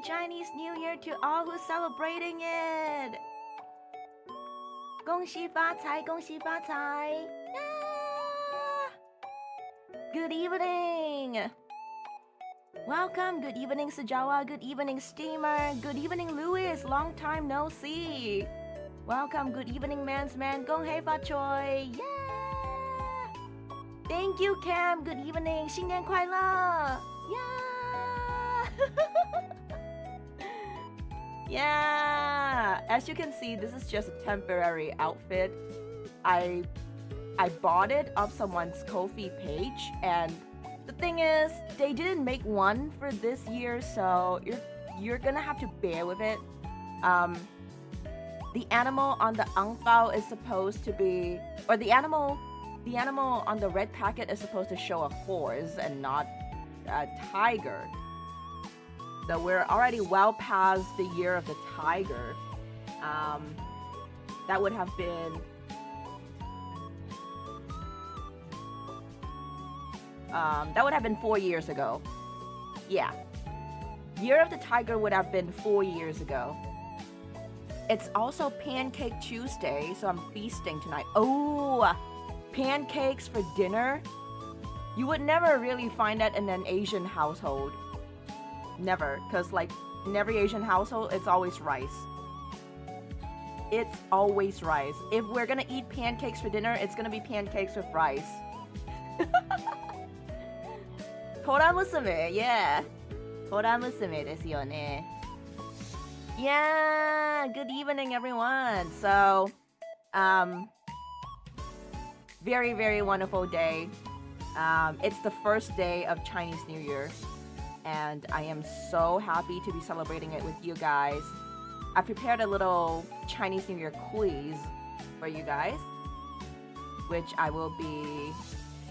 Chinese New Year to all who's celebrating it! 恭喜发财,恭喜发财! Yeah! Good evening! Welcome, good evening Sajawa, good evening Steamer, good evening Louis, long time no see! Welcome, good evening Man's Man, Gong Hei Fa Choi! Yeah! Thank you Cam, good evening, 新年快乐! Yeah! Yeah, as you can see, this is just a temporary outfit. I bought it off someone's Ko-fi page, and the thing is, they didn't make one for this year, so you're gonna have to bear with it. The animal on the ang pao is supposed to be, or the animal on the red packet is supposed to show a horse and not a tiger. So we're already well past the year of the tiger. That would have been that would have been 4 years ago. Yeah, year of the tiger would have been 4 years ago. It's also Pancake Tuesday, so I'm feasting tonight. Oh, pancakes for dinner? You would never really find that in an Asian household. Never, because like in every Asian household, it's always rice. It's always rice. If we're gonna eat pancakes for dinner, it's gonna be pancakes with rice. Koda musume, yeah. Koda musume desu yo ne. Yeah, good evening everyone. So, very, very wonderful day. It's the first day of Chinese New Year. And I am so happy to be celebrating it with you guys. I prepared a little Chinese New Year quiz for you guys, which I will be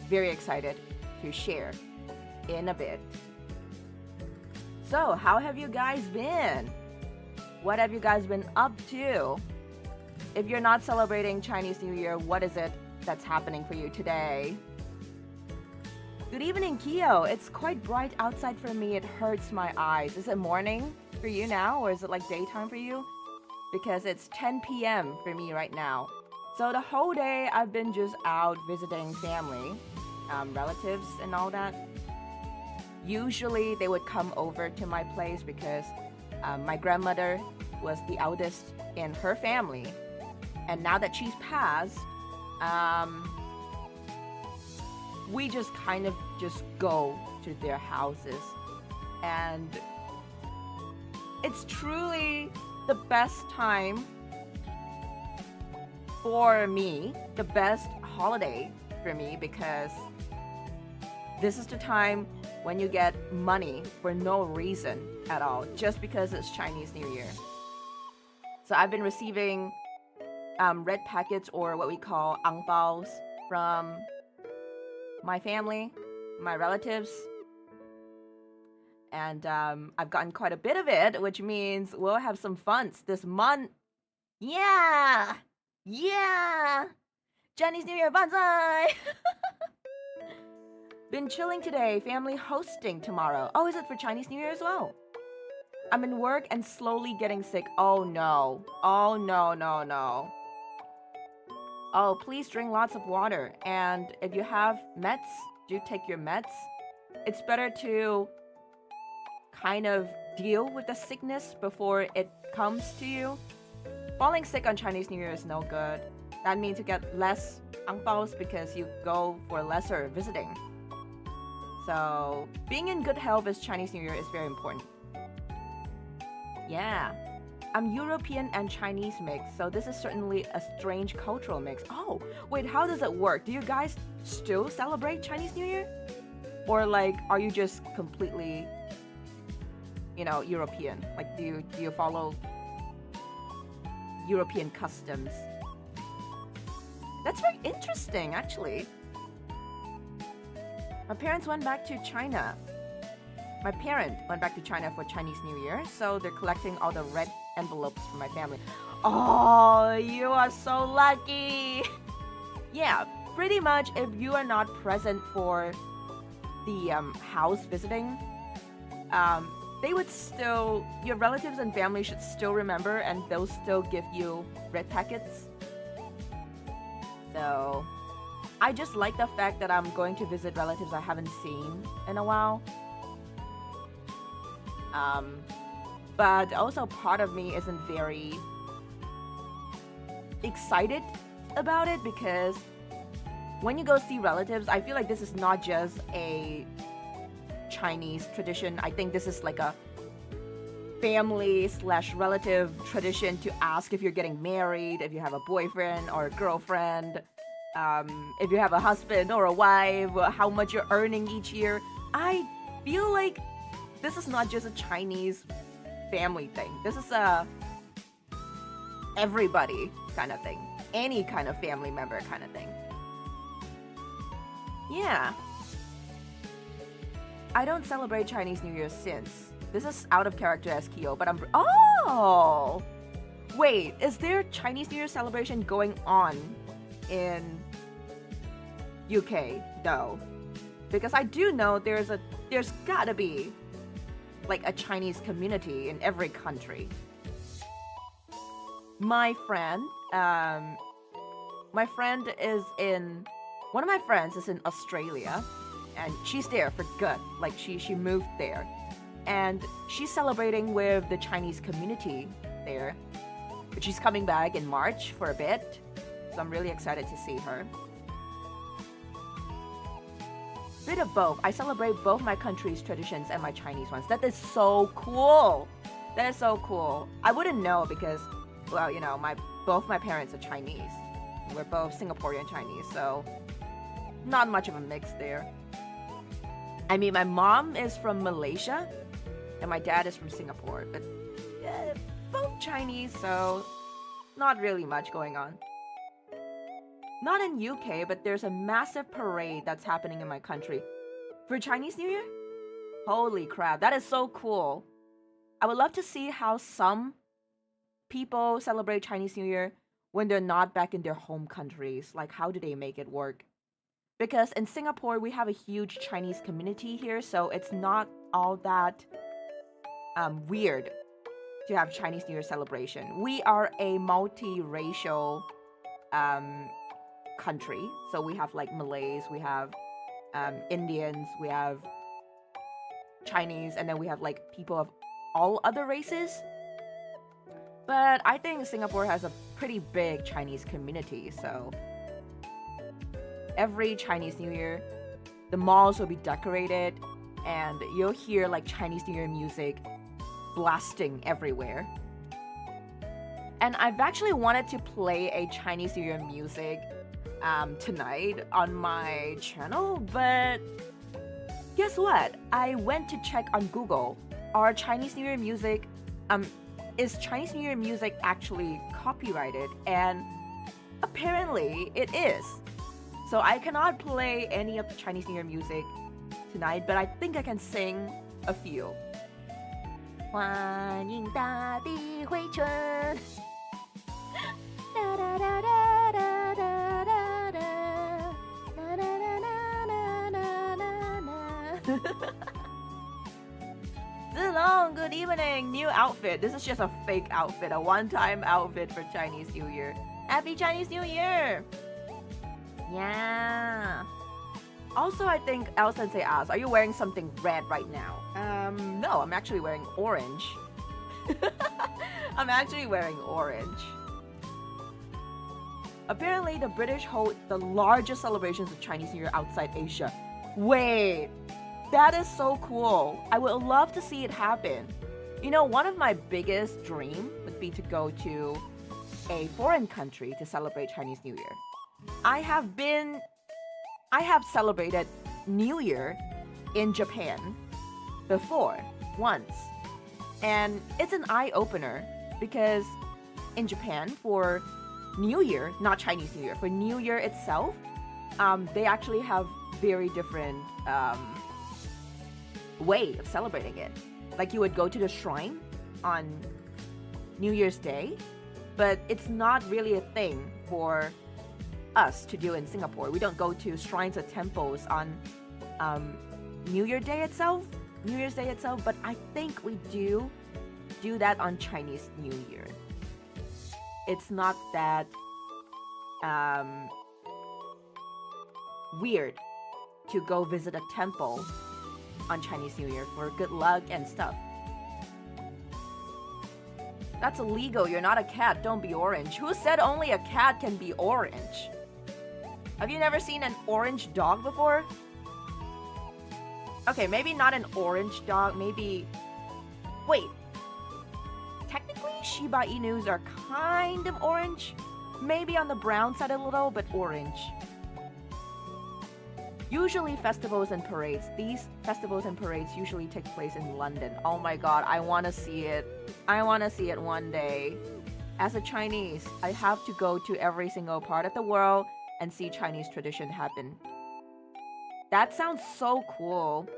very excited to share in a bit. So, how have you guys been? What have you guys been up to? If you're not celebrating Chinese New Year, what is it that's happening for you today? Good evening, Kyo. It's quite bright outside for me. It hurts my eyes. Is it morning for you now, or is it like daytime for you? Because it's 10 p.m. for me right now. So the whole day I've been just out visiting family, relatives and all that. Usually they would come over to my place because my grandmother was the eldest in her family. And now that she's passed, we just kind of just go to their houses, and it's truly the best time for me, the best holiday for me, because this is the time when you get money for no reason at all, just because it's Chinese New Year. So I've been receiving red packets, or what we call ang baos, from my family, my relatives, and I've gotten quite a bit of it, which means we'll have some fun this month. Yeah! Yeah! Chinese New Year banzai! Been chilling today, family hosting tomorrow. Oh, is it for Chinese New Year as well? I'm in work and slowly getting sick. Oh no. Oh no, no, no. Oh, please drink lots of water. And if you have meds, do take your meds. It's better to kind of deal with the sickness before it comes to you. Falling sick on Chinese New Year is no good. That means you get less ang baos because you go for lesser visiting. So, being in good health as Chinese New Year is very important. Yeah. I'm European and Chinese mix, so this is certainly a strange cultural mix. Oh, wait, how does it work? Do you guys still celebrate Chinese New Year? Or like, are you just completely, European? Like, do you follow European customs? That's very interesting, actually. My parents went back to China. My parent went back to China for Chinese New Year, so they're collecting all the red envelopes for my family. Oh, you are so lucky. Yeah, pretty much if you are not present for the house visiting, they would still, your relatives and family should still remember, and they'll still give you red packets. So I just like the fact that I'm going to visit relatives I haven't seen in a while. But also part of me isn't very excited about it, because when you go see relatives, I feel like this is not just a Chinese tradition. I think this is like a family/relative tradition to ask if you're getting married, if you have a boyfriend or a girlfriend, if you have a husband or a wife, how much you're earning each year. I feel like this is not just a Chinese family thing. This is a everybody kind of thing. Any kind of family member kind of thing. Yeah. I don't celebrate Chinese New Year since. This is out of character as Kyo, but I'm... Oh! Wait, is there Chinese New Year celebration going on in UK, though? Because I do know there's gotta be like a Chinese community in every country. One of my friends is in Australia, and she's there for good. Like she moved there, and she's celebrating with the Chinese community there. But she's coming back in March for a bit, so I'm really excited to see her. Bit of both. I celebrate both my country's traditions and my Chinese ones. That is so cool. That is so cool. I wouldn't know because, well, you know, both my parents are Chinese. We're both Singaporean Chinese, so not much of a mix there. I mean, my mom is from Malaysia and my dad is from Singapore, but both Chinese, so not really much going on. Not in UK, but there's a massive parade that's happening in my country for Chinese New Year. Holy crap, that is so cool. I would love to see how some people celebrate Chinese New Year when they're not back in their home countries. Like, how do they make it work? Because in Singapore, we have a huge Chinese community here, so it's not all that weird to have Chinese New Year celebration. We are a multiracial country, so we have like Malays, we have Indians, we have Chinese, and then we have like people of all other races. But I think Singapore has a pretty big Chinese community, so every Chinese New Year, the malls will be decorated, and you'll hear like Chinese New Year music blasting everywhere. And I've actually wanted to play a Chinese New Year music tonight on my channel, but guess what? I went to check on Google. Are Chinese New Year music, is Chinese New Year music actually copyrighted? And apparently it is. So I cannot play any of the Chinese New Year music tonight, but I think I can sing a few. 欢迎大地回春 Zilong, good evening. New outfit. This is just a fake outfit, a one-time outfit for Chinese New Year. Happy Chinese New Year! Yeah. Also, I think L-Sensei asked, are you wearing something red right now? No, I'm actually wearing orange. I'm actually wearing orange. Apparently, the British hold the largest celebrations of Chinese New Year outside Asia. Wait, that is so cool. I would love to see it happen. You know, one of my biggest dreams would be to go to a foreign country to celebrate Chinese New Year. I have celebrated New Year in Japan before, once. And it's an eye-opener because in Japan, for New Year, not Chinese New Year, for New Year itself, they actually have very different way of celebrating it. Like you would go to the shrine on New Year's Day, but it's not really a thing for us to do in Singapore. We don't go to shrines or temples on New Year Day itself. New Year's Day itself, but I think we do that on Chinese New Year. It's not that weird to go visit a temple on Chinese New Year for good luck and stuff. That's illegal. You're not a cat. Don't be orange. Who said only a cat can be orange? Have you never seen an orange dog before? Okay, maybe not an orange dog. Maybe... Wait. Technically, Shiba Inus are kind of orange. Maybe on the brown side a little, but orange. Usually festivals and parades. These festivals and parades usually take place in London. Oh my god, I want to see it. I want to see it one day. As a Chinese, I have to go to every single part of the world and see Chinese tradition happen. That sounds so cool.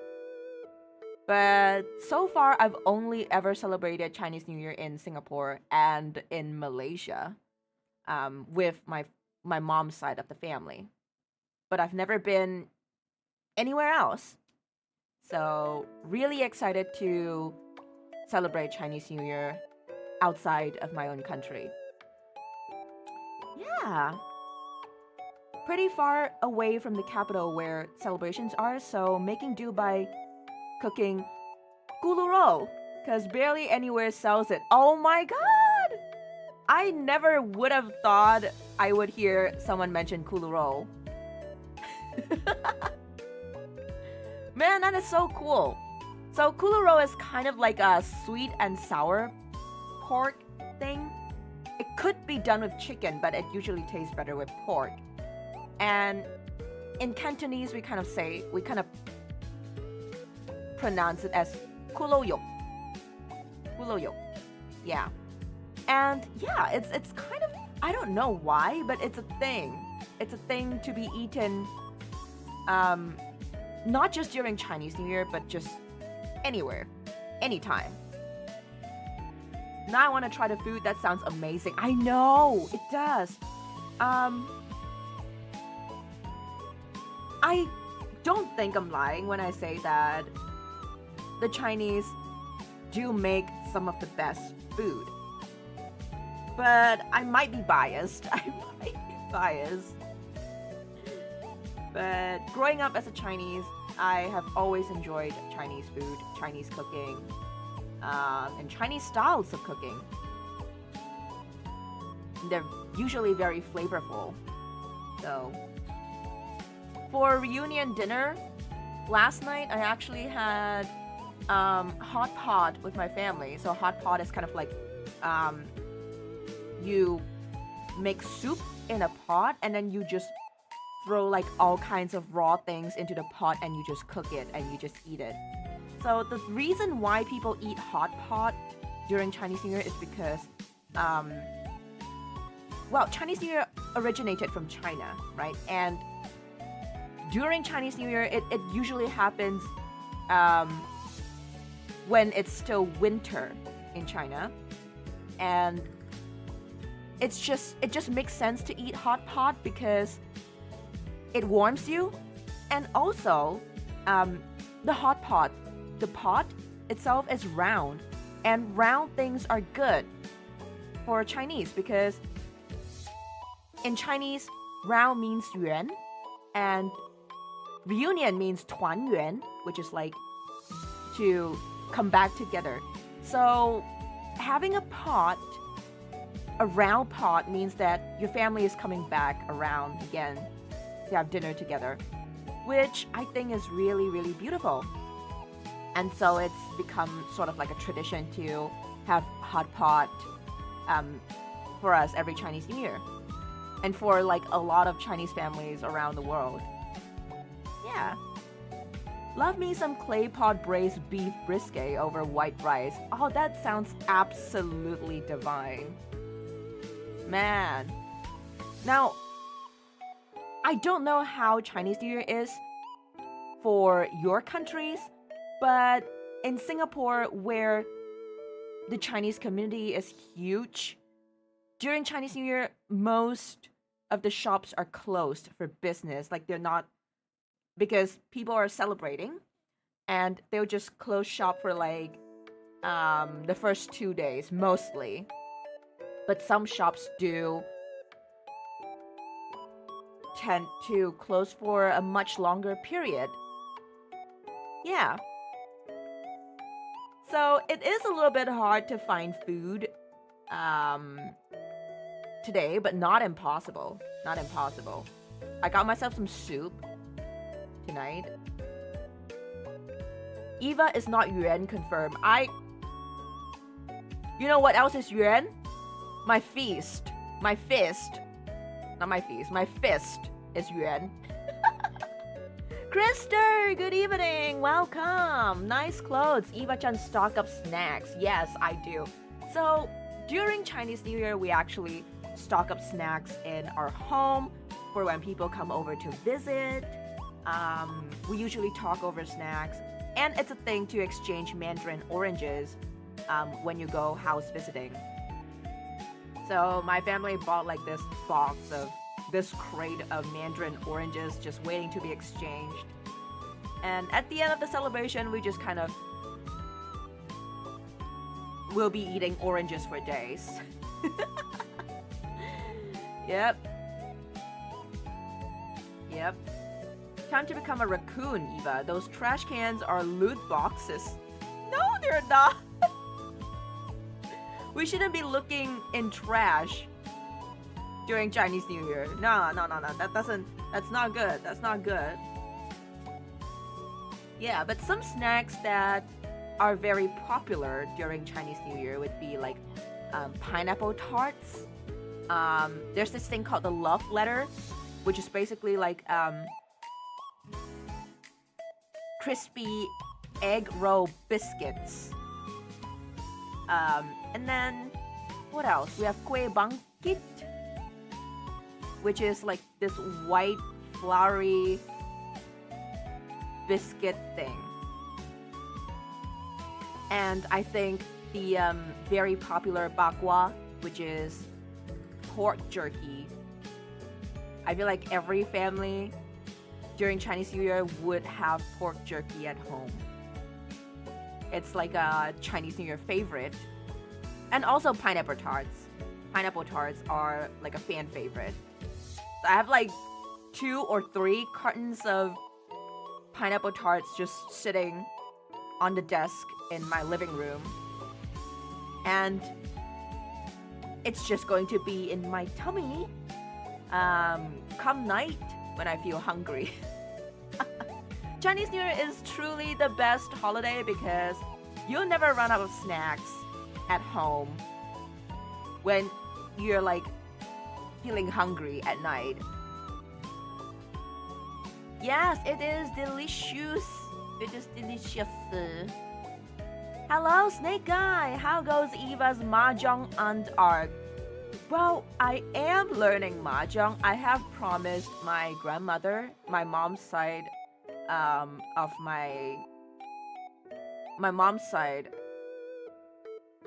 But so far, I've only ever celebrated Chinese New Year in Singapore and in Malaysia, with my mom's side of the family. But I've never been anywhere else. So really excited to celebrate Chinese New Year outside of my own country. Yeah. Pretty far away from the capital where celebrations are, so making do by cooking guluro, because barely anywhere sells it. Oh my god! I never would have thought I would hear someone mention guluro. Man, that is so cool. So guluro is kind of like a sweet and sour pork thing. It could be done with chicken, but it usually tastes better with pork. And in Cantonese, we kind of pronounce it as kuloyok. Kuloyok. Yeah. And yeah, it's kind of, I don't know why, but it's a thing. It's a thing to be eaten, not just during Chinese New Year, but just anywhere, anytime. Now I want to try the food. That sounds amazing. I know, it does. I don't think I'm lying when I say that the Chinese do make some of the best food. But I might be biased. But growing up as a Chinese, I have always enjoyed Chinese food, Chinese cooking, and Chinese styles of cooking. They're usually very flavorful. So, for reunion dinner, last night I actually had hot pot with my family. So hot pot is kind of like you make soup in a pot and then you just throw like all kinds of raw things into the pot and you just cook it and you just eat it. So the reason why people eat hot pot during Chinese New Year is because Chinese New Year originated from China, right? And during Chinese New Year, it usually happens when it's still winter in China, and it just makes sense to eat hot pot because it warms you, and also the hot pot, the pot itself is round, and round things are good for Chinese because in Chinese, round means yuan, and reunion means 团圆, which is like to come back together. So having a pot, a round pot, means that your family is coming back around again to have dinner together, which I think is really, really beautiful. And so it's become sort of like a tradition to have hot pot for us every Chinese New Year, and for like a lot of Chinese families around the world. Yeah. Love me some clay pot braised beef brisket over white rice. Oh, that sounds absolutely divine. Man. Now, I don't know how Chinese New Year is for your countries, but in Singapore, where the Chinese community is huge, during Chinese New Year, most of the shops are closed for business. Like, they're not, because people are celebrating. and they'll just close shop for like the first 2 days mostly. But some shops do tend to close for a much longer period. Yeah. So it is a little bit hard to find food today, but not impossible. Not impossible. I got myself some soup tonight. Eva is not yuan confirmed. You know what else is yuan? My feast. My fist. Not my feast. My fist is yuan. Krister, good evening. Welcome. Nice clothes. Eva-chan stock up snacks. Yes, I do. So during Chinese New Year, we actually stock up snacks in our home for when people come over to visit. We usually talk over snacks. And it's a thing to exchange mandarin oranges when you go house visiting. So my family bought like this crate of mandarin oranges just waiting to be exchanged. And at the end of the celebration, we just kind of will be eating oranges for days. Yep. Time to become a raccoon, Eva. Those trash cans are loot boxes. No, they're not. We shouldn't be looking in trash during Chinese New Year. No. That's not good. That's not good. Yeah, but some snacks that are very popular during Chinese New Year would be like pineapple tarts. There's this thing called the love letter, which is basically like crispy egg roll biscuits. And then what else? We have kue bangkit, which is like this white floury biscuit thing. And I think the very popular bakwa, which is pork jerky. I feel like every family during Chinese New Year would have pork jerky at home. It's like a Chinese New Year favorite. And also pineapple tarts. Pineapple tarts are like a fan favorite. I have like 2 or 3 cartons of pineapple tarts just sitting on the desk in my living room. And it's just going to be in my tummy come night when I feel hungry. Chinese New Year is truly the best holiday because you'll never run out of snacks at home when you're like feeling hungry at night. Yes, it is delicious. It is delicious. Hello, Snake Guy. How goes Eva's Mahjong and art? Well, I am learning Mahjong. I have promised my grandmother, my mom's side of my mom's side.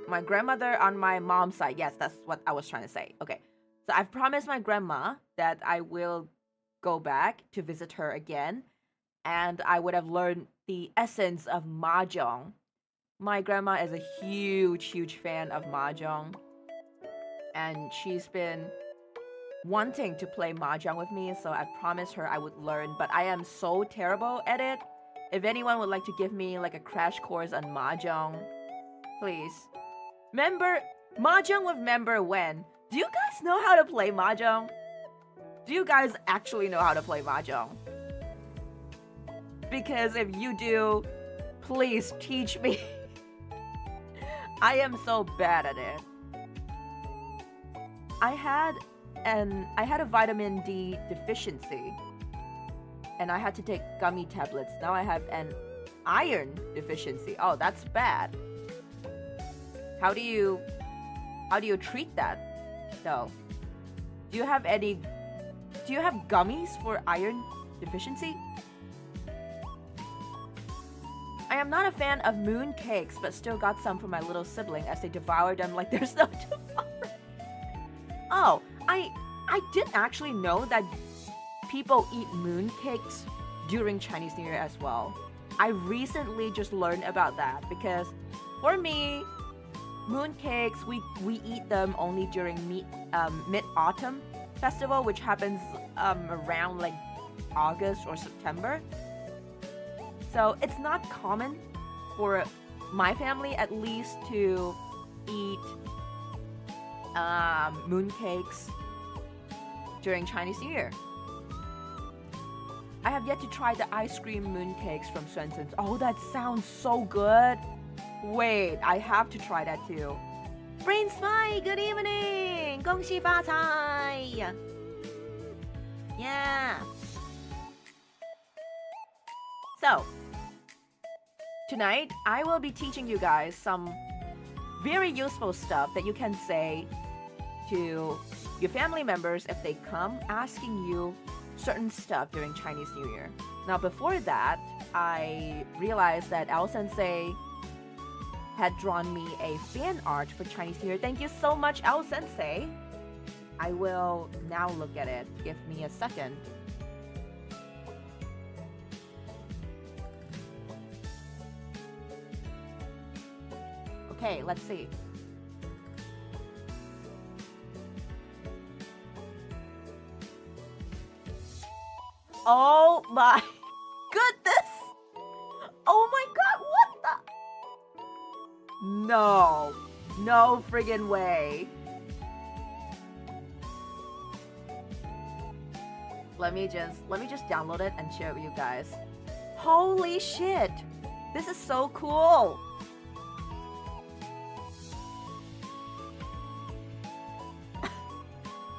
My grandmother on my mom's side. Yes, that's what I was trying to say. Okay. So I've promised my grandma that I will go back to visit her again. And I would have learned the essence of Mahjong. My grandma is a huge fan of Mahjong. And she's been wanting to play Mahjong with me. So I promised her I would learn. But I am so terrible at it. If anyone would like to give me like a crash course on Mahjong, please. Mahjong with member when? Do you guys know how to play Mahjong? Do you guys actually know how to play Mahjong? Because if you do, please teach me. I am so bad at it. I had a vitamin D deficiency. And I had to take gummy tablets. Now I have an iron deficiency. Oh, that's bad. How do you treat that? So, do you have gummies for iron deficiency? I am not a fan of moon cakes, but still got some for my little sibling as they devour them like there's no tomorrow. Oh, I didn't actually know that people eat moon cakes during Chinese New Year as well. I recently just learned about that because for me, mooncakes, we eat them only during mid-autumn festival, which happens around like August or September. So it's not common for my family at least to eat mooncakes during Chinese New Year. I have yet to try the ice cream mooncakes from Swenson's. Oh, that sounds so good. Wait, I have to try that too. Brain Spy, good evening! 恭喜发财! Yeah. So, tonight I will be teaching you guys some very useful stuff that you can say to your family members if they come asking you certain stuff during Chinese New Year. Now, before that, I realized that L Sensei had drawn me a fan art for Chinese New Year. Thank you so much, L Sensei. I will now look at it. Give me a second. Okay, let's see. Oh my goodness! Oh my god, what the? No. No friggin' way. Let me just download it and share it with you guys. Holy shit! This is so cool!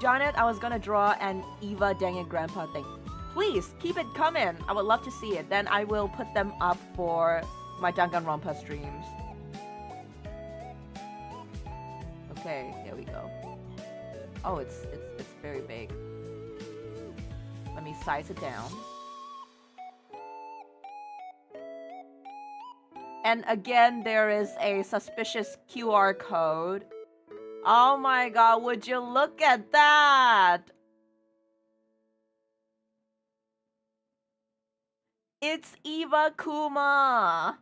Janet, I was gonna draw an Eva Dang It Grandpa thing. Please, keep it coming. I would love to see it. Then I will put them up for my Danganronpa streams. Okay, here we go. Oh, it's very big. Let me size it down. And again, there is a suspicious QR code. Oh my god, would you look at that? It's Eva Kuma.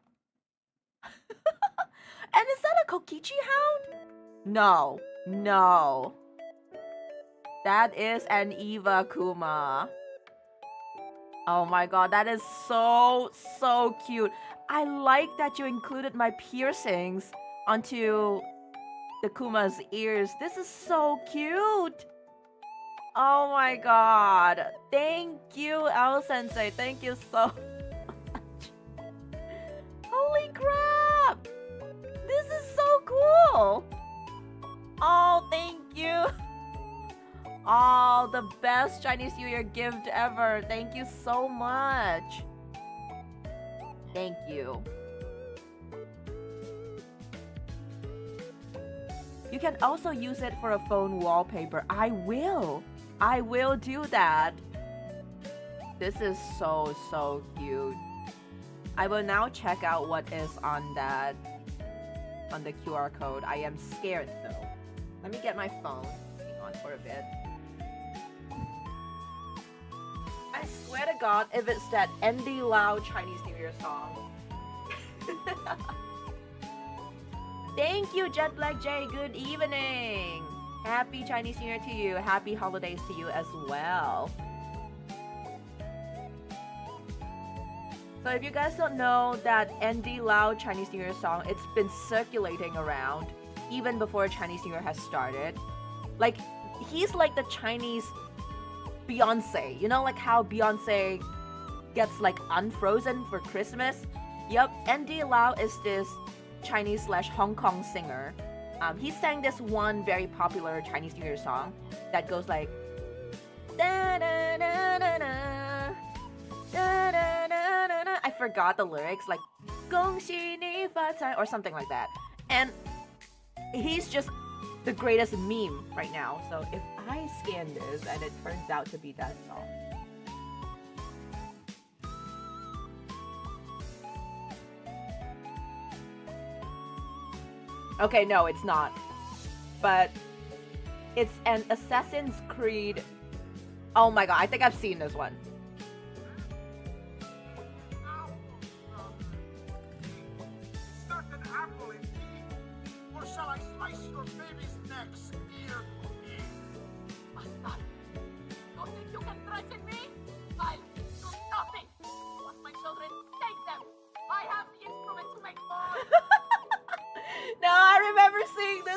And is that a Kokichi hound? No, no. That is an Eva Kuma. Oh my god, that is so cute. I like that you included my piercings onto the Kuma's ears. This is so cute. Oh my god. Thank you, L Sensei. Thank you so much. Holy crap. This is so cool. Oh, thank you. Oh, the best Chinese New Year gift ever. Thank you so much. Thank you. You can also use it for a phone wallpaper. I will do that. This is so cute. I will now check out what is on the QR code. I am scared though. Let me get my phone. Hang on for a bit. I swear to God, if it's that Andy Lau Chinese New Year song. Thank you, Jet Black J. Good evening. Happy Chinese New Year to you. Happy holidays to you as well. So if you guys don't know that Andy Lau Chinese New Year song, it's been circulating around even before Chinese New Year has started. Like, he's like the Chinese Beyonce. You know, like how Beyonce gets like unfrozen for Christmas? Yep, Andy Lau is this Chinese/Hong Kong singer. He sang this one very popular Chinese New Year song that goes like da da da da da da da da da. I forgot the lyrics, like 恭喜你发财 or something like that. And he's just the greatest meme right now. So if I scan this and it turns out to be that song. Okay, no, it's not. But it's an Assassin's Creed. Oh my god, I think I've seen this one.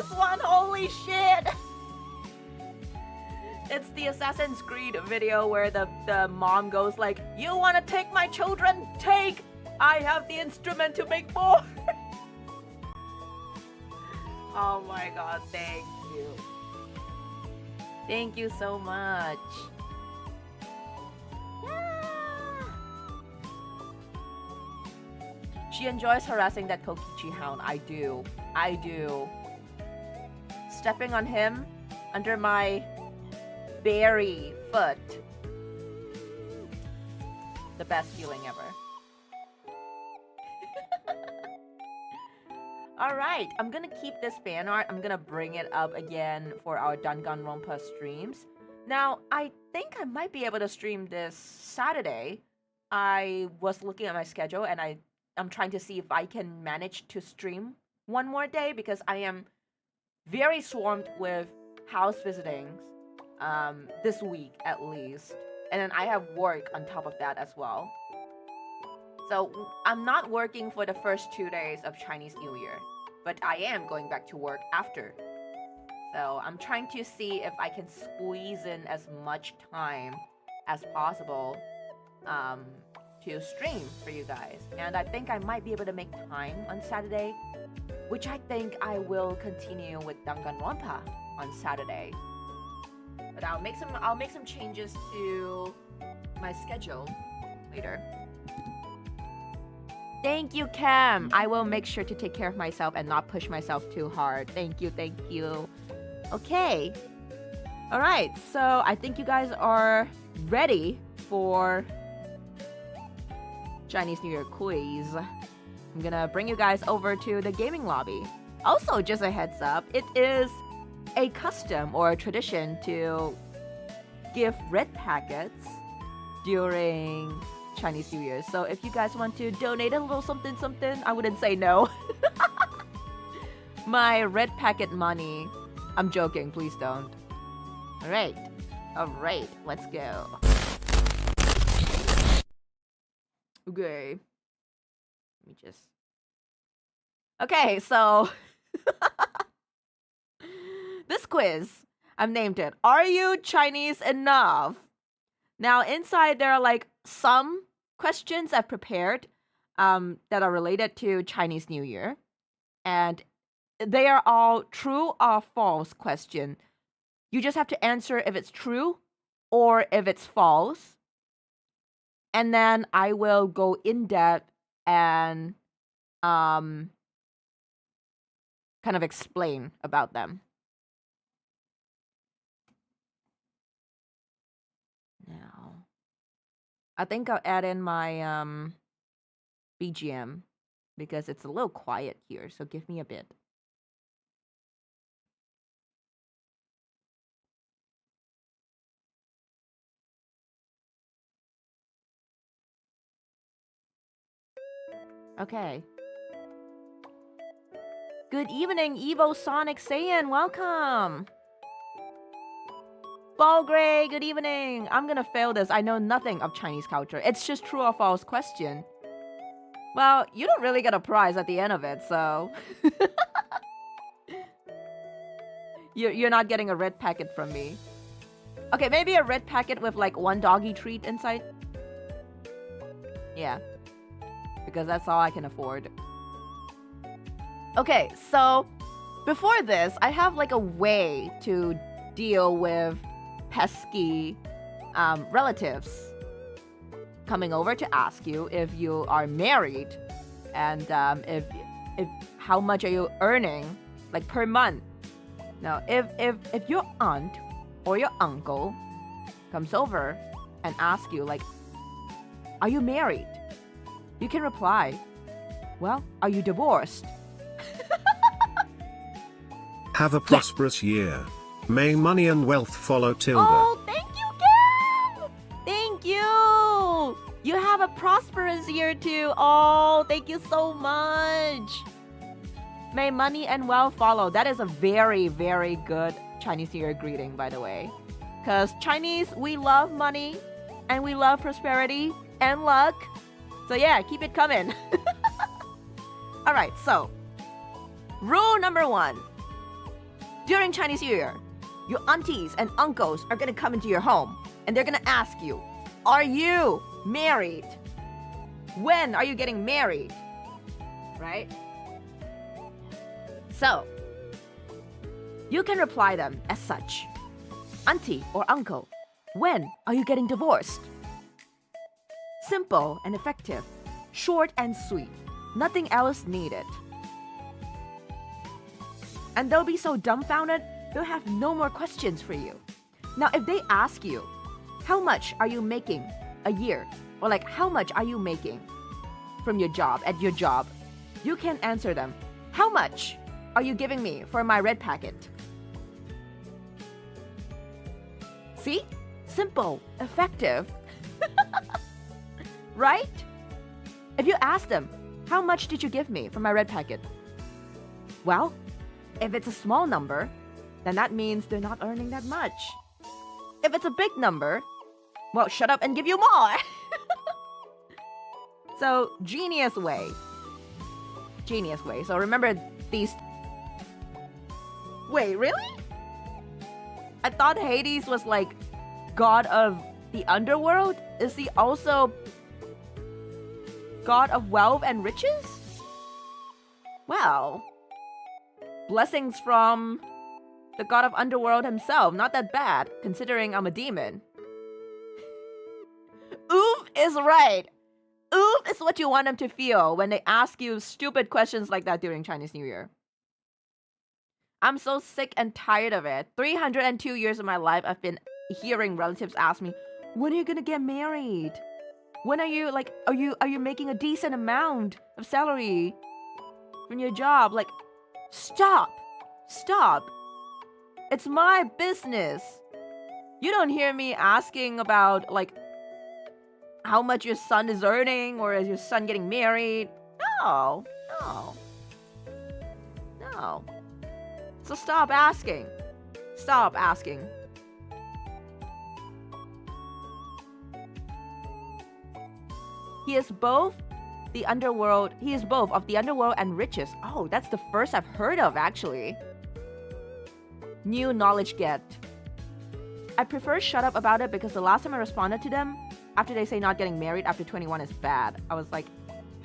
this one. Holy shit. It's the Assassin's Creed video where the mom goes like, you want to take my children? Take! I have the instrument to make more. Oh my god, thank you. Thank you so much. Yeah. She enjoys harassing that Kokichi hound. I do. Stepping on him under my berry foot. The best feeling ever. Alright, I'm gonna keep this fan art. I'm gonna bring it up again for our Danganronpa streams. Now, I think I might be able to stream this Saturday. I was looking at my schedule and I'm trying to see if I can manage to stream one more day because I am very swarmed with house visitings this week at least. And then I have work on top of that as well. So I'm not working for the first 2 days of Chinese New Year, but I am going back to work after. So I'm trying to see if I can squeeze in as much time as possible to stream for you guys. And I think I might be able to make time on Saturday, which I think I will continue with Danganronpa on Saturday. But I'll make some changes to my schedule later. Thank you, Cam. I will make sure to take care of myself and not push myself too hard. Thank you. Okay. Alright, so I think you guys are ready for Chinese New Year quiz. I'm gonna bring you guys over to the gaming lobby. Also, just a heads up, it is a custom or a tradition to give red packets during Chinese New Year. So if you guys want to donate a little something, I wouldn't say no. My red packet money. I'm joking, please don't. Alright, let's go. Okay. Let me just... Okay, so... this quiz, I've named it, Are You Chinese Enough? Now, inside there are like some questions I've prepared that are related to Chinese New Year. And they are all true or false question. You just have to answer if it's true or if it's false. And then I will go in depth and kind of explain about them. Now, I think I'll add in my BGM because it's a little quiet here, so give me a bit. Okay. Good evening, Evo Sonic Saiyan. Welcome. Ball Gray, good evening. I'm gonna fail this. I know nothing of Chinese culture. It's just true or false question. Well, you don't really get a prize at the end of it, so... You're not getting a red packet from me. Okay, maybe a red packet with like one doggy treat inside. Yeah. Because that's all I can afford. Okay, so before this, I have like a way to deal with pesky relatives coming over to ask you if you are married and if how much are you earning like per month. Now, if your aunt or your uncle comes over and asks you like, are you married? You can reply, well, are you divorced? Have a prosperous year. May money and wealth follow Tilda. Oh, thank you, Cam! Thank you! You have a prosperous year too. Oh, thank you so much. May money and wealth follow. That is a very, very good Chinese New Year greeting, by the way. Because Chinese, we love money and we love prosperity and luck. So yeah, keep it coming. Alright, so rule number 1. During Chinese New Year, your aunties and uncles are gonna come into your home and they're gonna ask you, are you married? When are you getting married? Right? So, you can reply them as such. Auntie or uncle, when are you getting divorced? Simple and effective, short and sweet, nothing else needed. And they'll be so dumbfounded, they'll have no more questions for you. Now, if they ask you, how much are you making a year? Or like, how much are you making from your job, at your job? You can answer them, how much are you giving me for my red packet? See? Simple, effective. Right? If you ask them, how much did you give me for my red packet? Well, if it's a small number, then that means they're not earning that much. If it's a big number, well, shut up and give you more. So, genius way. Genius way. So remember these... Wait, really? I thought Hades was like god of the underworld. Is he also god of wealth and riches? Well, blessings from the god of underworld himself. Not that bad, considering I'm a demon. Oof is right. Oof is what you want them to feel when they ask you stupid questions like that during Chinese New Year. I'm so sick and tired of it. 302 years of my life, I've been hearing relatives ask me, when are you gonna get married? When are you, like, are you making a decent amount of salary from your job? Like, stop. Stop. It's my business. You don't hear me asking about, like, how much your son is earning or is your son getting married. No. No. No. So stop asking. Stop asking. He is both of the underworld and riches. Oh, that's the first I've heard of, actually. New knowledge get. I prefer shut up about it because the last time I responded to them, after they say not getting married after 21 is bad, I was like,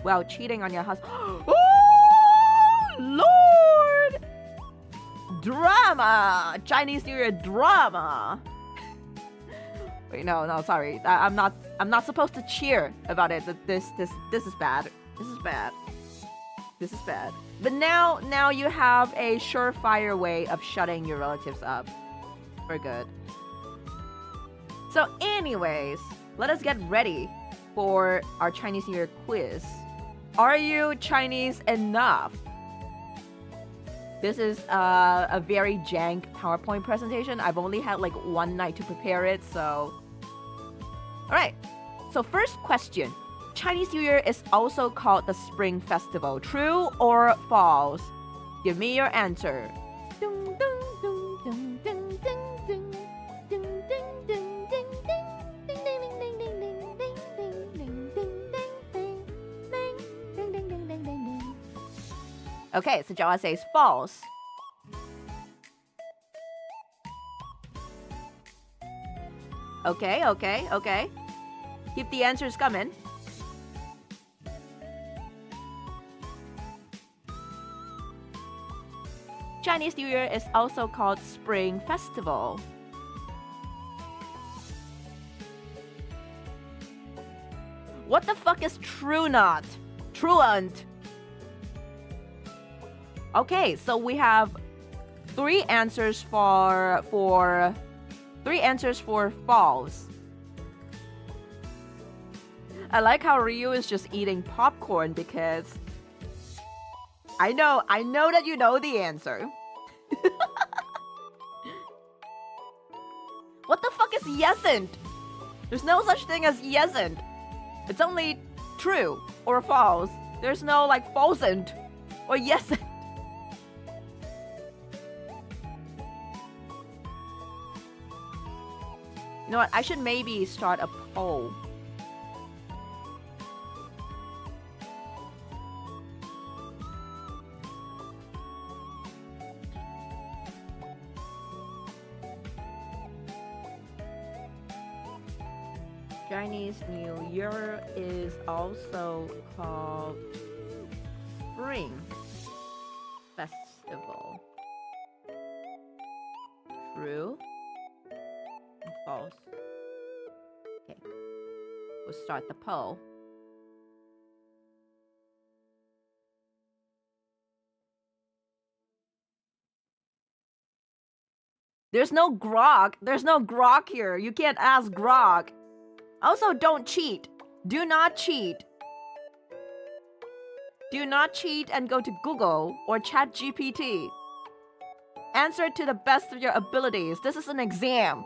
well, cheating on your husband. Oh, Lord! Drama! Chinese New Year drama! Wait, no, sorry. I'm not supposed to cheer about it. This is bad. This is bad. This is bad. But now you have a surefire way of shutting your relatives up. For good. So anyways, let us get ready for our Chinese New Year quiz. Are you Chinese enough? This is a very jank PowerPoint presentation. I've only had like one night to prepare it, so... Alright, so first question. Chinese New Year is also called the Spring Festival. True or false? Give me your answer. Okay, so Jawa says false. Okay. Keep the answers coming. Chinese New Year is also called Spring Festival. What the fuck is true not? Truant. Okay, so we have three answers for false. I like how Ryu is just eating popcorn because I know that you know the answer. What the fuck is yesn't? There's no such thing as yesn't. It's only true or false. There's no like falsent or yesent. You know what? I should maybe start a poll. Chinese New Year is also called Spring Festival. True and false? Okay, we'll start the poll. There's no grog. There's no grog here. You can't ask grog. Also, don't cheat. Do not cheat. Do not cheat and go to Google or ChatGPT. Answer to the best of your abilities. This is an exam.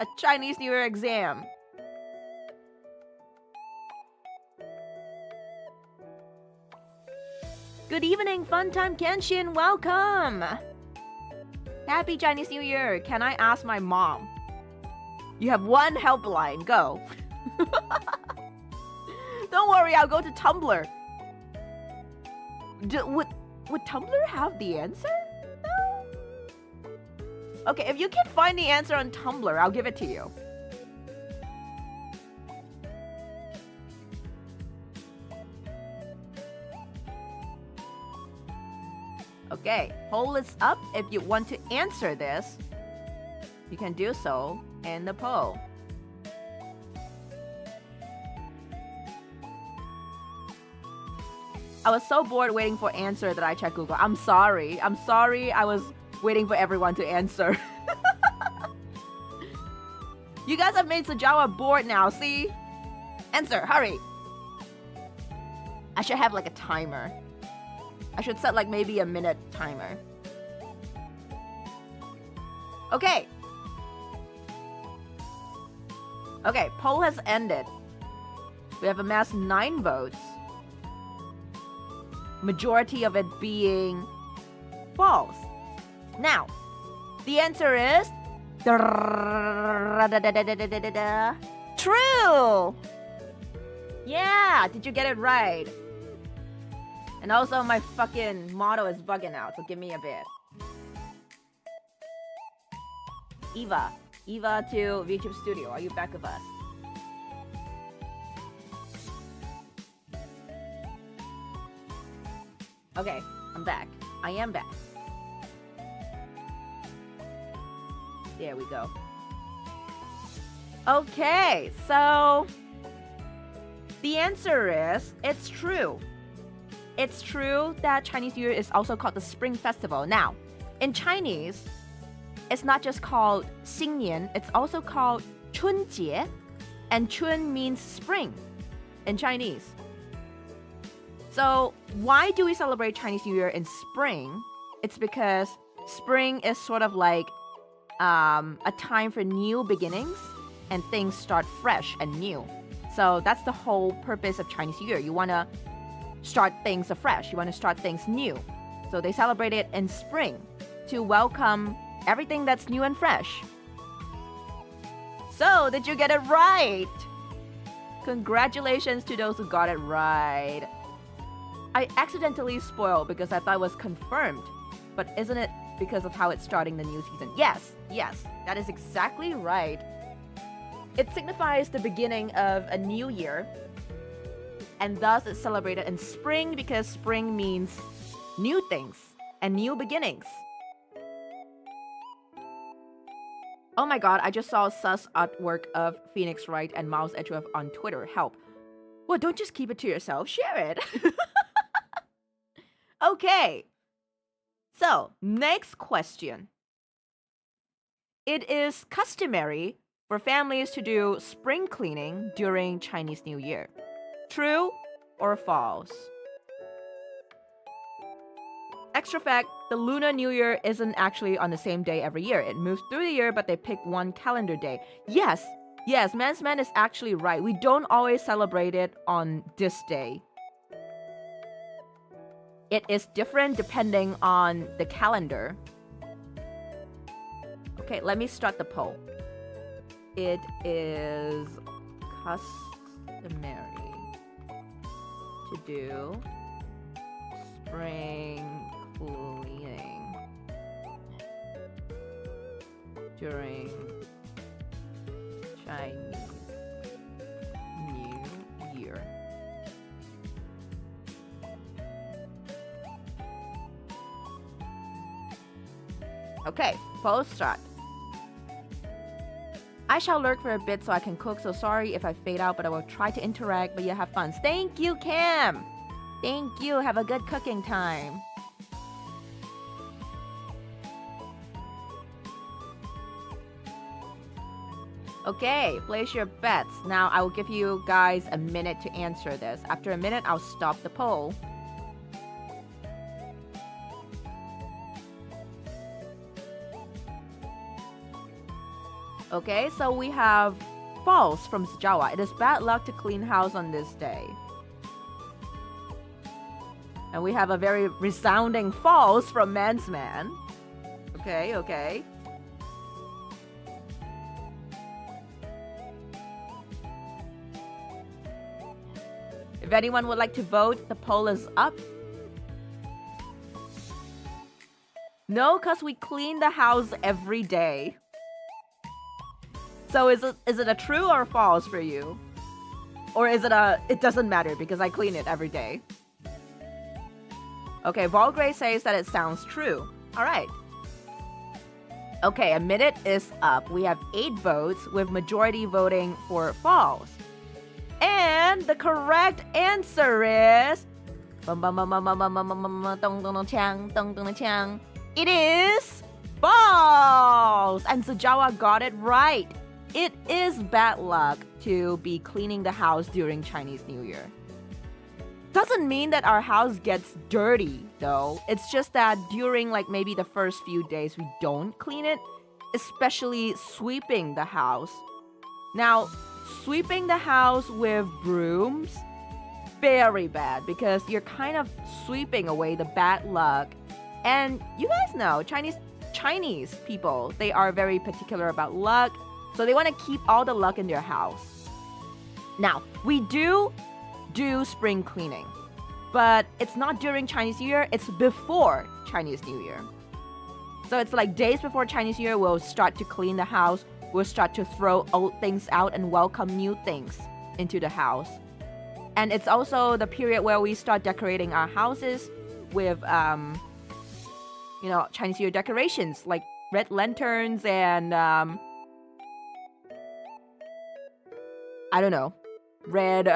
A Chinese New Year exam. Good evening, Funtime Kenshin. Welcome. Happy Chinese New Year. Can I ask my mom? You have one helpline. Go. Don't worry, I'll go to Tumblr. Would Tumblr have the answer? No. Okay, if you can find the answer on Tumblr, I'll give it to you. Okay, poll is up. If you want to answer this, you can do so in the poll. I was so bored waiting for answer that I checked Google. I'm sorry. I'm sorry I was waiting for everyone to answer. You guys have made Sajawa bored now, see? Answer, hurry. I should have like a timer. I should set like maybe a minute timer. Okay. Okay, poll has ended. We have amassed 9 votes. Majority of it being false. Now, the answer is true. Yeah, did you get it right? And also my fucking motto is bugging out, so give me a bit. Eva to VTube Studio, are you back with us? Okay, I'm back. I am back. There we go. Okay, so the answer is it's true. It's true that Chinese New Year is also called the Spring Festival. Now, in Chinese, it's not just called 新年, it's also called 春节, and 春 means spring in Chinese. So why do we celebrate Chinese New Year in spring? It's because spring is sort of like a time for new beginnings and things start fresh and new. So that's the whole purpose of Chinese New Year. You want to start things afresh. You want to start things new. So they celebrate it in spring to welcome everything that's new and fresh. So, did you get it right? Congratulations to those who got it right. I accidentally spoiled because I thought it was confirmed. But isn't it because of how it's starting the new season? Yes, that is exactly right. It signifies the beginning of a new year. And thus it's celebrated in spring because spring means new things and new beginnings. Oh my god, I just saw sus artwork of Phoenix Wright and Miles Edgeworth on Twitter. Help. Well, don't just keep it to yourself. Share it. Okay. So, next question. It is customary for families to do spring cleaning during Chinese New Year. True or false? Extra fact, the Lunar New Year isn't actually on the same day every year. It moves through the year, but they pick one calendar day. Yes, Man's Man is actually right. We don't always celebrate it on this day. It is different depending on the calendar. Okay, let me start the poll. It is customary to do spring cleaning during Chinese New Year. Okay, pose start. I shall lurk for a bit so I can cook, so sorry if I fade out, but I will try to interact, but you have fun. Thank you, Cam! Thank you, have a good cooking time. Okay, place your bets. Now I will give you guys a minute to answer this. After a minute, I'll stop the poll. Okay, so we have false from Jawa. It is bad luck to clean house on this day. And we have a very resounding false from Man's Man. Okay, okay. If anyone would like to vote, the poll is up. No, because we clean the house every day. So is it a true or false for you? Or is it it doesn't matter because I clean it every day? Okay, Volgray says that it sounds true. All right. Okay, a minute is up. We have 8 votes with majority voting for false. And the correct answer is... It is false! And Sujawa got it right. It is bad luck to be cleaning the house during Chinese New Year. Doesn't mean that our house gets dirty, though. It's just that during like maybe the first few days we don't clean it, especially sweeping the house. Now, sweeping the house with brooms, very bad because you're kind of sweeping away the bad luck. And you guys know, Chinese people, they are very particular about luck. So they want to keep all the luck in their house. Now, we do spring cleaning, but it's not during Chinese New Year, it's before Chinese New Year. So it's like days before Chinese New Year, we'll start to clean the house, we'll start to throw old things out and welcome new things into the house. And it's also the period where we start decorating our houses with, Chinese New Year decorations, like red lanterns and, I don't know, red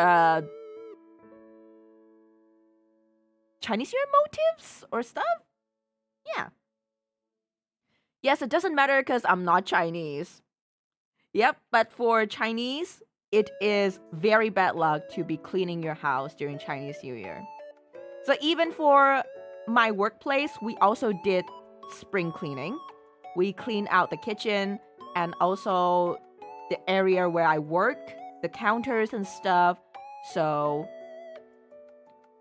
Chinese New Year motifs or stuff? Yeah. Yes, it doesn't matter because I'm not Chinese. Yep, but for Chinese, it is very bad luck to be cleaning your house during Chinese New Year. So even for my workplace, we also did spring cleaning. We cleaned out the kitchen and also the area where I work, the counters and stuff. So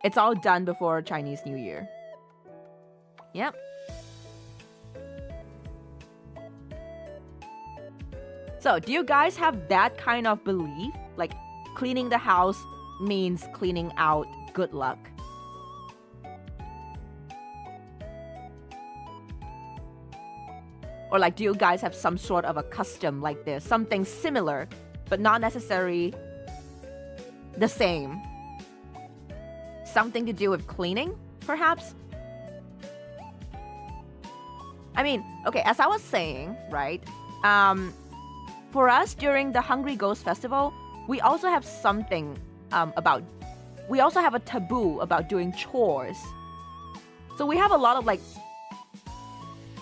it's all done before Chinese New Year. Yep. So do you guys have that kind of belief? Like cleaning the house means cleaning out good luck? Or like, do you guys have some sort of a custom like this? Something similar, but not necessarily the same. Something to do with cleaning, perhaps? I mean, okay, as I was saying, right? For us, during the Hungry Ghost Festival, we also have something we also have a taboo about doing chores. So we have a lot of like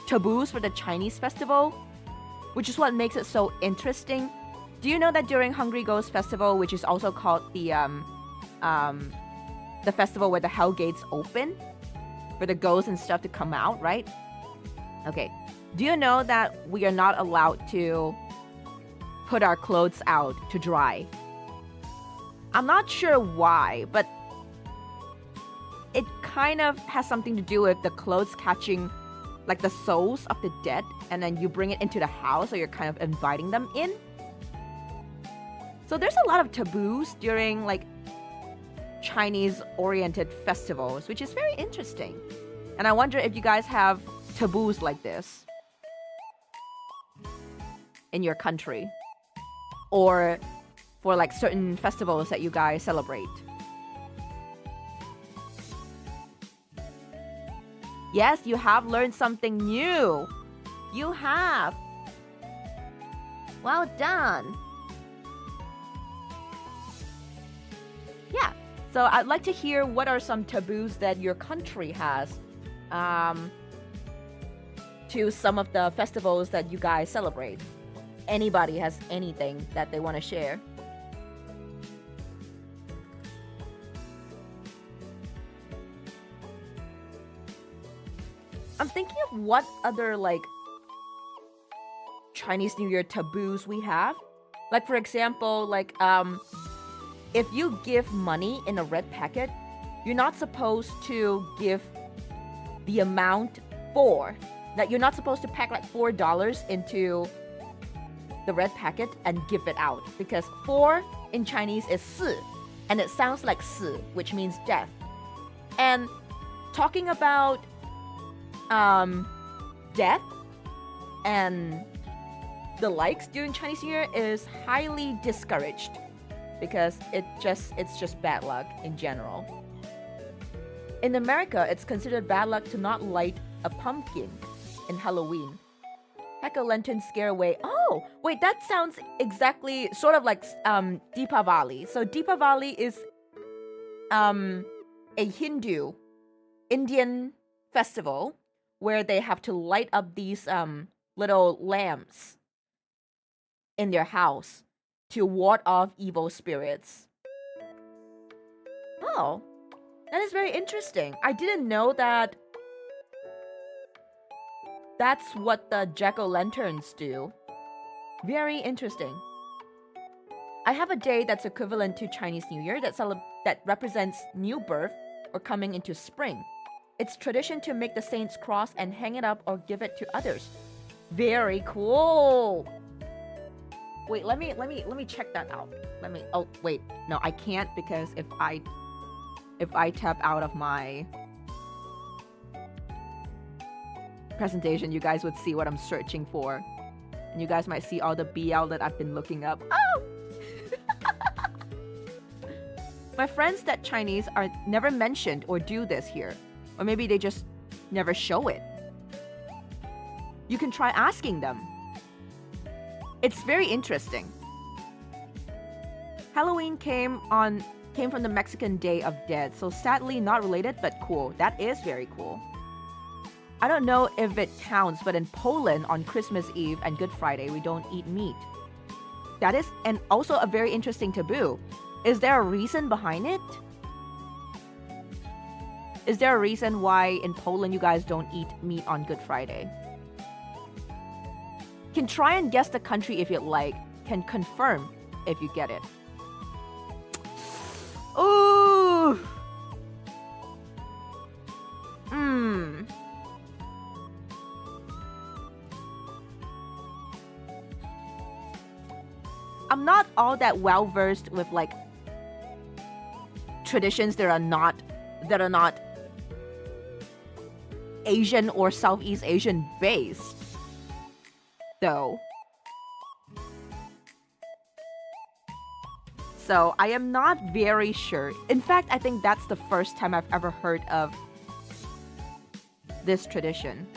taboos for the Chinese festival, which is what makes it so interesting. Do you know that during Hungry Ghost Festival, which is also called the festival where the hell gates open for the ghosts and stuff to come out, right? Okay. Do you know that we are not allowed to put our clothes out to dry? I'm not sure why, but it kind of has something to do with the clothes catching like the souls of the dead, and then you bring it into the house, so you're kind of inviting them in. So there's a lot of taboos during like Chinese-oriented festivals, which is very interesting. And I wonder if you guys have taboos like this in your country. or for like certain festivals that you guys celebrate. Yes, you have learned something new. You have. Well done. Yeah, so I'd like to hear what are some taboos that your country has to some of the festivals that you guys celebrate. Anybody has anything that they want to share? I'm thinking of what other like Chinese New Year taboos we have. Like for example, like if you give money in a red packet, you're not supposed to give the amount for. That you're not supposed to pack like $4 into the red packet and give it out, because 4 in Chinese is 四, and it sounds like 死, which means death. And talking about death and the likes during Chinese New Year is highly discouraged, because it's just bad luck in general. In America, it's considered bad luck to not light a pumpkin in Halloween. Jack-o'-lantern scare away. Oh, wait, that sounds exactly sort of like Deepavali. So Deepavali is a Hindu Indian festival where they have to light up these little lamps in their house to ward off evil spirits. Oh, that is very interesting. I didn't know that that's what the jack-o'-lanterns do. Very interesting. I have a day that's equivalent to Chinese New Year that represents new birth or coming into spring. It's tradition to make the saint's cross and hang it up or give it to others. Very cool. Wait, let me check that out. Oh wait, no, I can't, because if I tap out of my presentation, you guys would see what I'm searching for, and you guys might see all the BL that I've been looking up. Oh! My friends that Chinese are never mentioned or do this here, or maybe they just never show it. You can try asking them. It's very interesting. Halloween came from the Mexican Day of Dead, so sadly not related, but cool. That is very cool. I don't know if it counts, but in Poland on Christmas Eve and Good Friday, we don't eat meat. That is, and also a very interesting taboo. Is there a reason behind it? Is there a reason why in Poland you guys don't eat meat on Good Friday? Can try and guess the country if you'd like. Can confirm if you get it. Ooh. I'm not all that well versed with like traditions that are not Asian or Southeast Asian based, though. So I am not very sure. In fact, I think that's the first time I've ever heard of this tradition.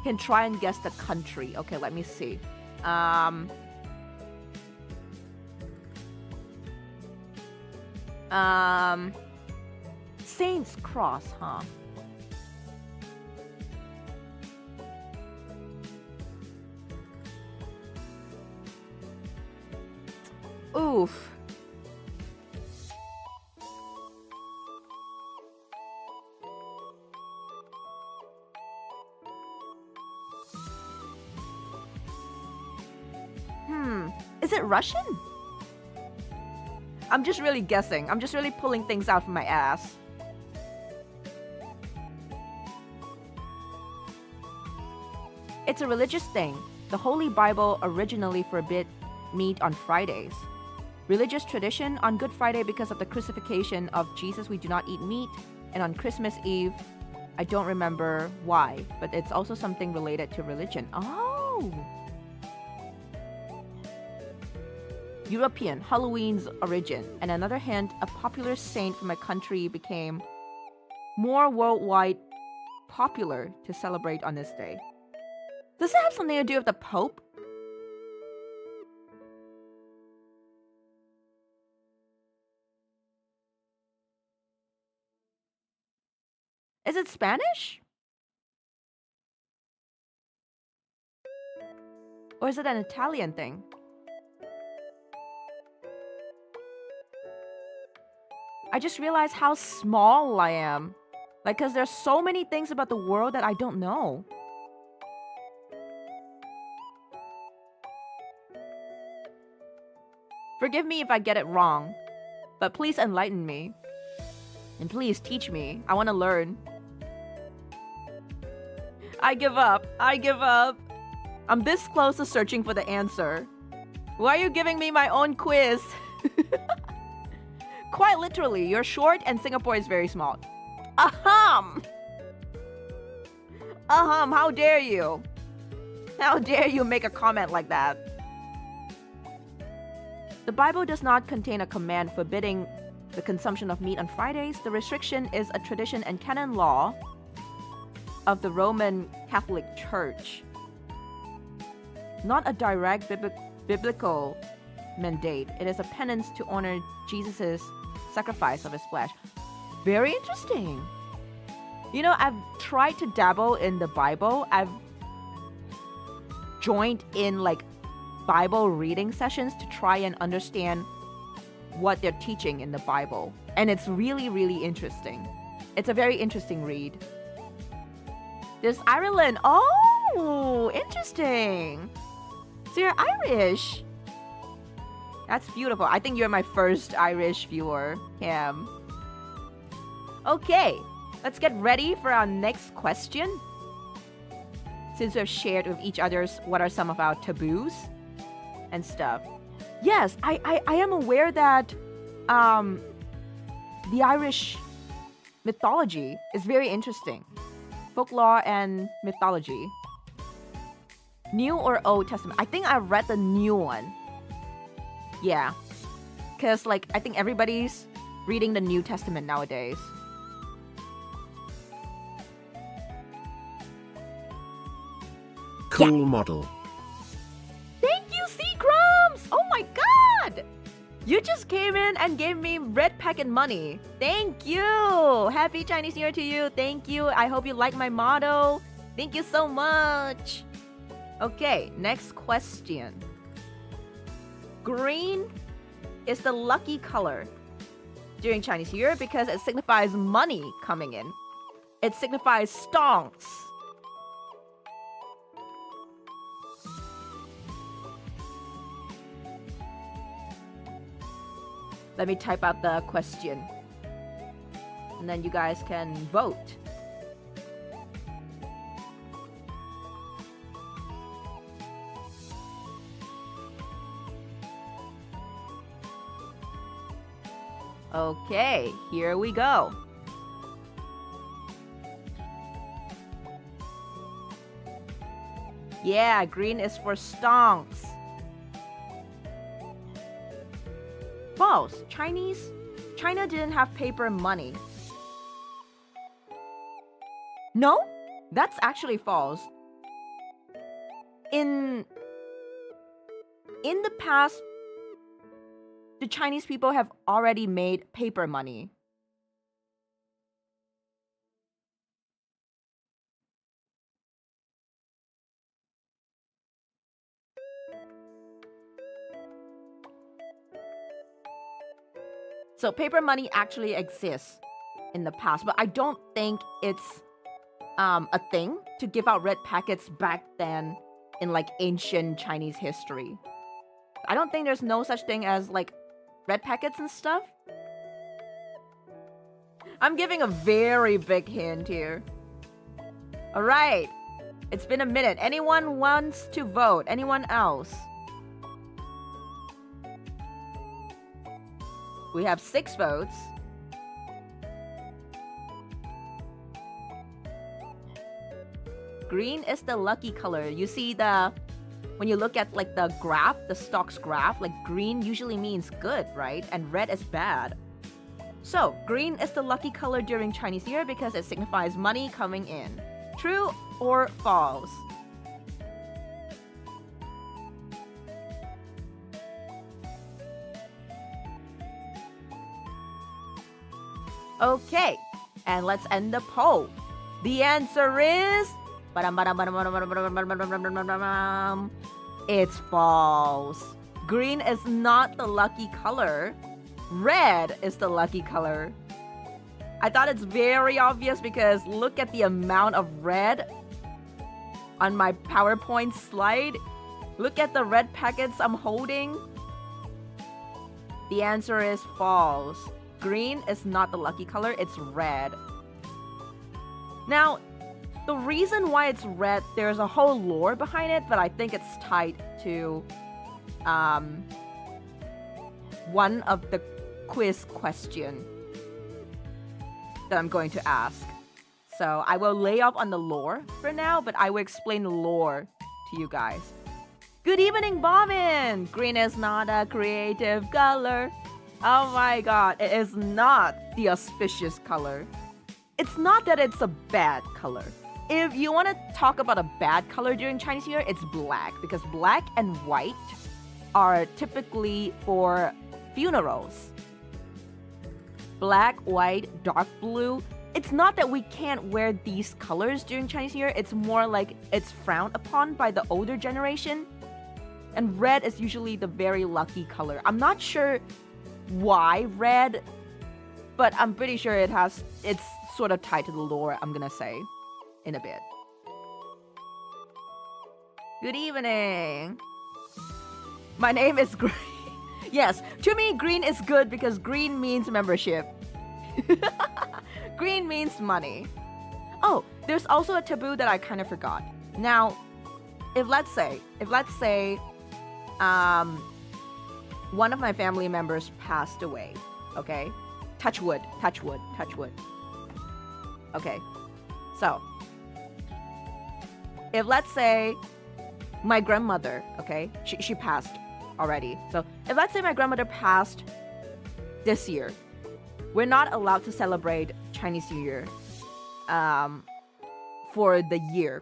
Can try and guess the country. Okay, let me see. Saints Cross, huh? Oof. Is it Russian? I'm just really guessing. I'm just really pulling things out from my ass. It's a religious thing. The Holy Bible originally forbid meat on Fridays. Religious tradition, on Good Friday because of the crucifixion of Jesus, we do not eat meat. And on Christmas Eve, I don't remember why, but it's also something related to religion. Oh! European, Halloween's origin. And another hint, a popular saint from a country became more worldwide popular to celebrate on this day. Does it have something to do with the Pope? Is it Spanish? Or is it an Italian thing? I just realized how small I am. Like, because there's so many things about the world that I don't know. Forgive me if I get it wrong, but please enlighten me. And please teach me. I want to learn. I give up. I give up. I'm this close to searching for the answer. Why are you giving me my own quiz? Quite literally, you're short and Singapore is very small. Ahem! Ahem, how dare you? How dare you make a comment like that? The Bible does not contain a command forbidding the consumption of meat on Fridays. The restriction is a tradition and canon law of the Roman Catholic Church. Not a direct biblical mandate. It is a penance to honor Jesus' sacrifice of his flesh. Very interesting. You know, I've tried to dabble in the Bible. I've joined in like Bible reading sessions to try and understand what they're teaching in the Bible. And it's really, really interesting. It's a very interesting read. There's Ireland. Oh, interesting. So you're Irish. That's beautiful. I think you're my first Irish viewer, Cam. Okay, let's get ready for our next question. Since we've shared with each other's what are some of our taboos and stuff. Yes, I am aware that the Irish mythology is very interesting. Folklore and mythology. New or Old Testament? I think I read the new one. Yeah. Because, like, I think everybody's reading the New Testament nowadays. Cool model. Thank you, Seacrumbs! Oh my god! You just came in and gave me red packet money. Thank you! Happy Chinese New Year to you. Thank you. I hope you like my motto. Thank you so much. Okay, next question. Green is the lucky color during Chinese New Year because it signifies money coming in. It signifies stonks. Let me type out the question. And then you guys can vote. Okay, here we go. Yeah, green is for stonks. False. China didn't have paper money. No? That's actually false. In the past, the Chinese people have already made paper money. So paper money actually exists in the past, but I don't think it's a thing to give out red packets back then in like ancient Chinese history. I don't think there's no such thing as like red packets and stuff. I'm giving a very big hint here. All right. It's been a minute. Anyone wants to vote? Anyone else? We have 6 votes. green is the lucky color. You see when you look at like the graph, the stocks graph, like green usually means good, right? And red is bad. So green is the lucky color during Chinese New Year because it signifies money coming in. True or false? Okay, and let's end the poll. The answer is... It's false. Green is not the lucky color. Red is the lucky color. I thought it's very obvious because look at the amount of red on my PowerPoint slide. Look at the red packets I'm holding. The answer is false. Green is not the lucky color, it's red. Now, the reason why it's red, there's a whole lore behind it, but I think it's tied to one of the quiz question that I'm going to ask. So I will lay off on the lore for now, but I will explain the lore to you guys. Good evening, Bobbin! Green is not a creative color. Oh my god, it is not the auspicious color. It's not that it's a bad color. If you want to talk about a bad color during Chinese New Year, it's black, because black and white are typically for funerals. Black, white, dark blue. It's not that we can't wear these colors during Chinese New Year, it's more like it's frowned upon by the older generation. And red is usually the very lucky color. I'm not sure why red, but I'm pretty sure it's sort of tied to the lore, I'm gonna say in a bit. Good evening. My name is Green. Yes, to me green is good because green means membership. Green means money. Oh, there's also a taboo that I kind of forgot. Now, if let's say one of my family members passed away, okay? Touch wood, touch wood, touch wood. Okay, so if let's say my grandmother, okay, she passed already. So if let's say my grandmother passed this year, we're not allowed to celebrate Chinese New Year for the year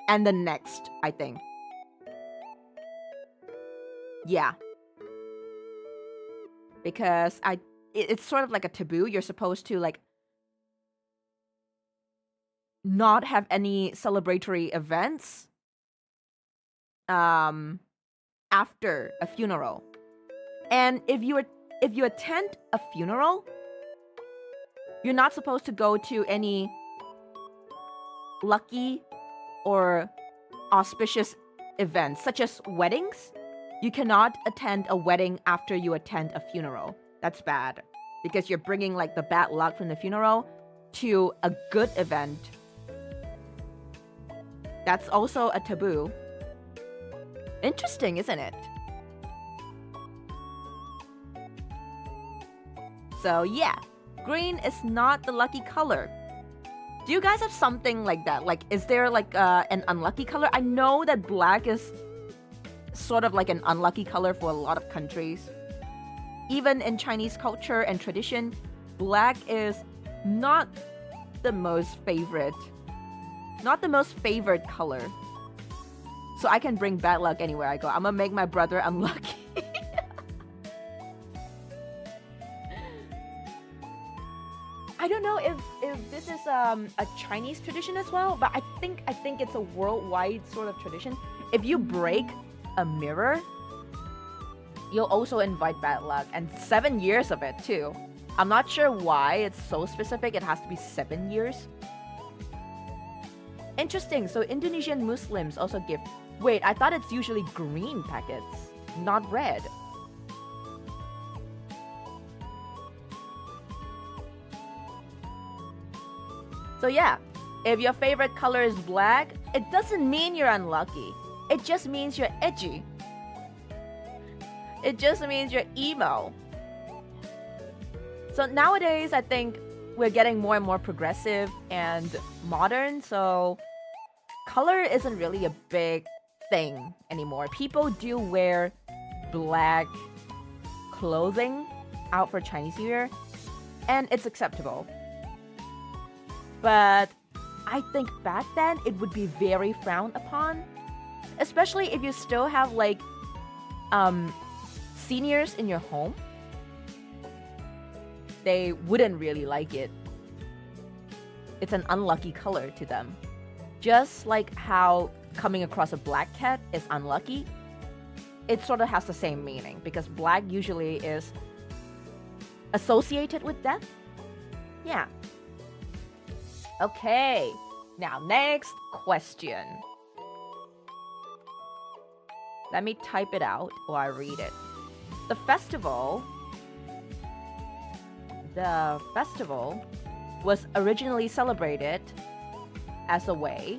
and the next, I think. Yeah. Because it's sort of like a taboo. You're supposed to like not have any celebratory events after a funeral. And if you attend a funeral, you're not supposed to go to any lucky or auspicious events such as weddings. You cannot attend a wedding after you attend a funeral. That's bad because you're bringing like the bad luck from the funeral to a good event. That's also a taboo. Interesting, isn't it? So yeah, green is not the lucky color. Do you guys have something like that? Like, is there like an unlucky color? I know that black is sort of like an unlucky color for a lot of countries. Even in Chinese culture and tradition, black is not the most favored color. So I can bring bad luck anywhere I go. I'm gonna make my brother unlucky. I don't know if this is a Chinese tradition as well, but I think it's a worldwide sort of tradition. If you break a mirror, you'll also invite bad luck, and 7 years of it too. I'm not sure why it's so specific. It has to be 7 years. Interesting. So Indonesian Muslims also give... Wait, I thought it's usually green packets, not red. So yeah, if your favorite color is black, it doesn't mean you're unlucky. It just means you're edgy. It just means you're emo. So nowadays, I think we're getting more and more progressive and modern. So color isn't really a big thing anymore. People do wear black clothing out for Chinese New Year, and it's acceptable. But I think back then it would be very frowned upon, especially if you still have like seniors in your home. They wouldn't really like it. It's an unlucky color to them. Just like how coming across a black cat is unlucky, it sort of has the same meaning because black usually is associated with death. Yeah. Okay. Now, next question. Let me type it out while I read it. The festival was originally celebrated as a way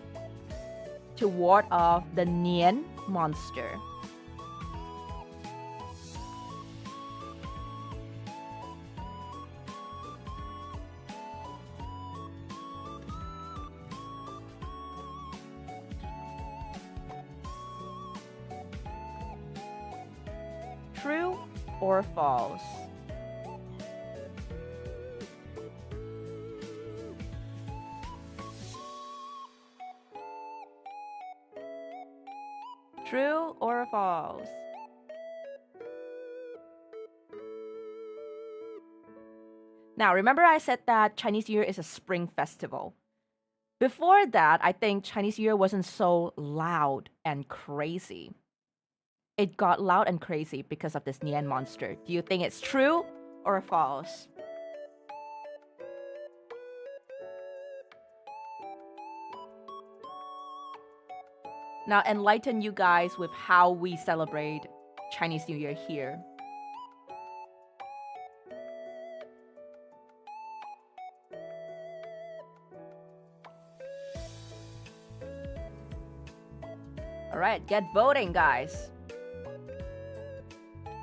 to ward off the Nian monster. True or false? True or false? Now, remember I said that Chinese New Year is a spring festival. Before that, I think Chinese New Year wasn't so loud and crazy. It got loud and crazy because of this Nian monster. Do you think it's true or false? Now, enlighten you guys with how we celebrate Chinese New Year here. All right, get voting, guys.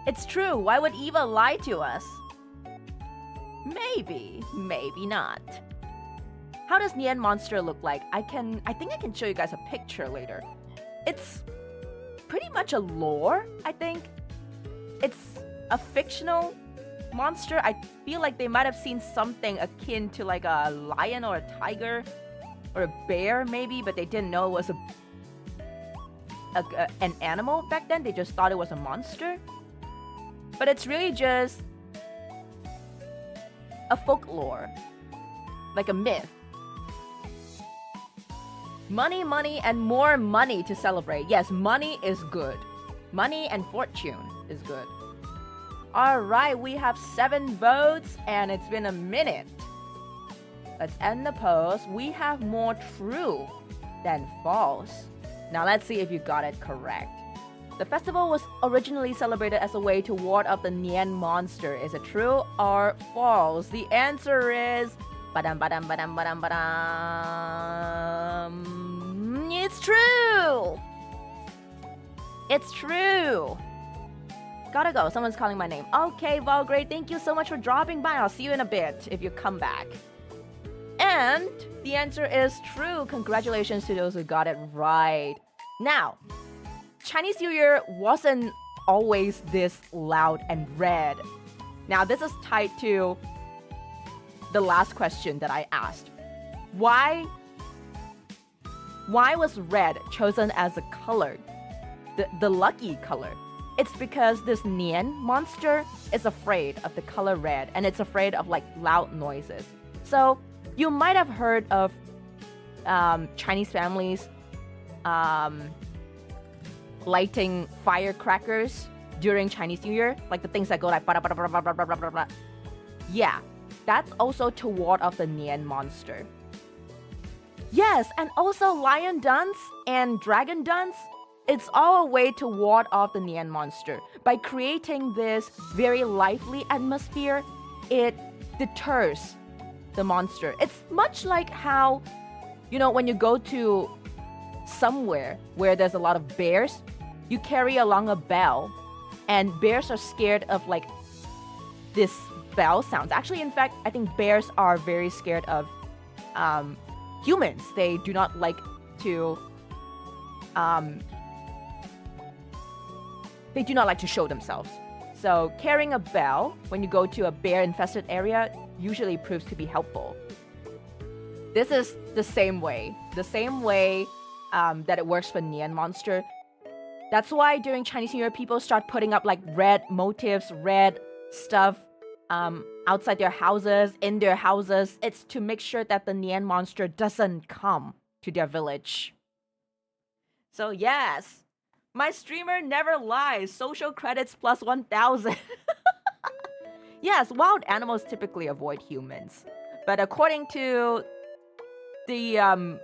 It's true. Why would Eva lie to us? Maybe, maybe not. How does Nian monster look like? I think I can show you guys a picture later. It's pretty much a lore, I think. It's a fictional monster. I feel like they might have seen something akin to like a lion or a tiger or a bear maybe, but they didn't know it was an animal back then. They just thought it was a monster. But it's really just a folklore, like a myth. Money, money, and more money to celebrate. Yes, money is good. Money and fortune is good. All right, we have 7 votes, and it's been a minute. Let's end the poll. We have more true than false. Now let's see if you got it correct. The festival was originally celebrated as a way to ward off the Nian monster. Is it true or false? The answer is it's true. It's true. Gotta go. Someone's calling my name. Okay, Valgrade, thank you so much for dropping by. I'll see you in a bit if you come back. And the answer is true. Congratulations to those who got it right. Now, Chinese New Year wasn't always this loud and red. Now, this is tied to the last question that I asked. Why was red chosen as a color? The lucky color. It's because this Nian monster is afraid of the color red, and it's afraid of like loud noises. So you might have heard of Chinese families lighting firecrackers during Chinese New Year, like the things that go like blah, blah, blah, blah, blah, blah, blah, blah. Yeah, that's also to ward off the Nian monster. Yes, and also lion dance and dragon dance. It's all a way to ward off the Nian monster. By creating this very lively atmosphere, it deters the monster. It's much like how, you know, when you go to somewhere where there's a lot of bears, you carry along a bell, and bears are scared of like this bell sounds. Actually, in fact, I think bears are very scared of humans. They do not like to they do not like to show themselves. So carrying a bell when you go to a bear-infested area usually proves to be helpful. This is the same way that it works for Nian monster. That's why during Chinese New Year, people start putting up like red motifs, red stuff outside their houses, in their houses. It's to make sure that the Nian monster doesn't come to their village. So yes, my streamer never lies. Social credits plus 1,000. Yes, wild animals typically avoid humans. But according to the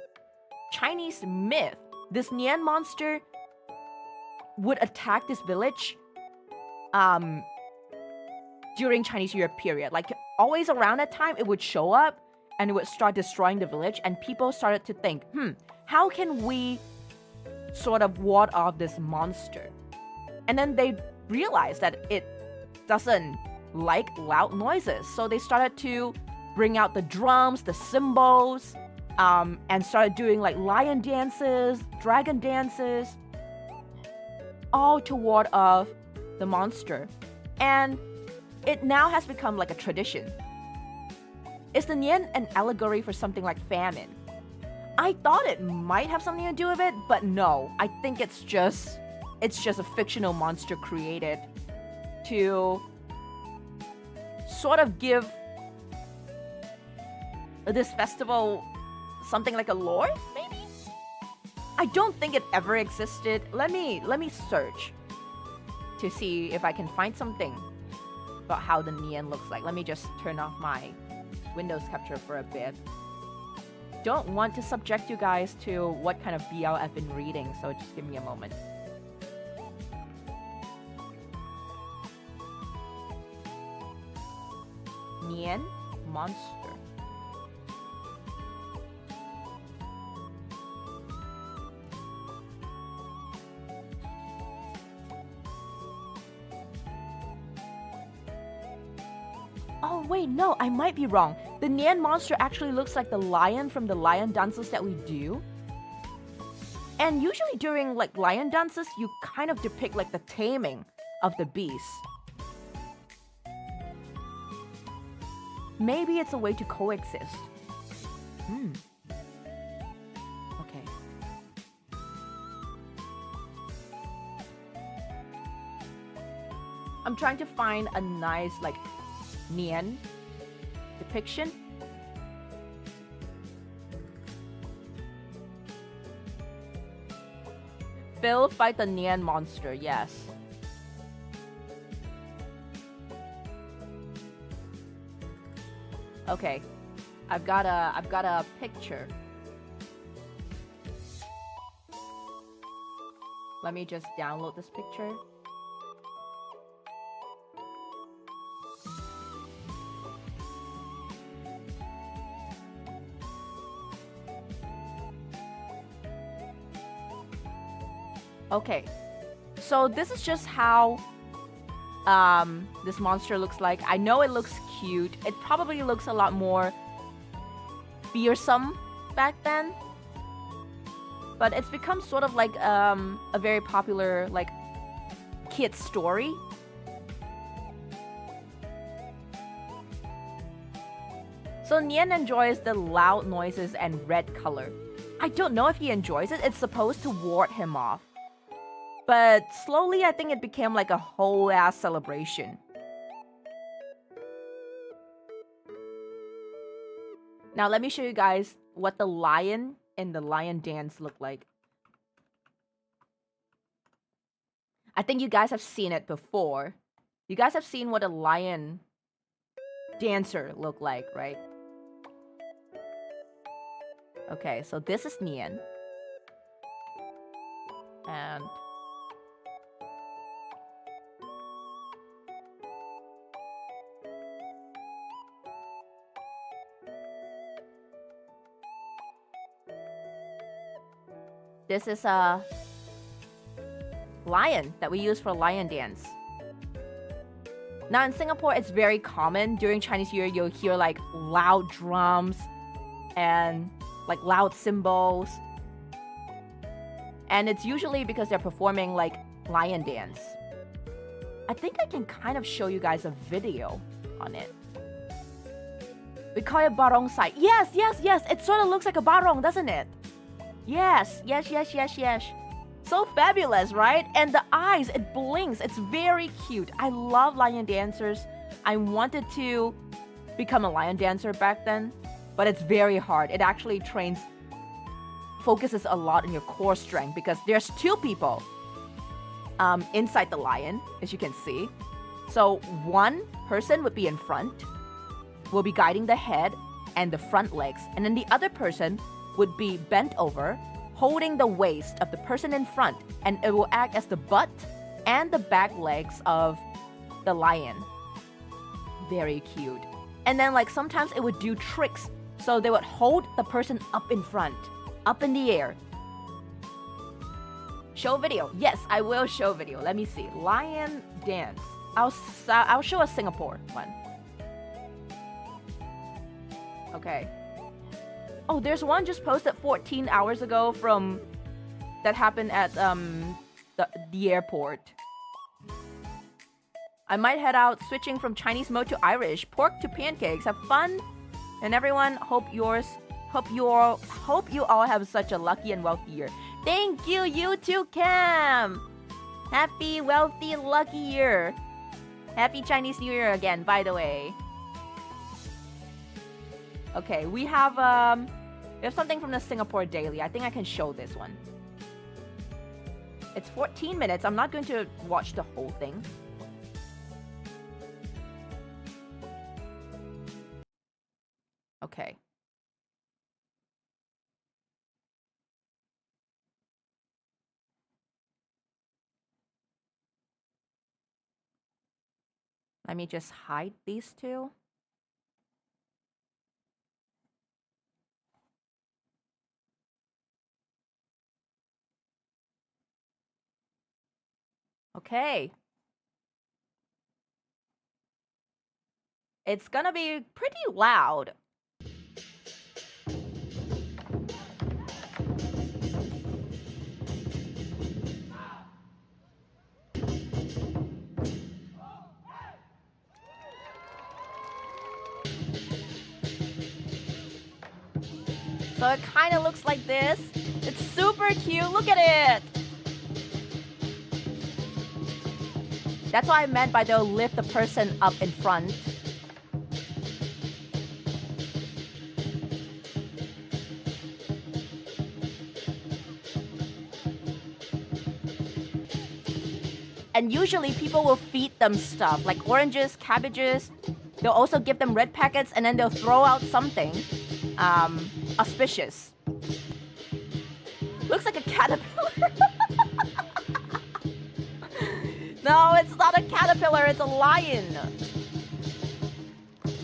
Chinese myth, this Nian monster would attack this village during Chinese New Year period. Like always around that time, it would show up and it would start destroying the village. And people started to think, how can we sort of ward off this monster? And then they realized that it doesn't like loud noises. So they started to bring out the drums, the cymbals, and started doing like lion dances, dragon dances, all to ward off the monster. And it now has become like a tradition. Is the Nian an allegory for something like famine? I thought it might have something to do with it, but no. I think it's just a fictional monster created to sort of give this festival something like a lore, maybe? I don't think it ever existed. Let me search to see if I can find something about how the Nian looks like. Let me just turn off my Windows capture for a bit. Don't want to subject you guys to what kind of BL I've been reading, so just give me a moment. Nian monster. Oh wait, no, I might be wrong. The Nian monster actually looks like the lion from the lion dances that we do. And usually during like lion dances, you kind of depict like the taming of the beast. Maybe it's a way to coexist. Okay. I'm trying to find a nice like Nian depiction. Phil fight the Nian monster, yes. Okay, I've got a picture. Let me just download this picture. Okay, so this is just how this monster looks like. I know it looks cute. It probably looks a lot more fearsome back then, but it's become sort of like a very popular like kid story. So Nian enjoys the loud noises and red color. I don't know if he enjoys it. It's supposed to ward him off. But slowly, I think it became like a whole ass celebration. Now, let me show you guys what the lion and the lion dance look like. I think you guys have seen it before. You guys have seen what a lion dancer look like, right? Okay, so this is Nian. And this is a lion that we use for lion dance. Now in Singapore, it's very common during Chinese New Year, you'll hear like loud drums and like loud cymbals. And it's usually because they're performing like lion dance. I think I can kind of show you guys a video on it. We call it barong sai. Yes, yes, yes. It sort of looks like a barong, doesn't it? Yes, yes, yes, yes, yes. So fabulous, right? And the eyes, it blinks. It's very cute. I love lion dancers. I wanted to become a lion dancer back then, but it's very hard. It actually focuses a lot on your core strength because there's two people inside the lion, as you can see. So one person would be in front, will be guiding the head and the front legs, and then the other person would be bent over, holding the waist of the person in front, and it will act as the butt and the back legs of the lion. Very cute. And then like sometimes it would do tricks, so they would hold the person up in front, up in the air. Show video. Yes, I will show video. Let me see. Lion dance. I'll show a Singapore one. Okay. Oh, there's one just posted 14 hours ago from that happened at the airport. I might head out switching from Chinese mode to Irish, pork to pancakes. Have fun, and everyone. Hope you all have such a lucky and wealthy year. Thank you, you too, Cam. Happy, wealthy, lucky year. Happy Chinese New Year again, by the way. Okay, we have something from the Singapore Daily. I think I can show this one. It's 14 minutes. I'm not going to watch the whole thing. Okay. Let me just hide these two. Okay. It's gonna be pretty loud. So it kind of looks like this. It's super cute. Look at it. That's what I meant by they'll lift the person up in front. And usually people will feed them stuff like oranges, cabbages. They'll also give them red packets, and then they'll throw out something auspicious. Looks like a caterpillar. No, it's not a caterpillar, it's a lion.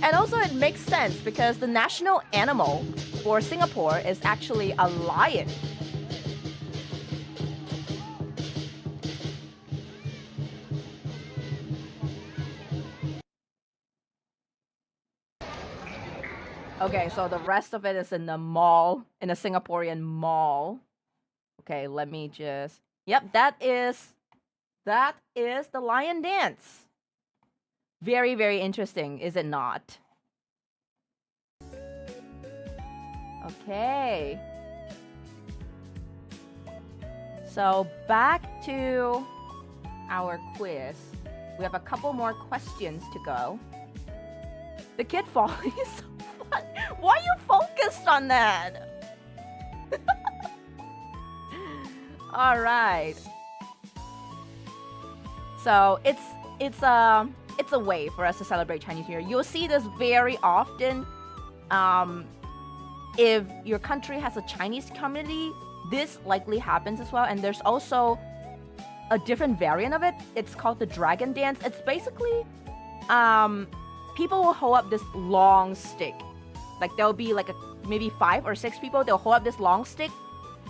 And also it makes sense because the national animal for Singapore is actually a lion. Okay, so the rest of it is in the mall, in a Singaporean mall. Okay, let me just... Yep, that is the lion dance. Very, very interesting, is it not? Okay. So back to our quiz. We have a couple more questions to go. The kid falling is so fun. Why are you focused on that? All right. So it's a way for us to celebrate Chinese New Year. You'll see this very often. If your country has a Chinese community, this likely happens as well. And there's also a different variant of it. It's called the dragon dance. It's basically people will hold up this long stick. Like there'll be like maybe 5 or 6 people. They'll hold up this long stick,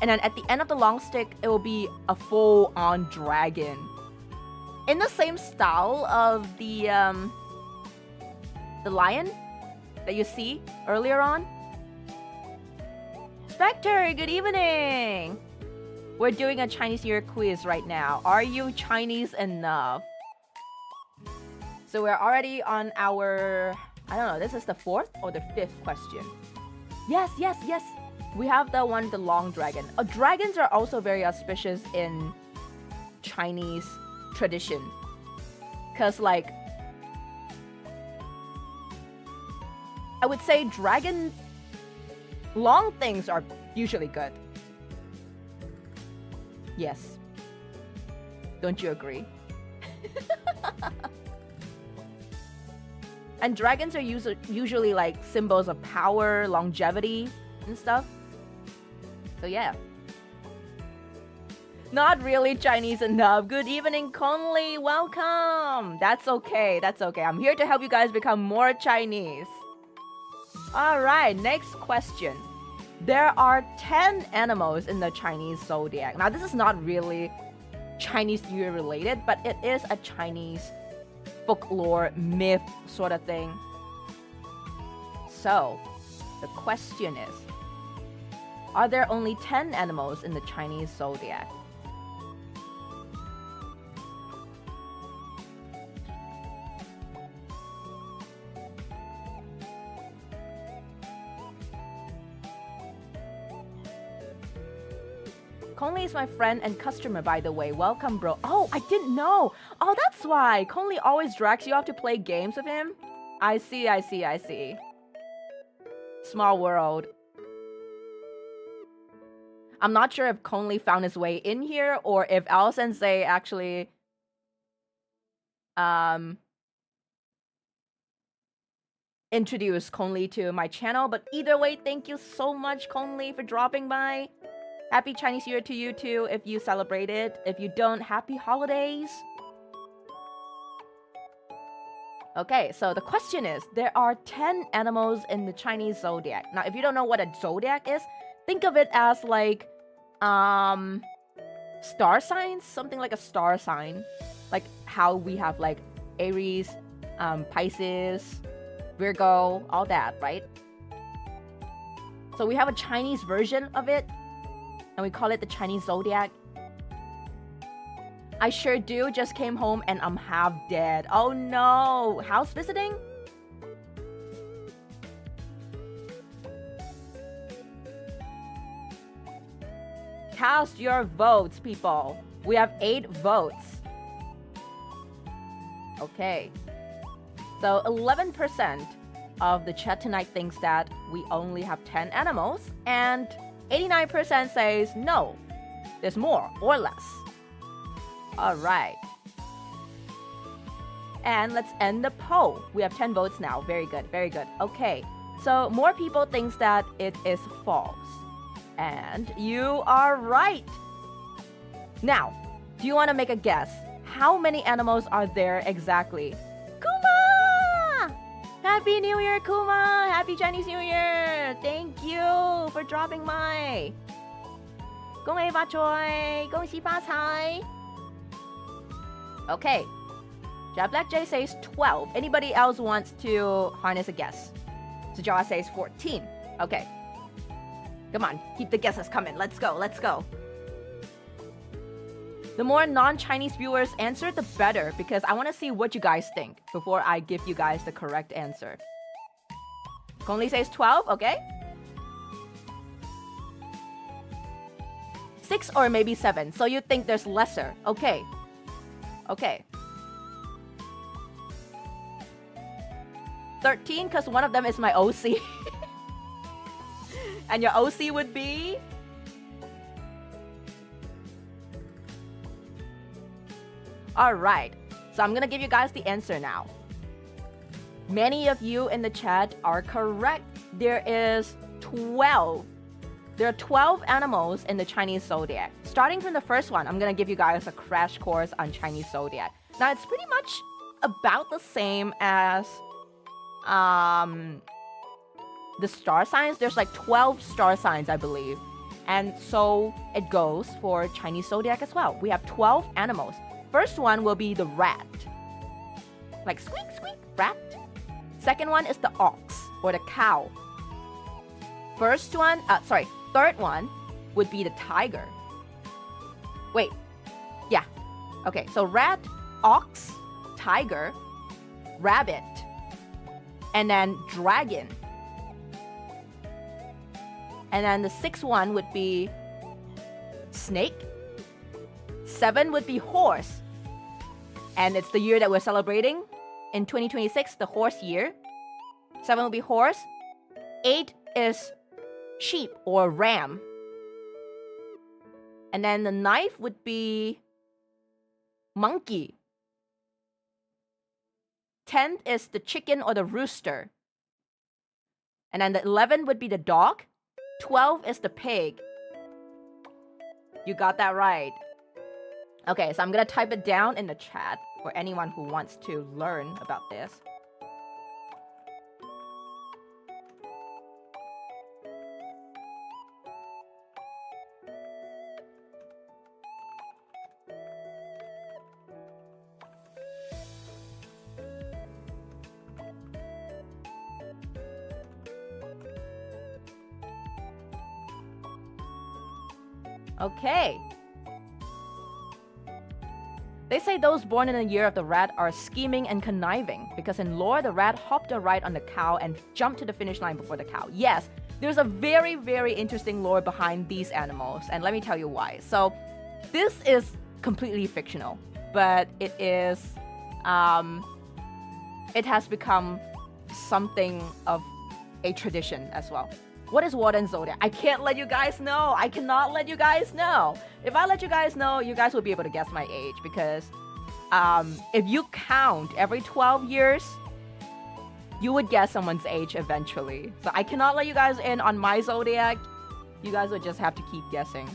and then at the end of the long stick, it will be a full-on dragon. In the same style of the lion that you see earlier on. Spectre, good evening. We're doing a Chinese New Year quiz right now. Are you Chinese enough? So we're already on our, I don't know, this is the 4th or the 5th question. Yes. We have the long dragon. Dragons are also very auspicious in Chinese tradition. Because, like, I would say long things are usually good. Yes. Don't you agree? And dragons are usually like symbols of power, longevity, and stuff. So yeah. Not really Chinese enough. Good evening, Conley. Welcome. That's okay. I'm here to help you guys become more Chinese. Alright, next question. There are 10 animals in the Chinese zodiac. Now, this is not really Chinese New Year related, but it is a Chinese folklore myth sort of thing. So, the question is, are there only 10 animals in the Chinese zodiac? Conley is my friend and customer, by the way. Welcome, bro. Oh, I didn't know. Oh, that's why. Conley always drags you off to play games with him. I see. Small world. I'm not sure if Conley found his way in here or if Al Sensei actually introduced Conley to my channel. But either way, thank you so much, Conley, for dropping by. Happy Chinese New Year to you too if you celebrate it. If you don't, happy holidays. Okay, so the question is, there are 10 animals in the Chinese zodiac. Now, if you don't know what a zodiac is, think of it as like star signs, something like a star sign. Like how we have like Aries, Pisces, Virgo, all that, right? So we have a Chinese version of it, and we call it the Chinese zodiac. I sure do. Just came home and I'm half dead. Oh no! House visiting? Cast your votes, people. We have 8 votes. Okay. So 11% of the chat tonight thinks that we only have 10 animals, and 89% says no, there's more or less. Alright. And let's end the poll. We have 10 votes now. Very good. Okay. So more people thinks that it is false. And you are right. Now, do you want to make a guess? How many animals are there exactly? Kuma! Happy New Year, Kuma! Happy Chinese New Year! Thank you for dropping by. 恭喜发财，恭喜发财. Okay. Black J says 12. Anybody else wants to harness a guess? Sajara says 14. Okay. Come on, keep the guesses coming. Let's go. The more non-Chinese viewers answer, the better, because I want to see what you guys think before I give you guys the correct answer. Conley says 12, okay? 6 or maybe 7, so you think there's lesser. Okay. 13, because one of them is my OC. And your OC would be? Alright, so I'm gonna give you guys the answer now. Many of you in the chat are correct. There are 12 animals in the Chinese zodiac. Starting from the first one, I'm gonna give you guys a crash course on Chinese zodiac. Now, it's pretty much about the same as the star signs. There's like 12 star signs, I believe. And so it goes for Chinese zodiac as well. We have 12 animals. First one will be the rat. Like squeak, squeak, rat. Second one is the ox or the cow. Third one would be the tiger. Wait. Yeah. Okay, so rat, ox, tiger, rabbit, and then dragon. And then the 6th one would be snake. 7 would be horse. And it's the year that we're celebrating. In 2026, the horse year. 7 will be horse. 8 is sheep or ram. And then the 9th would be monkey. 10th is the chicken or the rooster. And then the 11th would be the dog. 12 is the pig. You got that right. Okay, so I'm gonna type it down in the chat for anyone who wants to learn about this. Okay. They say those born in the year of the rat are scheming and conniving because in lore, the rat hopped a ride on the cow and jumped to the finish line before the cow. Yes, there's a very, very interesting lore behind these animals, and let me tell you why. So, this is completely fictional, but it is, it has become something of a tradition as well. What is Warden Zodiac? I can't let you guys know. I cannot let you guys know. If I let you guys know, you guys will be able to guess my age because if you count every 12 years, you would guess someone's age eventually. So I cannot let you guys in on my zodiac. You guys would just have to keep guessing.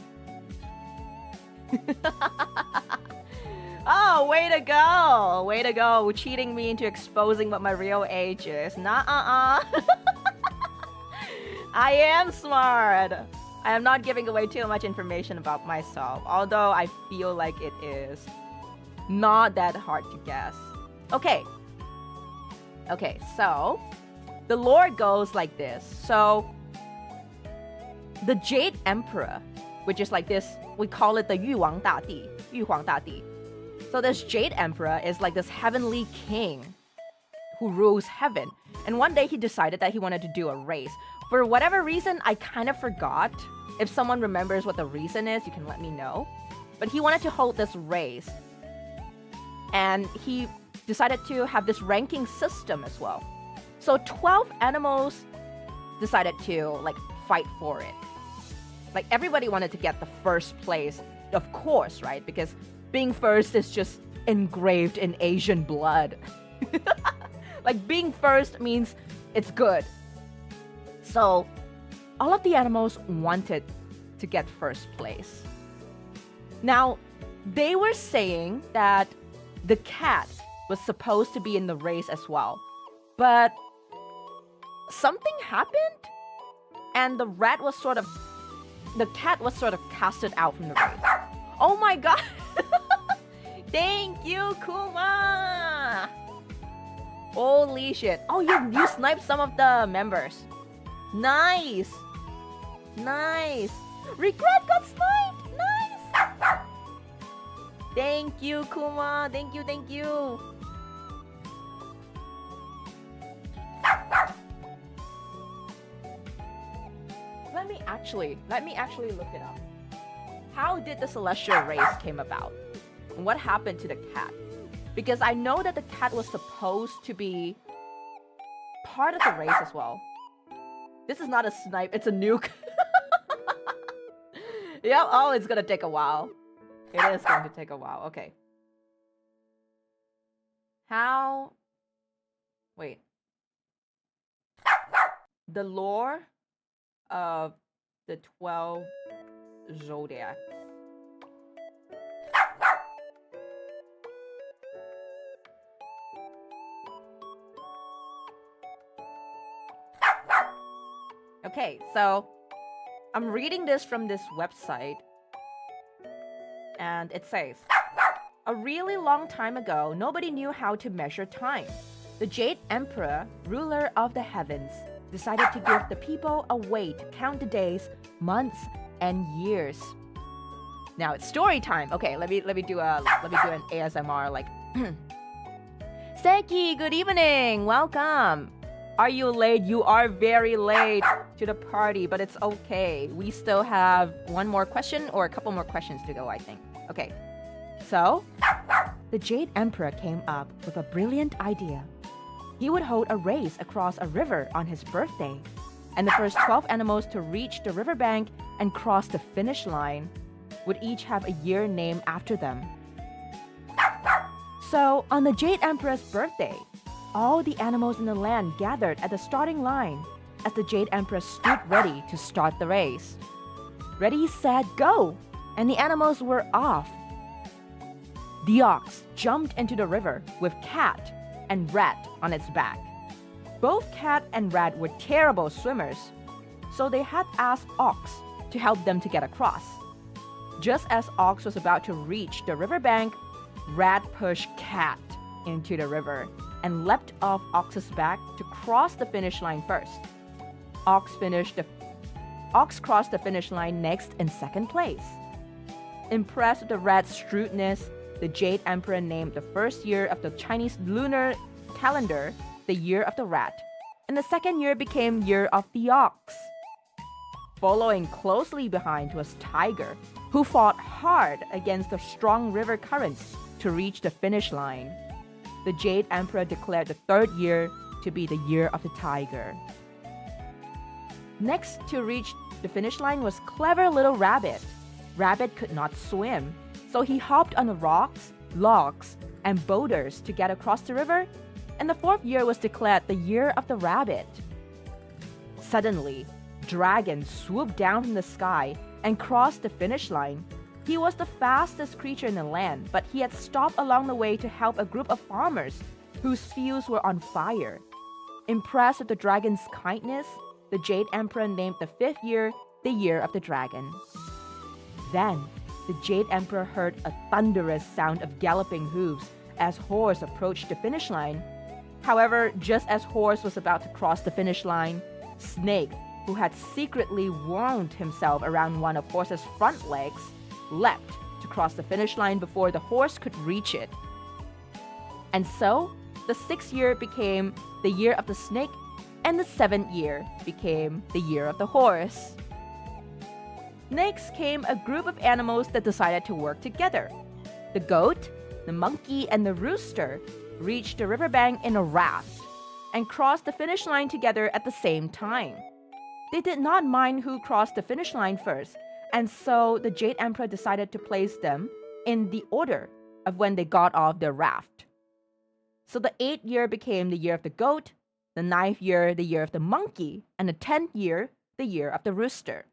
Oh, way to go. Way to go. Cheating me into exposing what my real age is. Nah. I am smart. I am not giving away too much information about myself, although I feel like it is not that hard to guess. Okay, so the lore goes like this. So the Jade Emperor, which is like this, we call it the Yuhuang Dadi. So this Jade Emperor is like this heavenly king who rules heaven. And one day he decided that he wanted to do a race. For whatever reason, I kind of forgot. If someone remembers what the reason is, you can let me know. But he wanted to hold this race. And he decided to have this ranking system as well. So 12 animals decided to like fight for it. Like everybody wanted to get the first place, of course, right? Because being first is just engraved in Asian blood. Like being first means it's good. So all of the animals wanted to get first place. Now, they were saying that the cat was supposed to be in the race as well. But something happened and the cat was sort of casted out from the race. Oh my god! Thank you, Kuma! Holy shit. Oh, you sniped some of the members. Nice! Nice! Regret got sniped! Nice! Thank you, Kuma! Thank you! Let me actually look it up. How did the celestial race came about? And what happened to the cat? Because I know that the cat was supposed to be part of the race as well. This is not a snipe, it's a nuke. Yep, oh, it's gonna take a while. It is going to take a while, okay. How... Wait. The lore of the 12 zodiac. Okay, so I'm reading this from this website, and it says, a really long time ago, nobody knew how to measure time. The Jade Emperor, ruler of the heavens, decided to give the people a way to count the days, months, and years. Now it's story time. Okay, let me do an ASMR like. Seki, good evening. Welcome. Are you late? You are very late to the party, but it's okay. We still have one more question or a couple more questions to go, I think. Okay. So, the Jade Emperor came up with a brilliant idea. He would hold a race across a river on his birthday, and the first 12 animals to reach the riverbank and cross the finish line would each have a year named after them. So, on the Jade Emperor's birthday, all the animals in the land gathered at the starting line as the Jade Emperor stood ready to start the race. Ready, set, go! And the animals were off. The ox jumped into the river with Cat and Rat on its back. Both Cat and Rat were terrible swimmers, so they had asked Ox to help them to get across. Just as Ox was about to reach the riverbank, Rat pushed Cat into the river and leapt off Ox's back to cross the finish line first. Ox crossed the finish line next in second place. Impressed with the rat's shrewdness, the Jade Emperor named the first year of the Chinese lunar calendar the Year of the Rat, and the second year became Year of the Ox. Following closely behind was Tiger, who fought hard against the strong river currents to reach the finish line. The Jade Emperor declared the third year to be the Year of the Tiger. Next to reach the finish line was clever little Rabbit. Rabbit could not swim, so he hopped on the rocks, logs, and boulders to get across the river, and the fourth year was declared the Year of the Rabbit. Suddenly, Dragon swooped down from the sky and crossed the finish line. He was the fastest creature in the land, but he had stopped along the way to help a group of farmers whose fields were on fire. Impressed with the dragon's kindness, the Jade Emperor named the fifth year the Year of the Dragon. Then, the Jade Emperor heard a thunderous sound of galloping hooves as Horse approached the finish line. However, just as Horse was about to cross the finish line, Snake, who had secretly wound himself around one of Horse's front legs, leapt to cross the finish line before the horse could reach it. And so, the sixth year became the Year of the Snake, and the seventh year became the Year of the Horse. Next came a group of animals that decided to work together. The goat, the monkey, and the rooster reached the riverbank in a raft and crossed the finish line together at the same time. They did not mind who crossed the finish line first, and so the Jade Emperor decided to place them in the order of when they got off their raft. So the 8th year became the Year of the Goat, the 9th year the Year of the Monkey, and the 10th year the Year of the Rooster.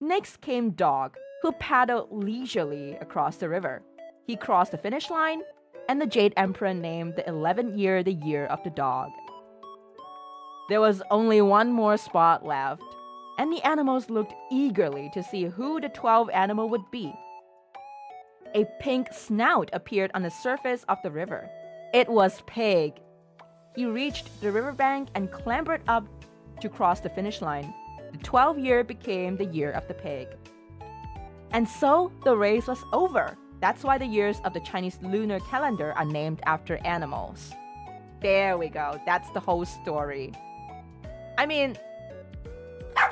Next came Dog, who paddled leisurely across the river. He crossed the finish line, and the Jade Emperor named the 11th year the Year of the Dog. There was only one more spot left, and the animals looked eagerly to see who the 12th animal would be. A pink snout appeared on the surface of the river. It was Pig. He reached the riverbank and clambered up to cross the finish line. The 12th year became the Year of the Pig. And so the race was over. That's why the years of the Chinese lunar calendar are named after animals. There we go. That's the whole story. I mean,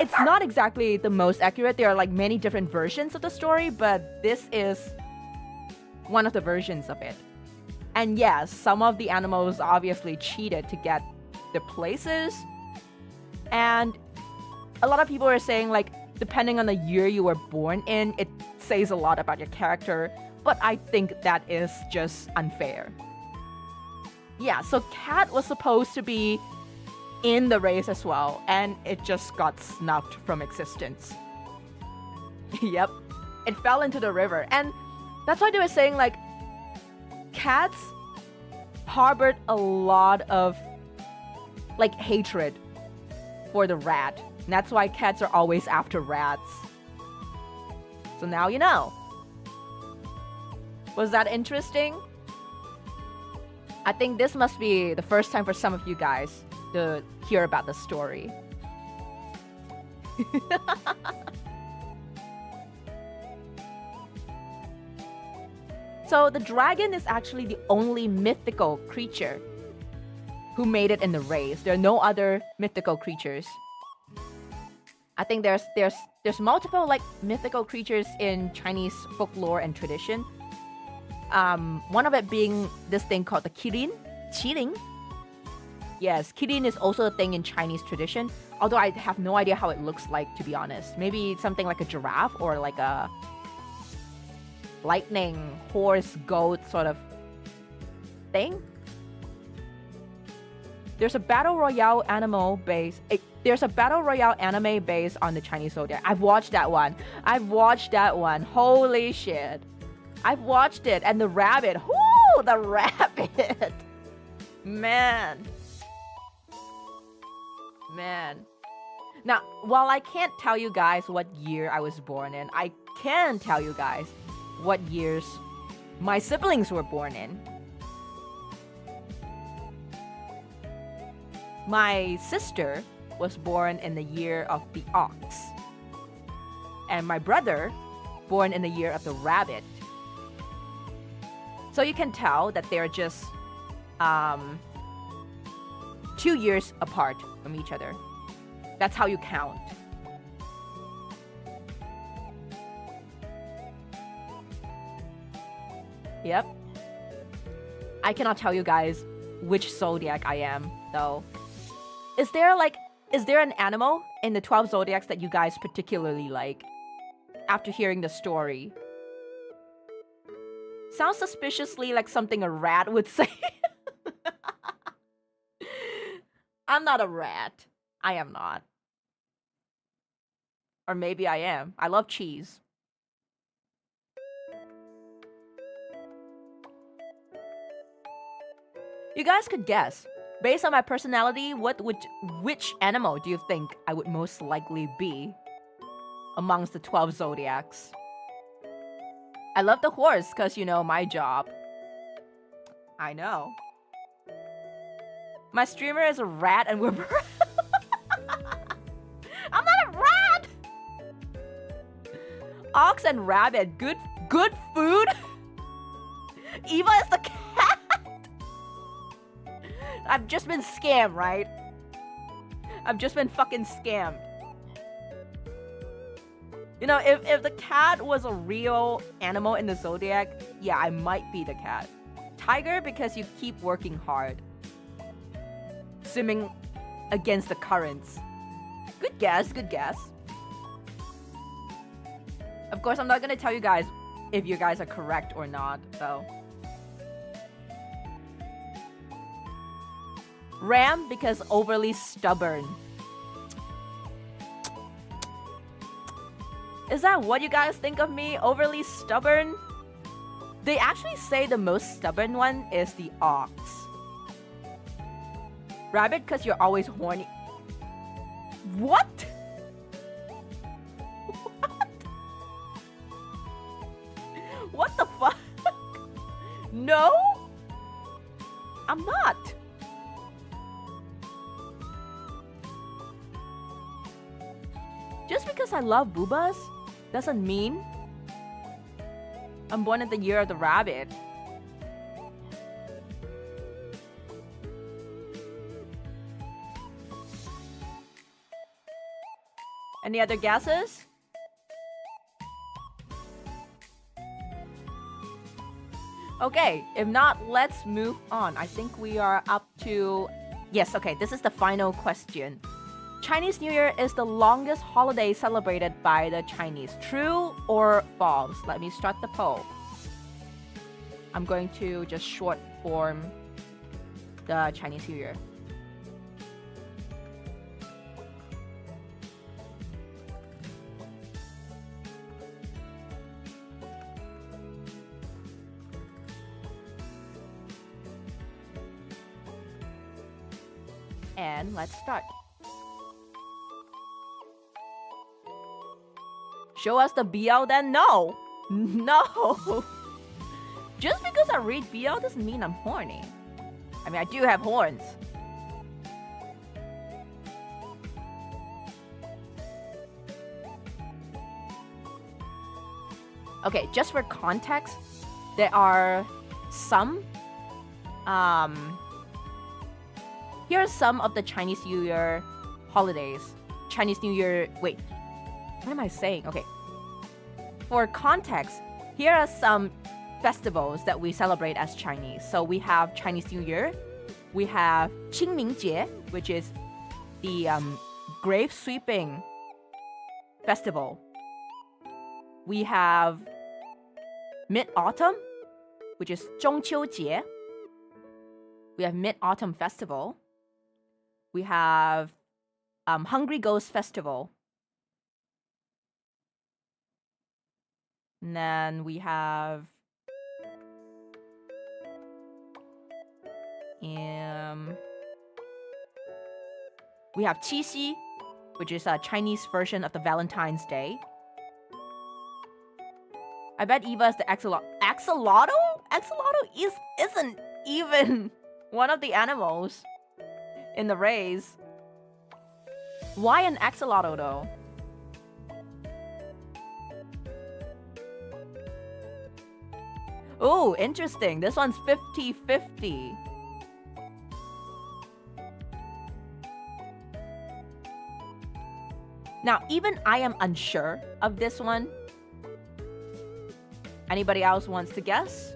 it's not exactly the most accurate. There are like many different versions of the story, but this is one of the versions of it. And yes, some of the animals obviously cheated to get the places. And a lot of people are saying, like, depending on the year you were born in, it says a lot about your character. But I think that is just unfair. Yeah, so Cat was supposed to be in the race as well, and it just got snuffed from existence. Yep, it fell into the river. And that's why they were saying, like, cats harbored a lot of, like, hatred for the rat. And that's why cats are always after rats. So now you know. Was that interesting? I think this must be the first time for some of you guys to hear about the story. So the dragon is actually the only mythical creature who made it in the race. There are no other mythical creatures. I think there's multiple like mythical creatures in Chinese folklore and tradition. One of it being this thing called the kirin. Yes, kirin is also a thing in Chinese tradition. Although I have no idea how it looks like, to be honest. Maybe something like a giraffe or like a lightning, horse, goat sort of thing. There's a battle royale anime based on the Chinese zodiac. I've watched that one. Holy shit. I've watched it. And the rabbit. Whoo, the rabbit. Man. Now, while I can't tell you guys what year I was born in, I can tell you guys what years my siblings were born in. My sister was born in the year of the ox. And my brother born in the year of the rabbit. So you can tell that they're just 2 years apart from each other. That's how you count. Yep. I cannot tell you guys which zodiac I am, though. Is there an animal in the 12 zodiacs that you guys particularly like after hearing the story? Sounds suspiciously like something a rat would say. I'm not a rat. I am not. Or maybe I am. I love cheese. You guys could guess. Based on my personality, which animal do you think I would most likely be amongst the 12 zodiacs? I love the horse because, you know, my job. I know. My streamer is a rat and we're... I'm not a rat! Ox and rabbit, good food? Eva is the cat! I've just been scammed, right? I've just been fucking scammed. You know, if the cat was a real animal in the zodiac, yeah, I might be the cat. Tiger, because you keep working hard. Swimming against the currents. Good guess, good guess. Of course, I'm not gonna tell you guys if you guys are correct or not, though. Ram, because overly stubborn. Is that what you guys think of me? Overly stubborn? They actually say the most stubborn one is the ox. Rabbit, because you're always horny. What? What the fuck? No? I'm not. Just because I love boobas doesn't mean I'm born in the year of the rabbit. Any other guesses? Okay, if not, let's move on. I think we are up to... Yes, okay, this is the final question. Chinese New Year is the longest holiday celebrated by the Chinese. True or false? Let me start the poll. I'm going to just short form the Chinese New Year. And let's start. Show us the BL then? No! No! Just because I read BL doesn't mean I'm horny. I mean, I do have horns. Okay, just for context, there are some. Here are some of the Chinese New Year holidays. Chinese New Year. Wait, what am I saying? Okay. For context, here are some festivals that we celebrate as Chinese. So we have Chinese New Year. We have Qingmingjie, which is the grave sweeping festival. We have Mid-Autumn, which is 中秋节. We have Mid-Autumn Festival. We have Hungry Ghost Festival. And then we have Qixi, which is a Chinese version of the Valentine's Day. I bet Eva is the axolotl. Axolotl? Axolotl isn't even one of the animals in the race. Why an axolotl though? Oh, interesting. This one's 50-50. Now, even I am unsure of this one. Anybody else wants to guess?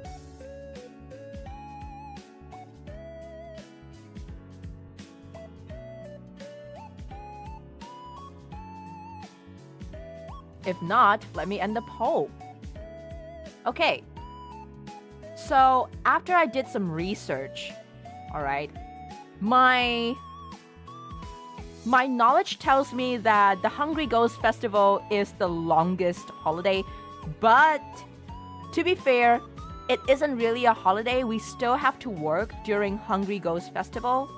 If not, let me end the poll. Okay. So, after I did some research, all right, my knowledge tells me that the Hungry Ghost Festival is the longest holiday, but to be fair, it isn't really a holiday. We still have to work during Hungry Ghost Festival.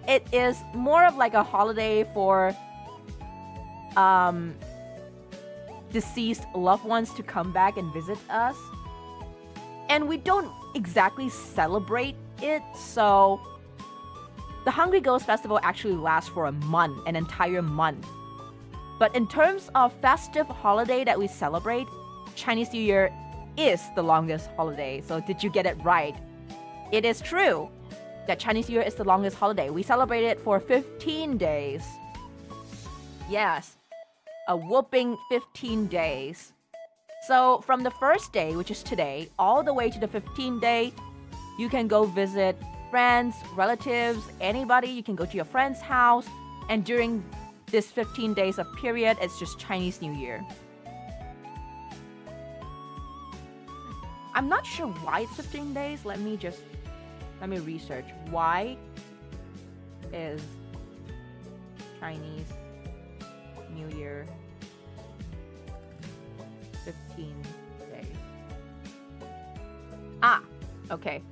It is more of like a holiday for deceased loved ones to come back and visit us. And we don't exactly celebrate it, so the Hungry Ghost Festival actually lasts for a month, an entire month. But in terms of festive holiday that we celebrate, Chinese New Year is the longest holiday. So did you get it right? It is true that Chinese New Year is the longest holiday. We celebrate it for 15 days. Yes, a whooping 15 days. So from the first day, which is today, all the way to the 15th day, you can go visit friends, relatives, anybody. You can go to your friend's house. And during this 15 days of period, it's just Chinese New Year. I'm not sure why it's 15 days. Let me research. Why is Chinese New Year 15 days? Okay.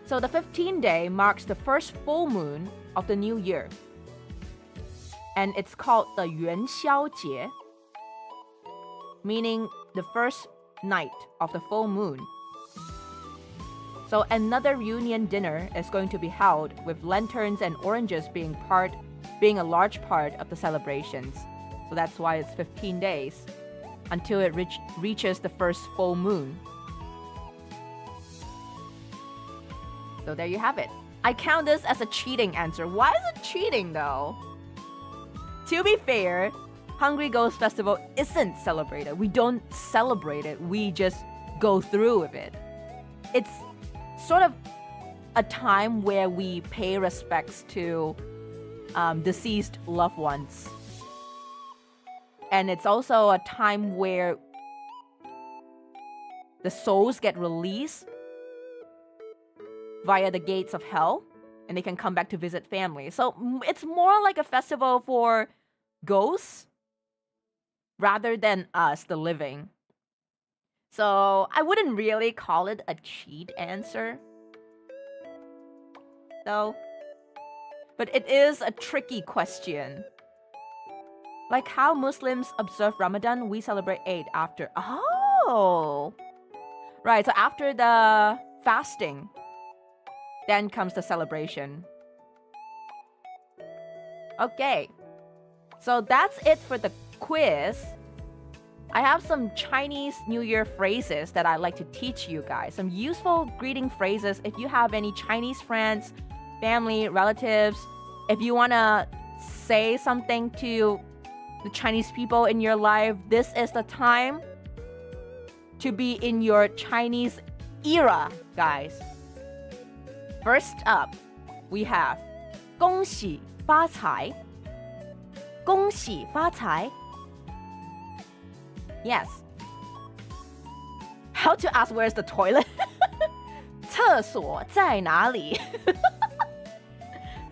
So the 15th day marks the first full moon of the new year. And it's called the Yuanxiaojie, meaning the first night of the full moon. So another reunion dinner is going to be held with lanterns and oranges being a large part of the celebrations. So that's why it's 15 days until it reaches the first full moon. So there you have it. I count this as a cheating answer. Why is it cheating though? To be fair, Hungry Ghost Festival isn't celebrated. We don't celebrate it. We just go through with it. It's sort of a time where we pay respects to deceased loved ones. And it's also a time where the souls get released via the gates of hell, and they can come back to visit family. So it's more like a festival for ghosts rather than us, the living. So I wouldn't really call it a cheat answer, though. But it is a tricky question. Like how Muslims observe Ramadan, we celebrate Eid after. Oh! Right, so after the fasting, then comes the celebration. Okay. So that's it for the quiz. I have some Chinese New Year phrases that I'd like to teach you guys. Some useful greeting phrases. If you have any Chinese friends, family, relatives, if you want to say something to the Chinese people in your life, this is the time to be in your Chinese era, guys. First up, we have 恭喜发财. 恭喜发财. Yes. How to ask where's the toilet? 厕所在哪里?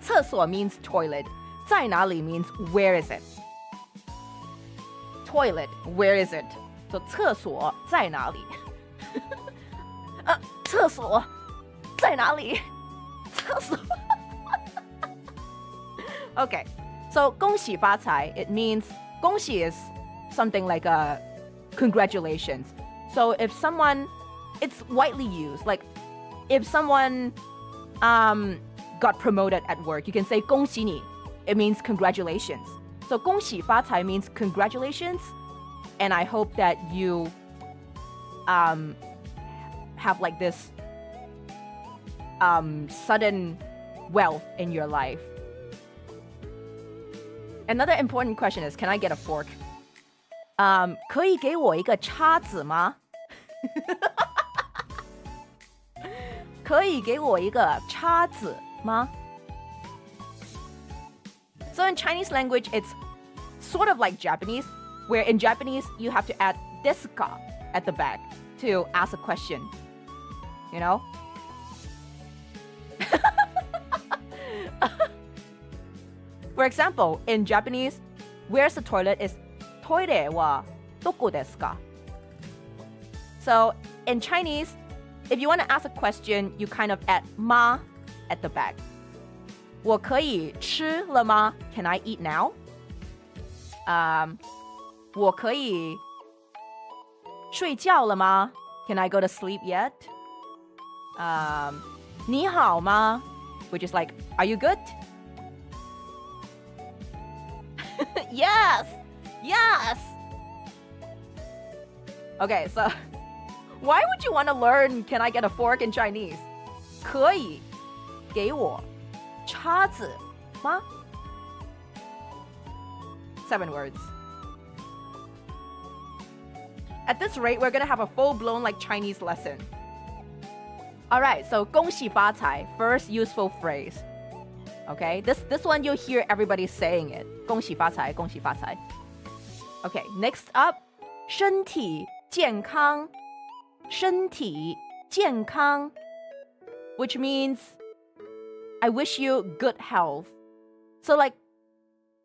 厕所 means toilet. 在哪里 means where is it? Toilet, where is it? So 厕所在哪里? 厕所在哪里? 厕所 Okay, so 恭喜发财, it means 恭喜 is something like a congratulations. So if someone, it's widely used. Like if someone got promoted at work, you can say 恭喜你. It means congratulations. So 恭喜发财 means congratulations. And I hope that you have like this sudden wealth in your life. Another important question is, can I get a fork? 可以给我一个叉子吗？可以给我一个叉子吗？ So in Chinese language, it's sort of like Japanese, where in Japanese, you have to add desu ka at the back to ask a question. You know? For example, in Japanese, where's the toilet is トイレはどこですか? So in Chinese, if you want to ask a question, you kind of add ma at the back. 我可以吃了吗? Can I eat now? 我可以睡觉了吗? Can I go to sleep yet? 你好吗? Which is like, are you good? Yes! Yes! Okay, so why would you want to learn can I get a fork in Chinese? 可以给我叉子吗? 7 words. At this rate, we're gonna have a full-blown like Chinese lesson. Alright, so 恭喜发财, first useful phrase. Okay, this one you'll hear everybody saying it. 恭喜发财, 恭喜发财. Okay, next up, 身体健康, 身体健康, which means I wish you good health. So like,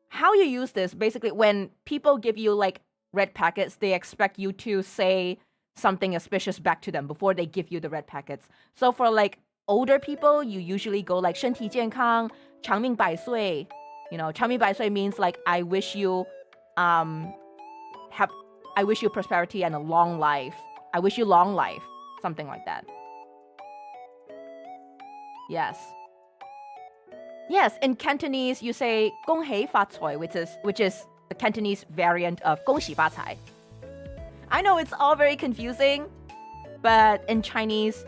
how you use this, basically when people give you like red packets, they expect you to say something auspicious back to them before they give you the red packets. So for like older people, you usually go like 身体健康, 长命百岁. You know, 长命百岁 means like I wish you I wish you prosperity and a long life. I wish you long life. Something like that. Yes. Yes, in Cantonese you say 恭喜發財, which is the Cantonese variant of 恭喜發財. I know it's all very confusing, but in Chinese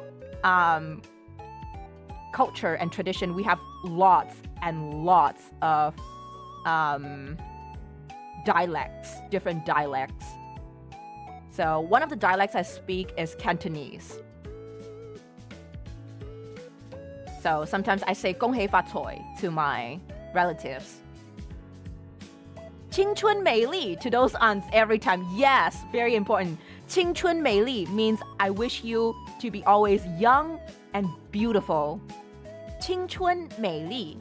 culture and tradition, we have lots and lots of dialects, different dialects. So one of the dialects I speak is Cantonese. So sometimes I say 恭喜發財 to my relatives. 青春美麗 to those aunts every time. Yes, very important. 青春美麗 means I wish you to be always young and beautiful. 青春美麗.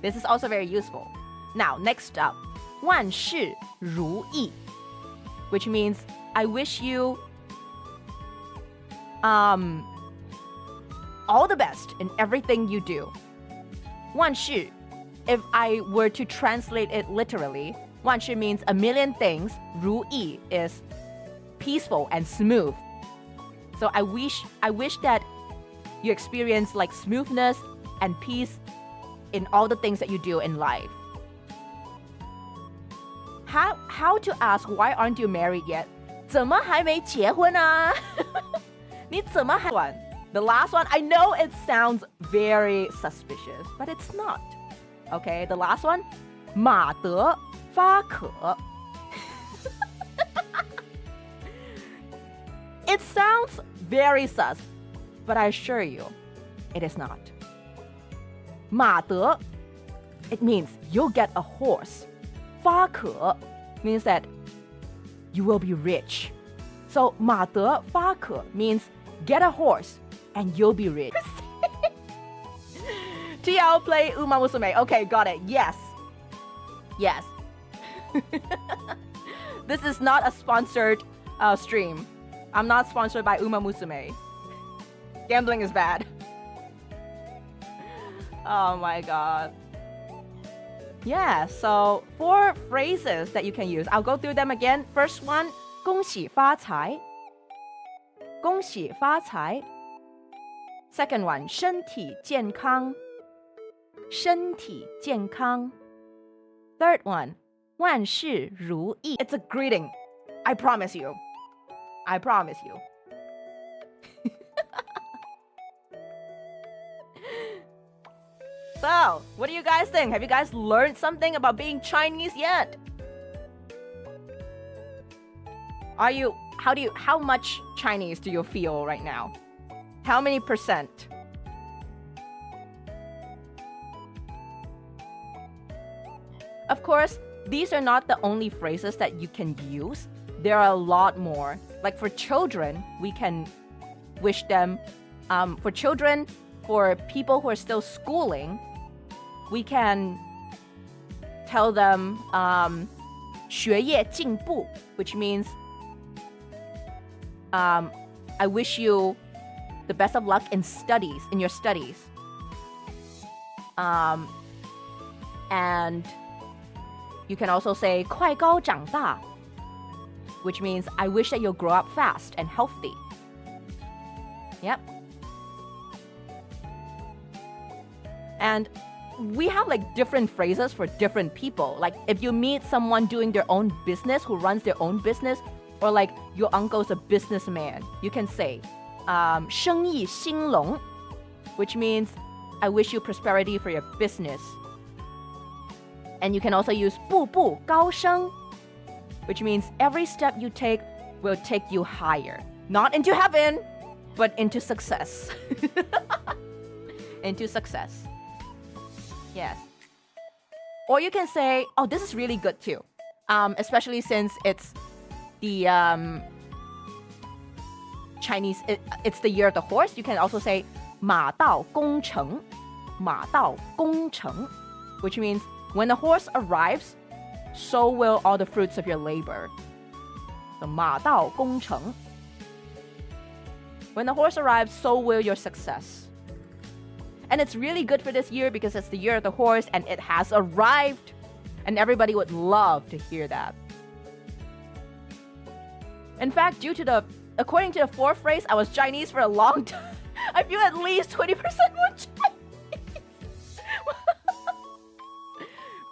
This is also very useful. Now, next up, 万事如意, which means I wish you all the best in everything you do. 万事, if I were to translate it literally, 万事 means a million things. 如意 is peaceful and smooth. So I wish that you experience like smoothness and peace in all the things that you do in life. how to ask why aren't you married yet? 怎么还没结婚啊？你怎么还玩？ The last one, I know it sounds very suspicious, but it's not. Okay, the last one, 马德发渴. It sounds very sus, but I assure you, it is not. 马德, it means you'll get a horse. 发渴 means that you will be rich. So 马德发渴 means get a horse and you'll be rich. TL play Uma Musume. Okay, got it. Yes. Yes. This is not a sponsored stream. I'm not sponsored by Uma Musume. Gambling is bad. Oh my god. Yeah, so 4 phrases that you can use. I'll go through them again. First one, 恭喜发财. 恭喜发财. Second one, 身体健康. 身体健康. Third one, 万事如意. It's a greeting. I promise you. I promise you. So, what do you guys think? Have you guys learned something about being Chinese yet? How much Chinese do you feel right now? How many percent? Of course, these are not the only phrases that you can use. There are a lot more. Like for children, we can wish them, for people who are still schooling, we can tell them 学业进步, which means I wish you the best of luck in your studies. And you can also say 快高长大, which means I wish that you'll grow up fast and healthy. Yep. And we have like different phrases for different people. Like if you meet someone doing their own business, who runs their own business, or like your uncle's a businessman, you can say 生意兴隆, which means I wish you prosperity for your business. And you can also use 步步高升, which means every step you take will take you higher. Not into heaven, but into success. Into success. Yes. Or you can say, oh, this is really good too. Especially since it's the Chinese, it's the year of the horse. You can also say 马到功成, 马到功成, which means when the horse arrives, so will all the fruits of your labor. So 马到功成. When the horse arrives, so will your success. And it's really good for this year because it's the year of the horse and it has arrived. And everybody would love to hear that. In fact, according to the 4th phrase, I was Chinese for a long time. I feel at least 20% more Chinese.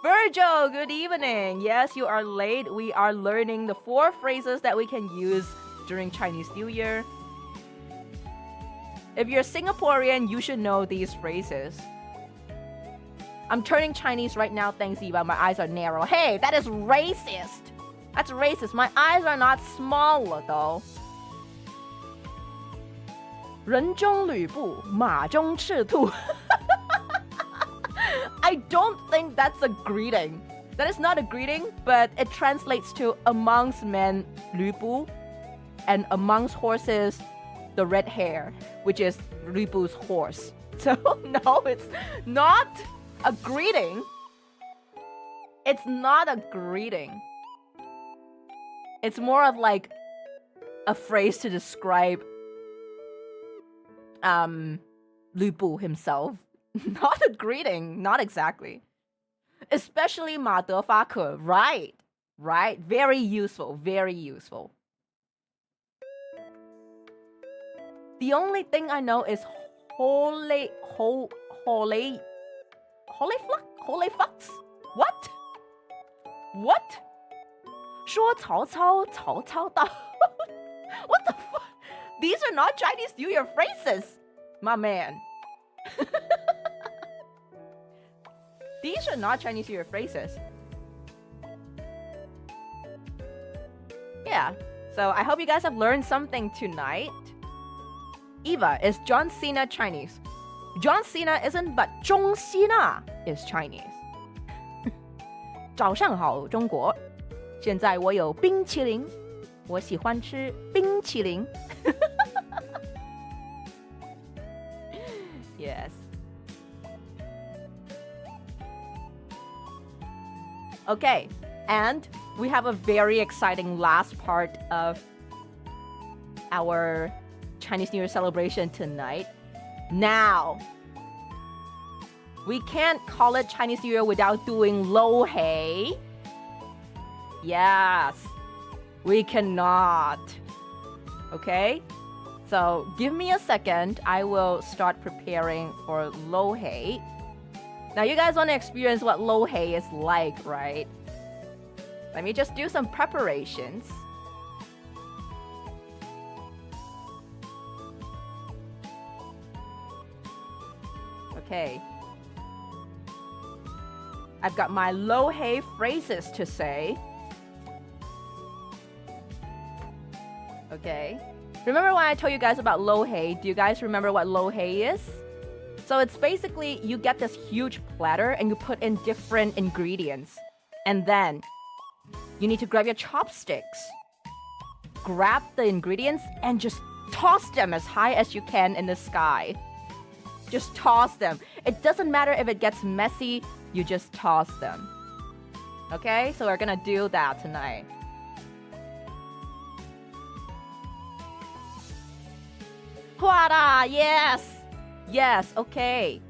Virgil, good evening. Yes, you are late. We are learning the 4 phrases that we can use during Chinese New Year. If you're Singaporean, you should know these phrases. I'm turning Chinese right now, thanks Eva. My eyes are narrow. Hey, that is racist. That's racist. My eyes are not smaller though. 人中吕布，马中赤兔. I don't think that's a greeting. That is not a greeting, but it translates to amongst men, 吕布, and amongst horses, the red hair, which is 吕布's horse. So no, it's not a greeting. It's not a greeting. It's more of like a phrase to describe 吕布 himself. Not a greeting, not exactly. Especially 马德发渴, right? Right? Very useful, very useful. The only thing I know is holy fucks? What? What? 说曹操，曹操到. What the fuck? These are not Chinese New Year phrases, my man. These are not Chinese New Year phrases. Yeah, so I hope you guys have learned something tonight. Eva is John Cena Chinese. John Cena isn't, but 钟希娜 is Chinese. 早上好，中国。现在我有冰淇淋，我喜欢吃冰淇淋。Yes. Okay, and we have a very exciting last part of our Chinese New Year celebration tonight. Now, we can't call it Chinese New Year without doing yuhei. Yes, we cannot. Okay? So give me a second. I will start preparing for yuhei. Now you guys want to experience what yuhei is like, right? Let me just do some preparations. Okay. I've got my yuhei phrases to say. Okay. Remember when I told you guys about yuhei? Do you guys remember what yuhei is? So it's basically you get this huge platter and you put in different ingredients. And then you need to grab your chopsticks, grab the ingredients, and just toss them as high as you can in the sky. Just toss them. It doesn't matter if it gets messy, you just toss them. Okay? So we're gonna do that tonight. Huara! Yes! Yes, okay.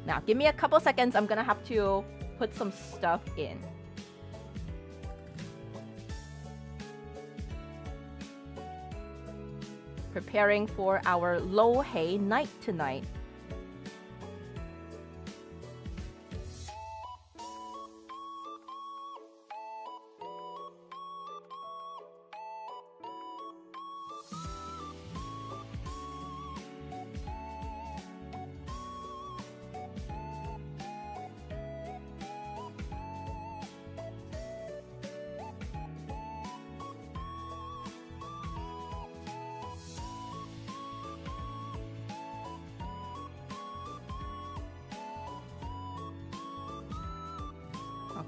Now, give me a couple seconds. I'm gonna have to put some stuff in. Preparing for our yuhei night tonight.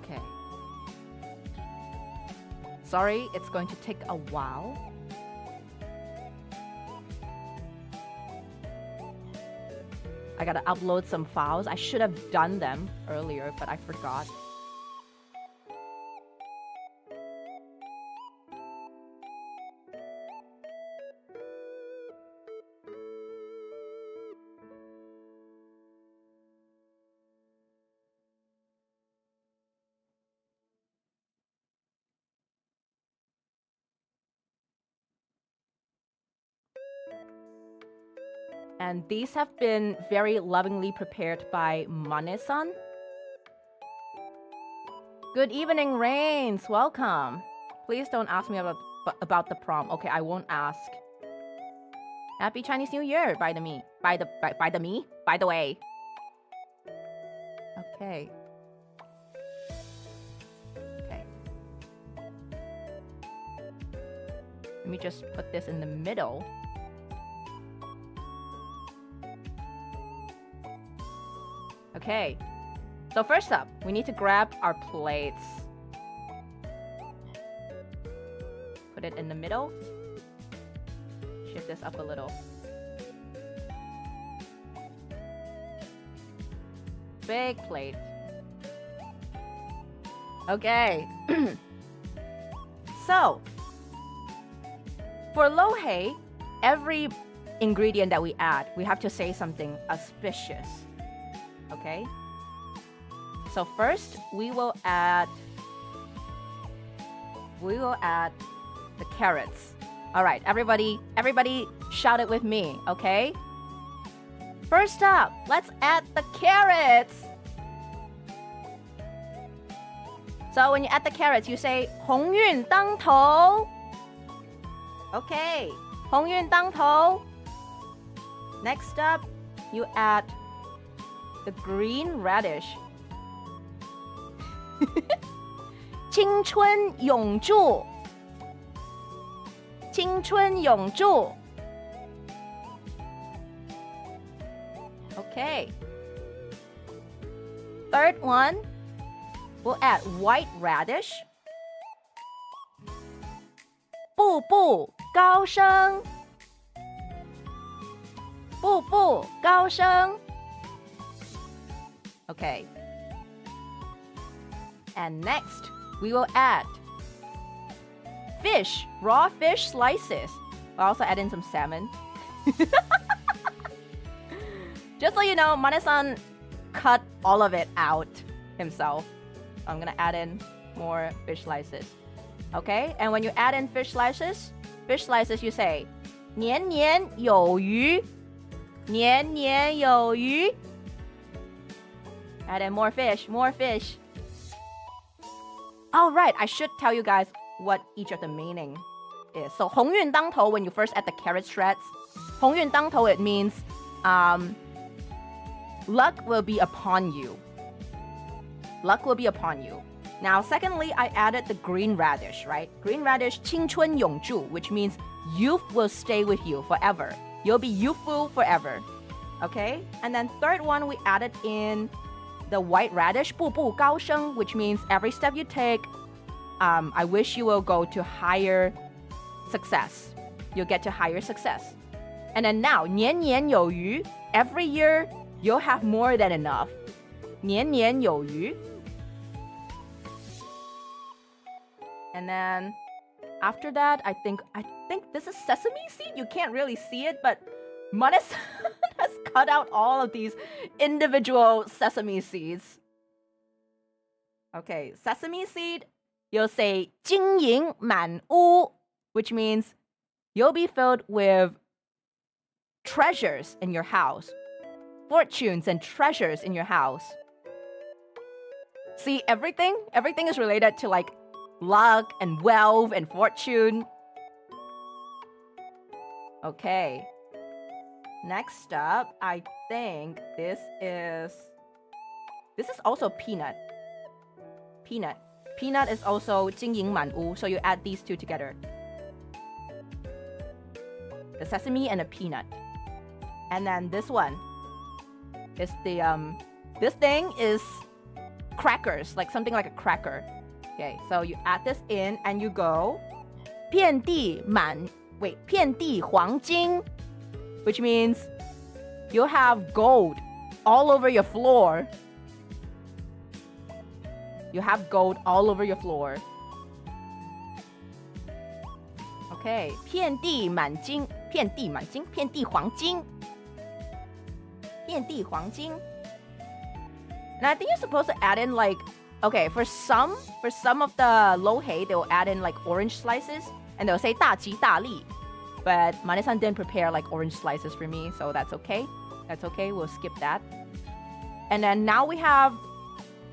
Okay. Sorry, it's going to take a while. I gotta upload some files. I should have done them earlier, but I forgot. And these have been very lovingly prepared by Mane-san. Good evening, Rains. Welcome. Please don't ask me about the prom. Okay, I won't ask. Happy Chinese New Year, by the way. Okay. Okay. Let me just put this in the middle. Okay, so first up, we need to grab our plates. Put it in the middle. Shift this up a little. Big plate. Okay. So, for yuhei, every ingredient that we add, we have to say something auspicious. Okay, so first we will add the carrots. All right, everybody shout it with me, okay? First up, let's add the carrots. So when you add the carrots, you say 鸿运当头. Okay, 鸿运当头. Next up, you add the green radish. 青春永驻. 青春永驻. Okay. Third one, we'll add white radish. 步步高升. 步步高升. Okay. And next, we will add fish, raw fish slices. We'll also add in some salmon. Just so you know, Mane-san cut all of it out himself. I'm gonna add in more fish slices. Okay, and when you add in fish slices, you say 年年有余. 年年有余. Add in more fish, more fish. All right, I should tell you guys what each of the meaning is. So 鸿运当头, when you first add the carrot shreds, 鸿运当头, it means luck will be upon you. Luck will be upon you. Now, secondly, I added the green radish, right? Green radish, 青春永驻, which means youth will stay with you forever. You'll be youthful forever. Okay? And then third one, we added in the white radish, 步步高升, which means every step you take, I wish you will go to higher success. You'll get to higher success. And then now, 年年有余, every year you'll have more than enough. 年年有余. And then after that, I think this is sesame seed. You can't really see it, but Mane-san has cut out all of these individual sesame seeds. Okay, sesame seed, you'll say 金银满屋, which means you'll be filled with treasures in your house. Fortunes and treasures in your house. See, everything is related to like luck and wealth and fortune. Okay. Next up, I think this is also peanut. Peanut. Peanut is also 金银满屋, so you add these two together. The sesame and the peanut. And then this one is the this thing is crackers, like something like a cracker. Okay, so you add this in and you go 遍地黄金, which means you'll have gold all over your floor. You have gold all over your floor. Okay, 遍地满金, 遍地满金, 遍地黄金. 遍地黄金. And I think you're supposed to add in like, okay, for some of the lohei, they will add in like orange slices and they'll say 大吉大利. But Mane-san didn't prepare like orange slices for me, so that's okay. That's okay, we'll skip that. And then now we have,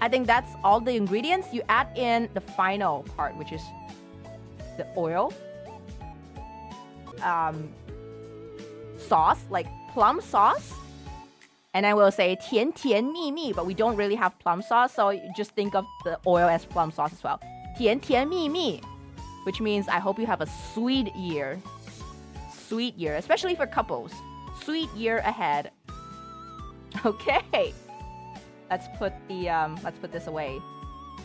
I think that's all the ingredients. You add in the final part, which is the oil. Sauce, like plum sauce. And then we'll say 甜甜蜜蜜, but we don't really have plum sauce, so you just think of the oil as plum sauce as well. 甜甜蜜蜜, which means I hope you have a sweet year. Sweet year, especially for couples. Sweet year ahead. Okay. Let's put this away.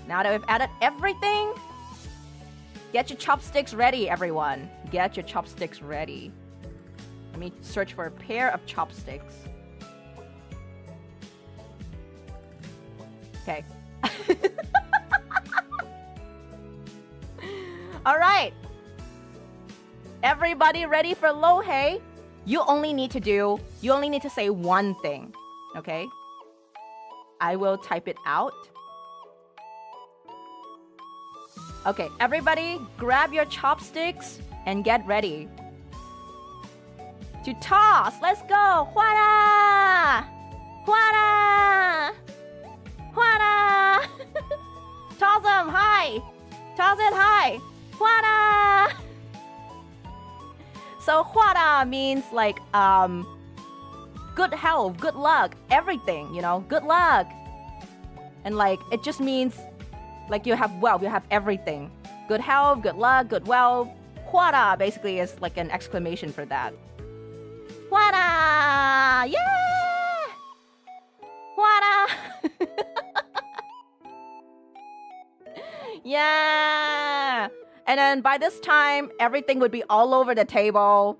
Now that we've added everything, get your chopsticks ready, everyone. Get your chopsticks ready. Let me search for a pair of chopsticks. Okay. All right. Everybody ready for lohei? You only need to say one thing, okay? I will type it out. Okay, everybody grab your chopsticks and get ready to toss. Let's go. Hwara! Hwara! Hwara! Chazam, hi! Chazet, hi! Huara! So huara means like good health, good luck, everything, you know, good luck. And like it just means like you have wealth, you have everything. Good health, good luck, good wealth. Huara basically is like an exclamation for that. Huara! Yeah! Huara! Yeah! And then by this time, everything would be all over the table.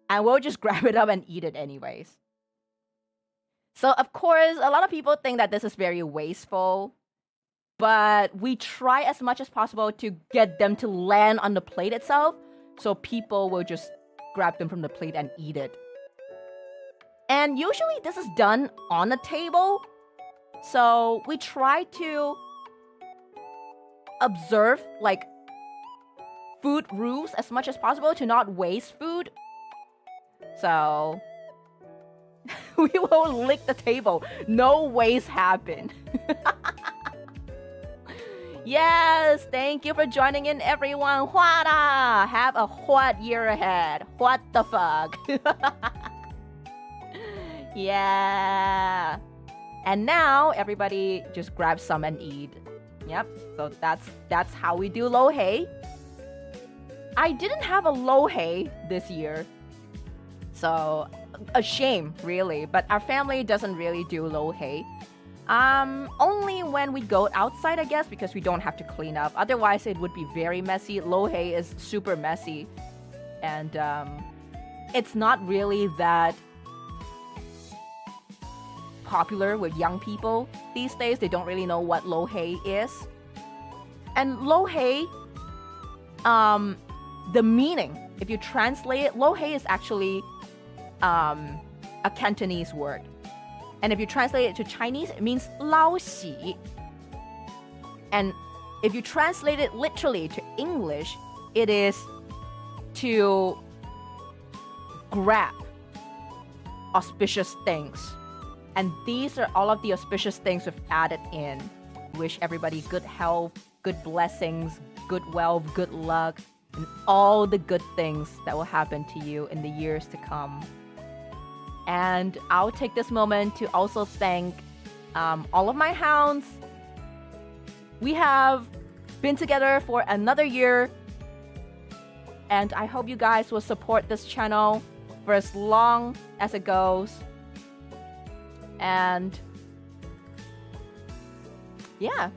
And we'll just grab it up and eat it anyways. So of course, a lot of people think that this is very wasteful. But we try as much as possible to get them to land on the plate itself. So people will just grab them from the plate and eat it. And usually this is done on the table. So we try to observe like food rules as much as possible to not waste food. So we will lick the table. No waste happen. Yes, thank you for joining in, everyone. Huara! Have a what year ahead? What the fuck? Yeah. And now everybody just grab some and eat. Yep. So that's how we do lo hei. I didn't have a lo hei this year. So a shame, really. But our family doesn't really do lo hei. Only when we go outside, I guess, because we don't have to clean up. Otherwise, it would be very messy. Lo hei is super messy. And it's not really that popular with young people these days. They don't really know what lo hei is. And lo hei, the meaning, if you translate it, lo hei is actually a Cantonese word. And if you translate it to Chinese, it means lao xi. And if you translate it literally to English, it is to grab auspicious things. And these are all of the auspicious things we've added in. Wish everybody good health, good blessings, good wealth, good luck, and all the good things that will happen to you in the years to come. And I'll take this moment to also thank all of my hounds. We have been together for another year. And I hope you guys will support this channel for as long as it goes. And yeah.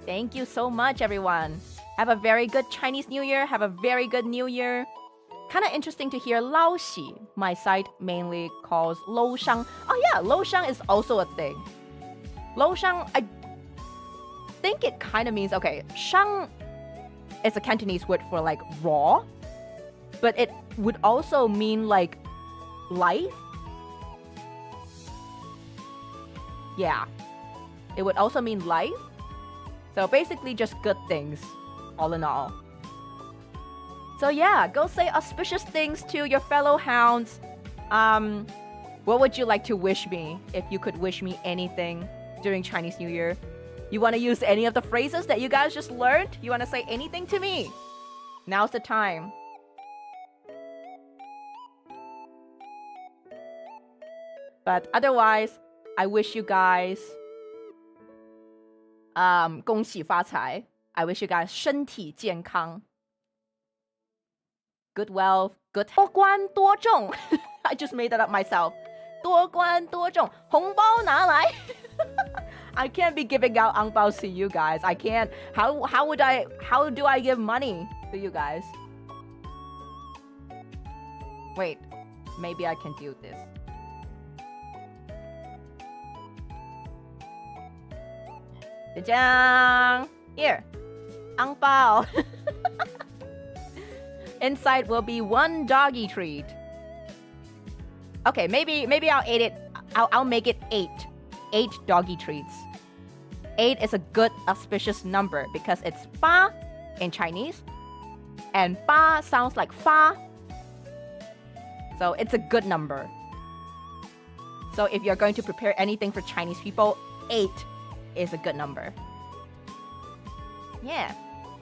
Thank you so much, everyone. Have a very good Chinese New Year. Have a very good New Year. Kind of interesting to hear Lao Xi. My site mainly calls Lo Shang. Oh yeah, Lo Shang is also a thing. Lo Shang, I think it kind of means, okay, Shang is a Cantonese word for like raw. But it would also mean like life. Yeah. It would also mean life. So basically just good things, all in all. So yeah, go say auspicious things to your fellow hounds. What would you like to wish me if you could wish me anything during Chinese New Year? You want to use any of the phrases that you guys just learned? You want to say anything to me? Now's the time. But otherwise, I wish you guys 恭喜发财. I wish you guys 身体健康. Good wealth, good 多官多中. I just made that up myself. 多官多中. 红包拿来. I can't be giving out angbaos to you guys. I can't. How do I give money to you guys? Wait, maybe I can do this. Jang! Here, angbao. Inside will be one doggy treat. Okay, maybe I'll eat it. I'll make it 8. 8 doggy treats. 8 is a good auspicious number because it's ba in Chinese, and ba sounds like fa. So it's a good number. So if you're going to prepare anything for Chinese people, 8 is a good number. Yeah.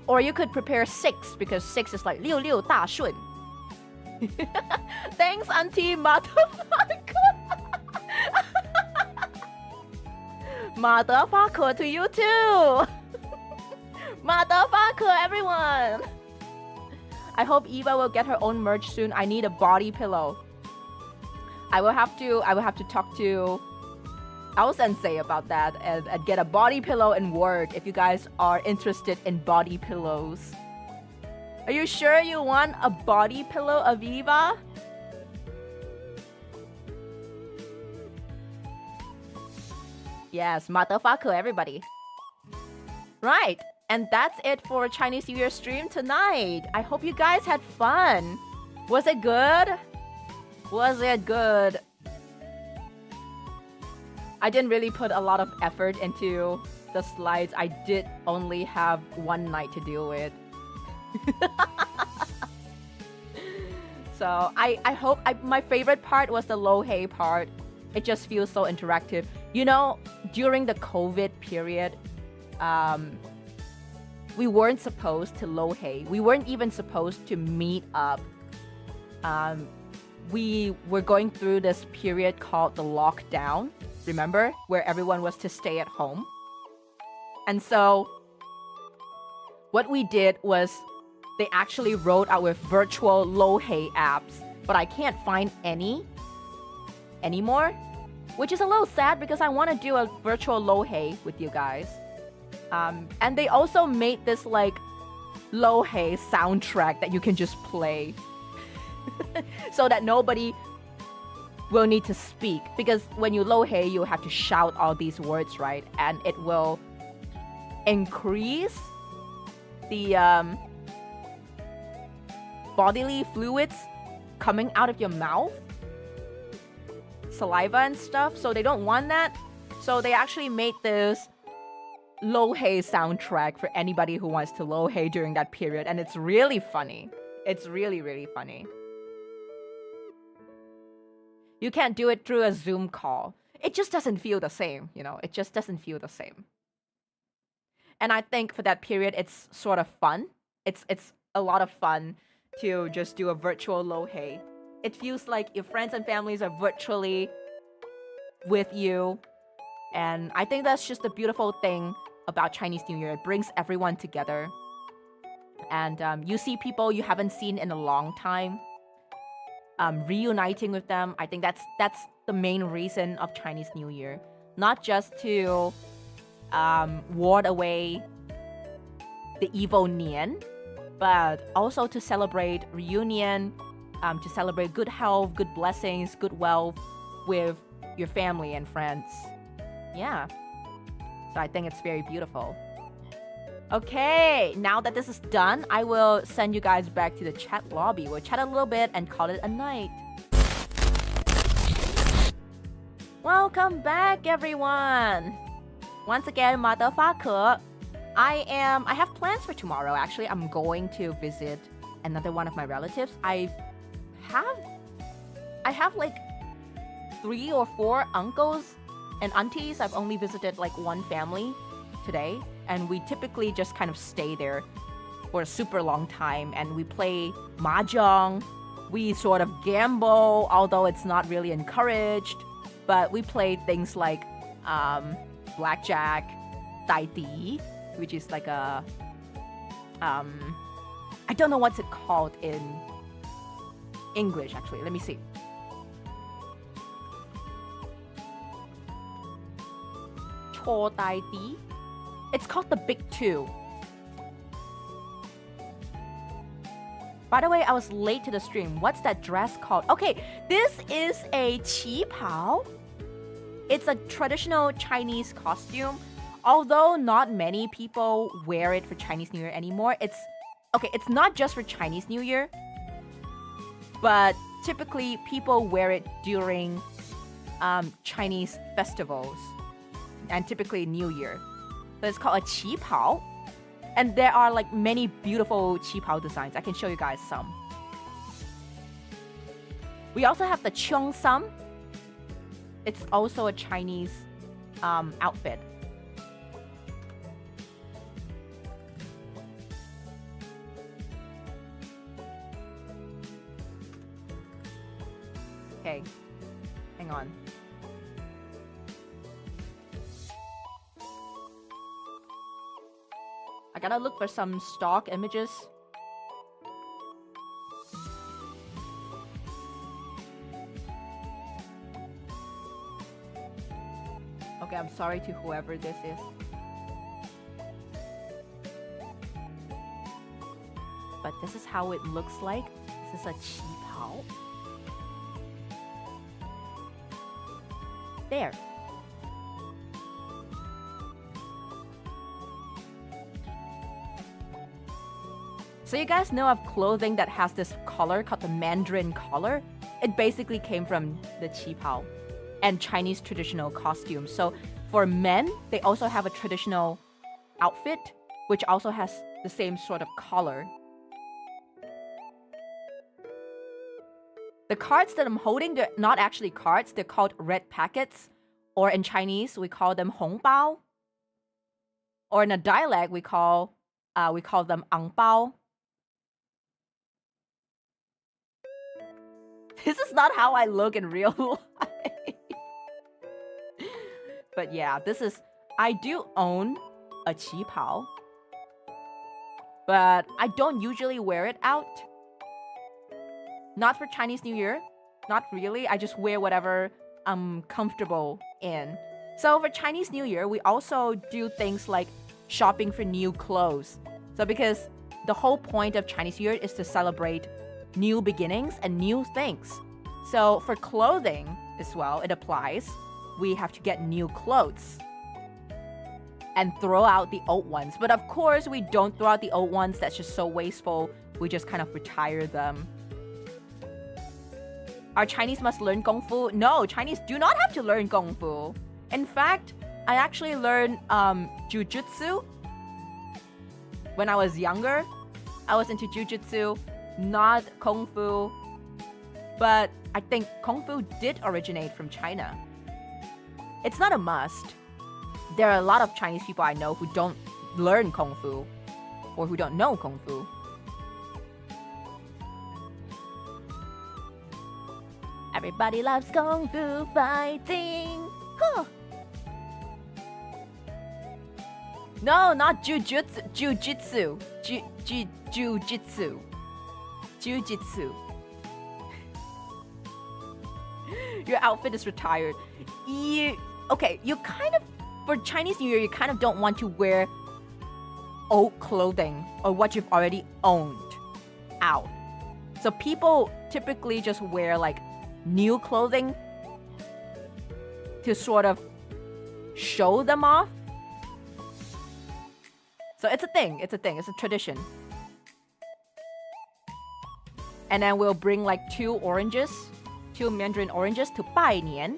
Or you could prepare 6 because 6 is like 66大顺. Thanks, Auntie Motherfucker. Motherfucker to you too. Motherfucker, everyone. I hope Eva will get her own merch soon. I need a body pillow. I will have to talk to Ao Sensei about that and get a body pillow in Word if you guys are interested in body pillows. Are you sure you want a body pillow, Aviva? Yes, motherfucker, everybody. Right, and that's it for Chinese New Year stream tonight. I hope you guys had fun. Was it good? Was it good? I didn't really put a lot of effort into the slides. I did only have one night to deal with. So I hope my favorite part was the lohei part. It just feels so interactive. You know, during the COVID period, we weren't supposed to lohei. We weren't even supposed to meet up. We were going through this period called the lockdown, remember? Where everyone was to stay at home. And so what we did was they actually wrote out with virtual lohei apps, but I can't find any anymore, which is a little sad because I want to do a virtual lohei with you guys. And they also made this like lohei soundtrack that you can just play so that nobody will need to speak, because when you lohei you have to shout all these words, right? And it will increase the bodily fluids coming out of your mouth, saliva and stuff, so they don't want that. So they actually made this lohei soundtrack for anybody who wants to lohei during that period, and it's really funny. It's really, really funny. You can't do it through a Zoom call. It just doesn't feel the same, you know? It just doesn't feel the same. And I think for that period, it's sort of fun. It's a lot of fun to just do a virtual lohei. It feels like your friends and families are virtually with you. And I think that's just the beautiful thing about Chinese New Year. It brings everyone together. And you see people you haven't seen in a long time. Reuniting with them. I think that's the main reason of Chinese New Year. Not just to ward away the evil Nian, but also to celebrate reunion, to celebrate good health, good blessings, good wealth with your family and friends. Yeah. So I think it's very beautiful. Okay, now that this is done, I will send you guys back to the chat lobby. We'll chat a little bit and call it a night. Welcome back, everyone. Once again, motherfucker. I have plans for tomorrow, actually. I'm going to visit another one of my relatives. I have like 3 or 4 uncles and aunties. I've only visited like one family today, and we typically just kind of stay there for a super long time, and we play mahjong. We sort of gamble, although it's not really encouraged, but we play things like blackjack, tai di, which is like a I don't know what's it called in English, actually. Let me see. Cho tai di. It's called the Big Two. By the way, I was late to the stream. What's that dress called? Okay, this is a qi pao. It's a traditional Chinese costume. Although not many people wear it for Chinese New Year anymore. It's not just for Chinese New Year, but typically people wear it during Chinese festivals and typically New Year. So it's called a qi pao. And there are like many beautiful qi pao designs. I can show you guys some. We also have the cheongsam. It's also a Chinese outfit. Okay, hang on. I gotta look for some stock images. Okay, I'm sorry to whoever this is. But this is how it looks like. This is a qipao. There. So you guys know of clothing that has this color called the Mandarin color? It basically came from the qipao and Chinese traditional costumes. So for men, they also have a traditional outfit, which also has the same sort of color. The cards that I'm holding, they're not actually cards, they're called red packets. Or in Chinese, we call them hongbao. Or in a dialect, we call them angbao. This is not how I look in real life. But yeah, I do own a qipao. But I don't usually wear it out. Not for Chinese New Year. Not really. I just wear whatever I'm comfortable in. So for Chinese New Year, we also do things like shopping for new clothes. So because the whole point of Chinese New Year is to celebrate new beginnings and new things. So for clothing as well, it applies. We have to get new clothes and throw out the old ones. But of course, we don't throw out the old ones. That's just so wasteful. We just kind of retire them. Our Chinese must learn Kung Fu? No, Chinese do not have to learn Kung Fu. In fact, I actually learned Jujutsu when I was younger. I was into Jujutsu, not Kung Fu. But I think Kung Fu did originate from China. It's not a must. There are a lot of Chinese people I know who don't learn Kung Fu or who don't know Kung Fu. Everybody loves Kung Fu fighting. Huh. No, not jujutsu. Jujitsu. Jujitsu. Jujitsu. Your outfit is retired. Okay, you kind of, for Chinese New Year, you kind of don't want to wear old clothing or what you've already owned out. So people typically just wear like new clothing to sort of show them off. So it's a thing, it's a tradition. And then we'll bring like two mandarin oranges to 拜年.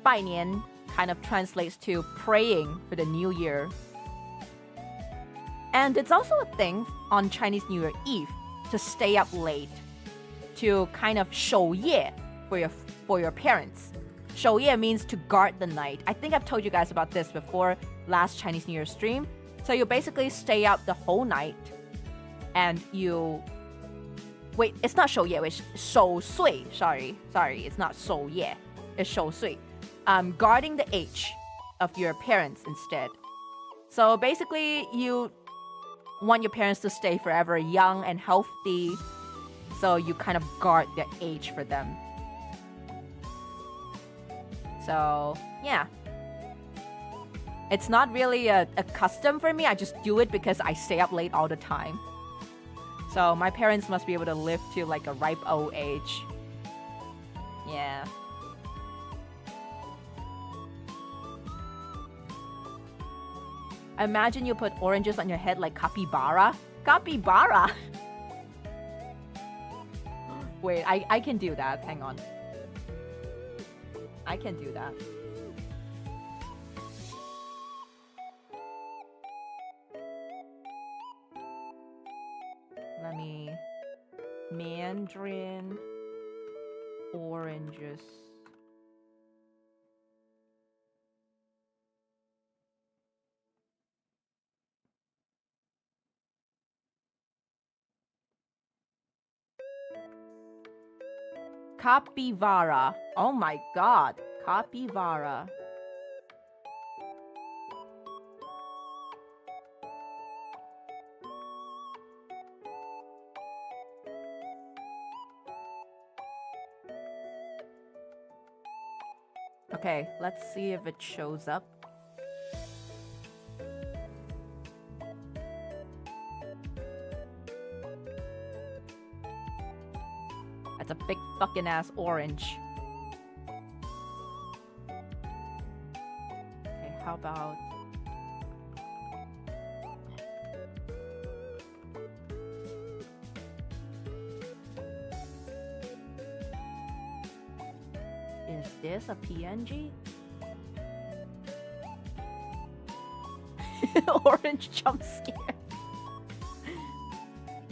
拜年 kind of translates to praying for the new year. And it's also a thing on Chinese New Year Eve to stay up late to kind of 守夜 for your parents. 守夜 means to guard the night. I think I've told you guys about this before last Chinese New Year stream. So you basically stay up the whole night and you... Wait, it's not 守夜, it's 守岁. Sorry, it's not 守夜. It's 守岁. Guarding the age of your parents instead. So basically, you want your parents to stay forever young and healthy. So you kind of guard their age for them. So, yeah. It's not really a custom for me. I just do it because I stay up late all the time. So my parents must be able to live to like a ripe old age. Yeah. Imagine you put oranges on your head like capybara. Capybara! Wait, I can do that. Hang on. I can do that. Let me... Mandarin oranges. Capybara. Oh my god. Capybara. Okay, let's see if it shows up. That's a big fucking ass orange. Okay, how about... Is this a PNG? Orange jump scare.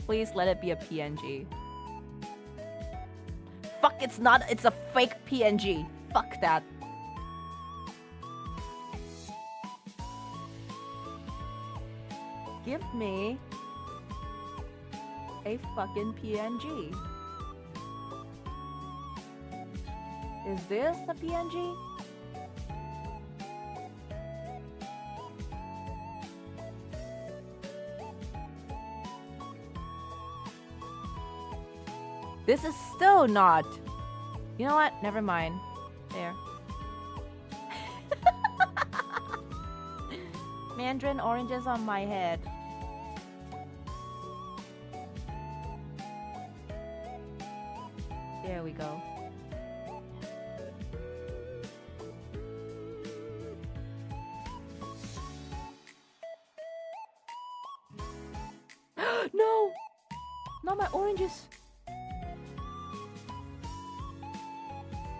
Please let it be a PNG. Fuck, it's not. It's a fake PNG. Fuck that. Give me a fucking PNG. Is this a PNG? This is still not. You know what? Never mind. There. Mandarin oranges on my head. There we go. No! Not my oranges!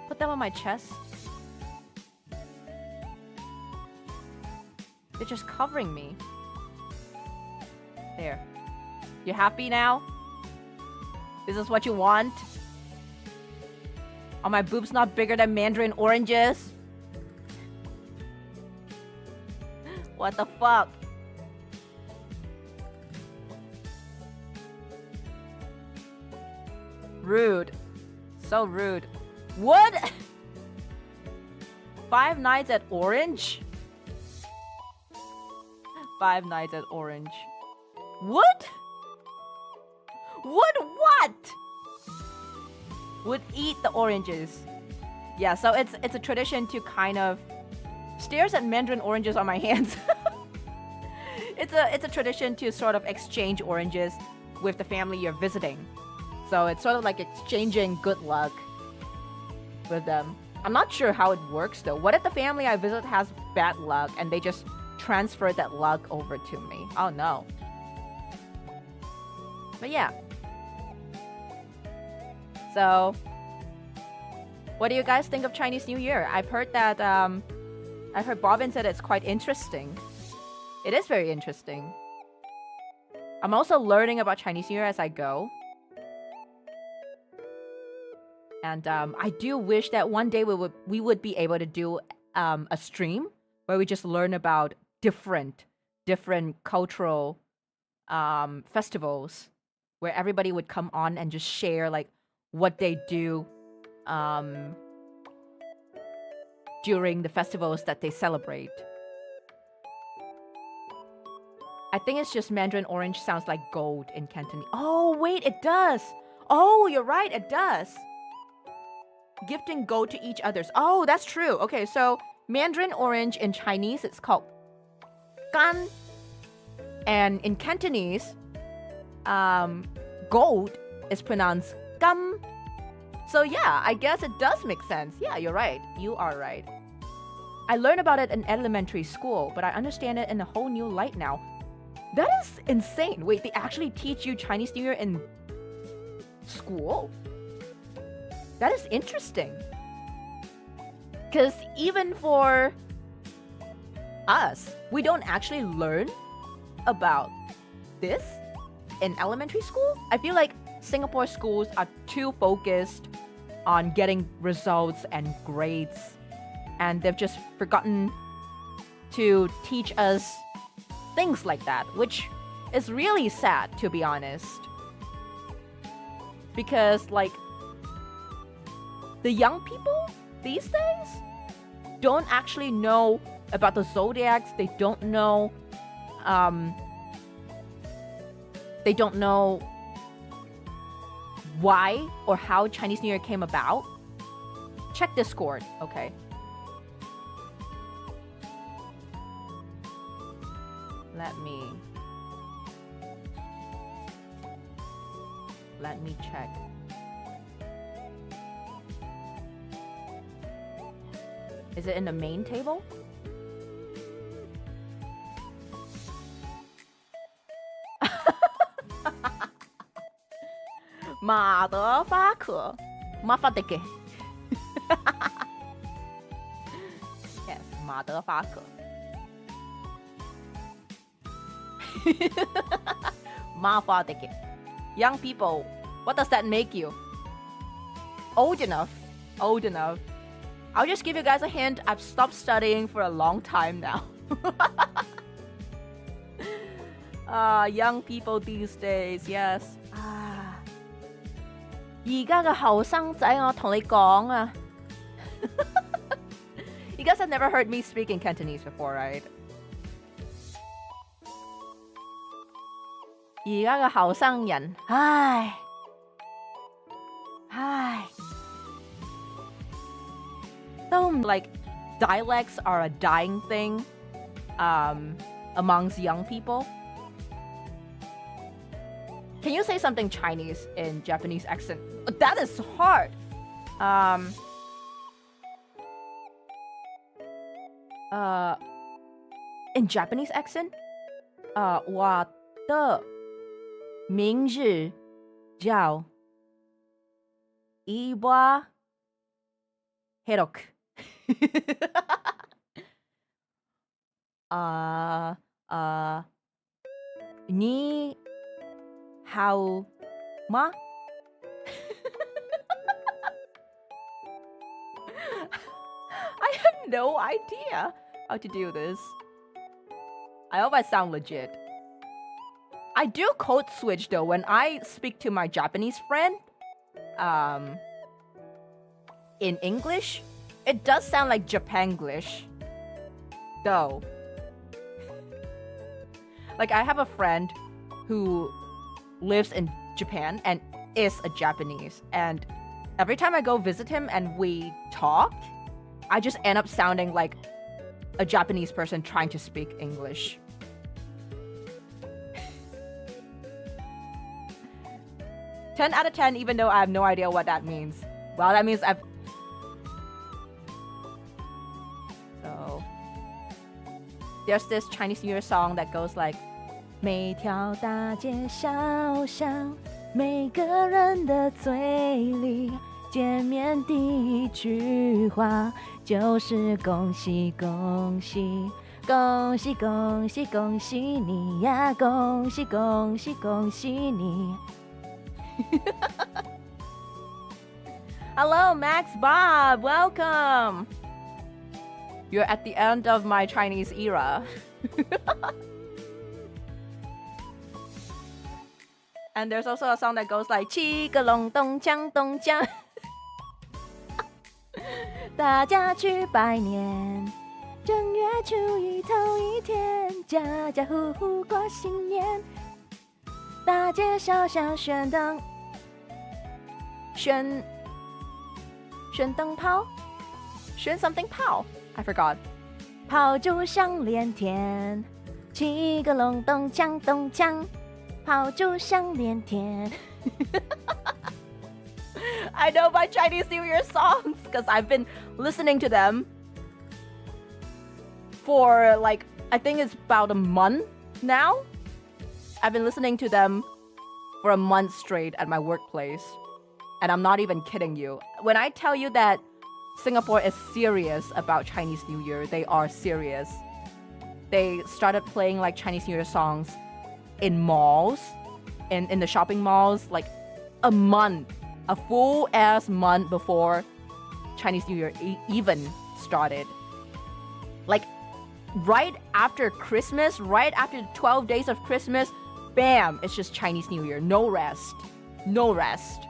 Put them on my chest. They're just covering me. There. You happy now? This is what you want? Are my boobs not bigger than Mandarin oranges? What the fuck? Rude. So rude. What? 5 Nights at Orange? 5 Nights at Orange. What? What? Would eat the oranges. Yeah, so it's a tradition to kind of stares at Mandarin oranges on my hands. It's a tradition to sort of exchange oranges with the family you're visiting. So it's sort of like exchanging good luck with them. I'm not sure how it works though. What if the family I visit has bad luck and they just transfer that luck over to me? Oh no. But yeah. So, what do you guys think of Chinese New Year? I've heard that, I've heard Bobbin said it's quite interesting. It is very interesting. I'm also learning about Chinese New Year as I go. And I do wish that one day we would be able to do a stream where we just learn about different cultural festivals, where everybody would come on and just share like what they do during the festivals that they celebrate. I think it's just Mandarin orange sounds like gold in Cantonese. Oh wait, it does. Oh, you're right, it does. Gifting gold to each other's. Oh, that's true. Okay, so Mandarin orange in Chinese, it's called gan. And in Cantonese, gold is pronounced gam. So yeah, I guess it does make sense. Yeah, you're right. You are right. I learned about it in elementary school, but I understand it in a whole new light now. That is insane. Wait, they actually teach you Chinese New Year in school? That is interesting. Because even for us, we don't actually learn about this in elementary school. I feel like Singapore schools are too focused on getting results and grades, and they've just forgotten to teach us things like that, which is really sad, to be honest. Because, like, the young people these days don't actually know about the zodiacs. They don't know why or how Chinese New Year came about. Check Discord, okay? Let me check. Is it in the main table? Motherfucker. Motherfucker. Yes, motherfucker. Motherfucker. Young people, what does that make you? Old enough. Old enough. I'll just give you guys a hint. I've stopped studying for a long time now. Young people these days, yes. 而家嘅後生仔，我同你講啊。You guys have never heard me speak in Cantonese before, right? 而家嘅後生人，唉。So, like, dialects are a dying thing amongst young people. Can you say something Chinese in Japanese accent? That is hard. In Japanese accent? 我的名字叫 Hellock. 你好吗? I have no idea how to do this. I hope I sound legit. I do code switch though when I speak to my Japanese friend in English. It does sound like Japanglish though. Like I have a friend who lives in Japan and is a Japanese, and every time I go visit him and we talk, I just end up sounding like a Japanese person trying to speak English. Ten out of 10, even though I have no idea what that means. Well, that means So there's this Chinese New Year song that goes like 每条大街小巷，每个人的嘴里，见面第一句话就是恭喜恭喜，恭喜恭喜恭喜你呀，恭喜恭喜恭喜你。Hello, Max Bob, welcome. You're at the end of my Chinese era. And there's also a song that goes like 七个隆咚锵咚锵，大家去拜年，正月初一头一天，家家户户过新年，大街小巷炫灯泡，炫 something 炮 I forgot， 炮竹响连天，七个隆咚锵咚锵。炮竹响连天。I know my Chinese New Year songs because I've been listening to them for like, I think it's about a month now. I've been listening to them for a month straight at my workplace. And I'm not even kidding you. When I tell you that Singapore is serious about Chinese New Year, they are serious. They started playing like Chinese New Year songs in malls, in the shopping malls, like a full ass month before Chinese New Year even started. Like right after Christmas, right after 12 days of Christmas, bam, it's just Chinese New Year. No rest. No rest.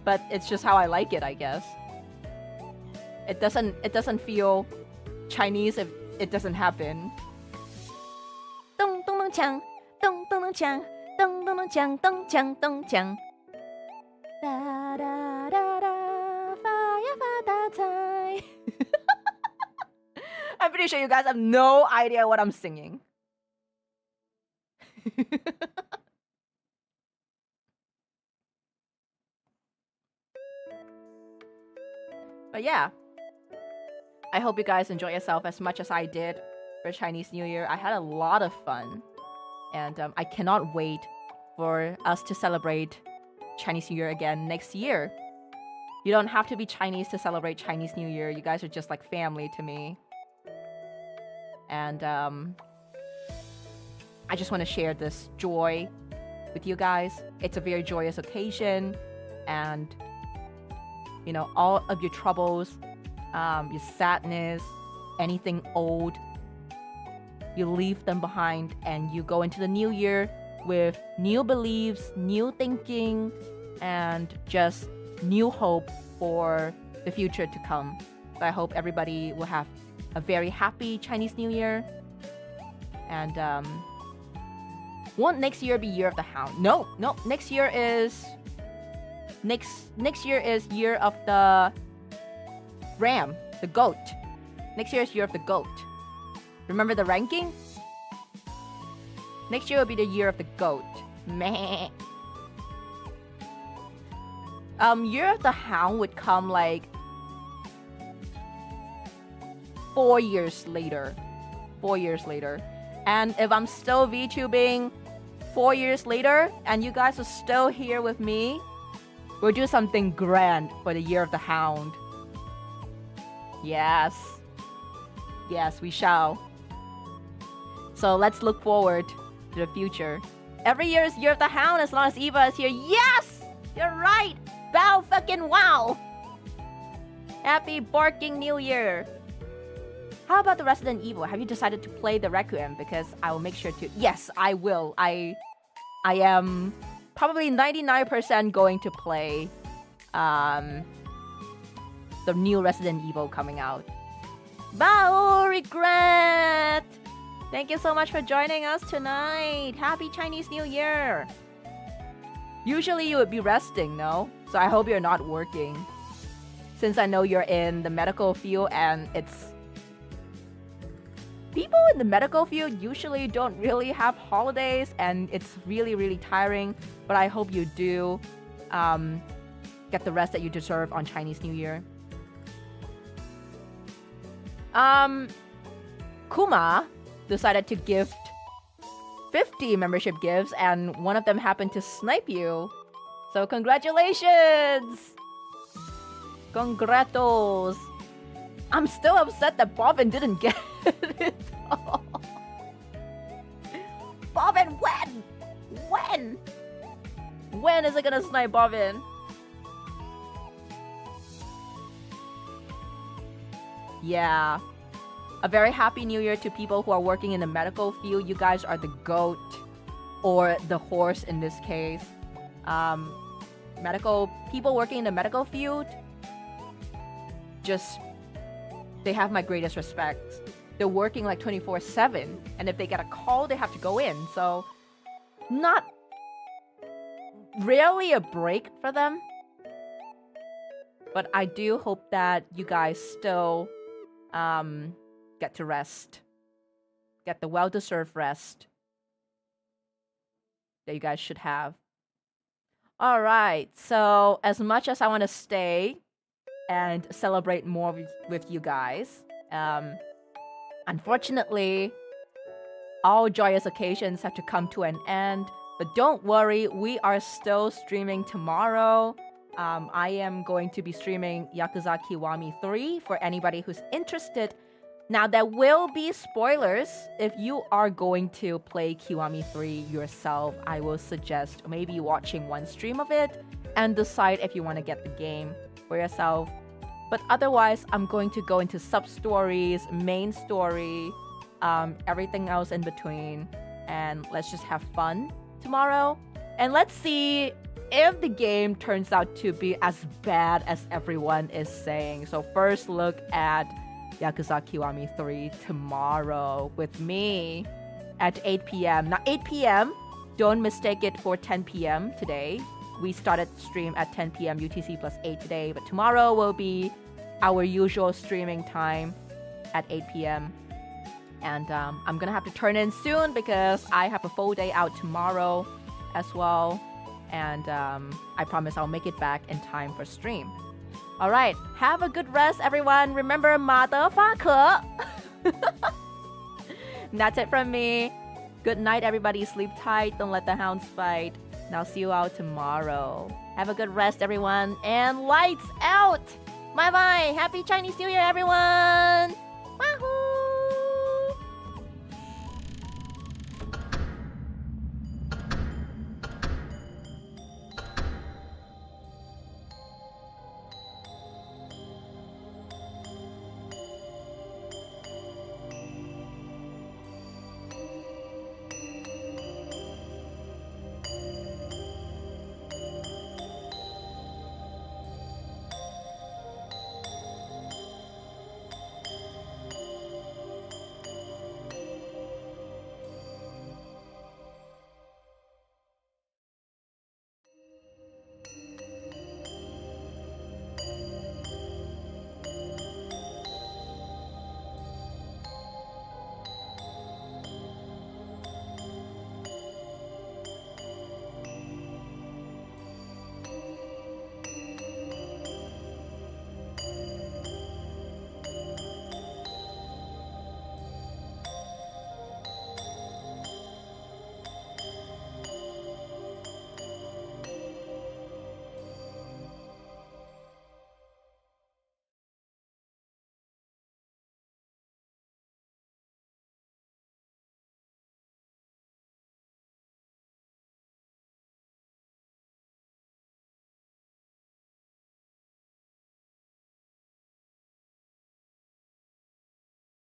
but it's just how I like it, I guess. It doesn't feel Chinese if it doesn't happen. Dong dong dong chang, dong dong dong chang, dong dong dong chang, dong chang dong chang. Da da da da, fire fa da. I'm pretty sure you guys have no idea what I'm singing. But yeah, I hope you guys enjoy yourself as much as I did for Chinese New Year. I had a lot of fun, and I cannot wait for us to celebrate Chinese New Year again next year. You don't have to be Chinese to celebrate Chinese New Year. You guys are just like family to me. And I just want to share this joy with you guys. It's a very joyous occasion, and you know, all of your troubles, your sadness, anything old, you leave them behind and you go into the new year with new beliefs, new thinking, and just new hope for the future to come. So I hope everybody will have a very happy Chinese New Year. And won't next year be Year of the Hound? No, next year is next year is Year of the Ram, the goat. Next year is Year of the Goat. Remember the ranking? Next year will be the Year of the Goat. Meh. Year of the Hound would come like 4 years later. 4 years later. And if I'm still VTubing 4 years later and you guys are still here with me, we'll do something grand for the Year of the Hound. Yes. Yes, we shall. So let's look forward to the future. Every year is Year of the Hound as long as Eva is here. Yes! You're right! Bow fucking wow! Happy barking New Year! How about the Resident Evil? Have you decided to play the Requiem? Because I will make sure to... Yes, I will. I am probably 99% going to play the new Resident Evil coming out. Bao Regret! Thank you so much for joining us tonight. Happy Chinese New Year! Usually you would be resting, no? So I hope you're not working. Since I know you're in the medical field and it's... People in the medical field usually don't really have holidays and it's really, really tiring. But I hope you do get the rest that you deserve on Chinese New Year. Kuma decided to gift 50 membership gifts and one of them happened to snipe you. So congratulations! Congratos! I'm still upset that Bobbin didn't get it. Bobbin, when? When? When is it gonna snipe Bobbin? Yeah. A very happy new year to people who are working in the medical field. You guys are the goat. Or the horse in this case. People working in the medical field, just, they have my greatest respect. They're working like 24/7. And if they get a call, they have to go in. So, not really a break for them. But I do hope that you guys still get to rest. Get the well-deserved rest that you guys should have. Alright, so as much as I want to stay and celebrate more with you guys, unfortunately, all joyous occasions have to come to an end. But don't worry, we are still streaming tomorrow. I am going to be streaming Yakuza Kiwami 3 for anybody who's interested. Now, there will be spoilers. If you are going to play Kiwami 3 yourself, I will suggest maybe watching one stream of it and decide if you want to get the game for yourself. But otherwise, I'm going to go into sub-stories, main story, everything else in between. And let's just have fun tomorrow. And let's see if the game turns out to be as bad as everyone is saying. So first look at Yakuza Kiwami 3 tomorrow with me at 8 p.m. Now 8 p.m., don't mistake it for 10 p.m. today. We started stream at 10 p.m. UTC plus 8 today, but tomorrow will be our usual streaming time at 8 p.m. And I'm gonna have to turn in soon because I have a full day out tomorrow as well. And I promise I'll make it back in time for stream. All right, have a good rest, everyone. Remember, motherfucker. That's it from me. Good night, everybody. Sleep tight. Don't let the hounds bite. And I'll see you all tomorrow. Have a good rest, everyone. And lights out. Bye-bye. Happy Chinese New Year, everyone. Wahoo!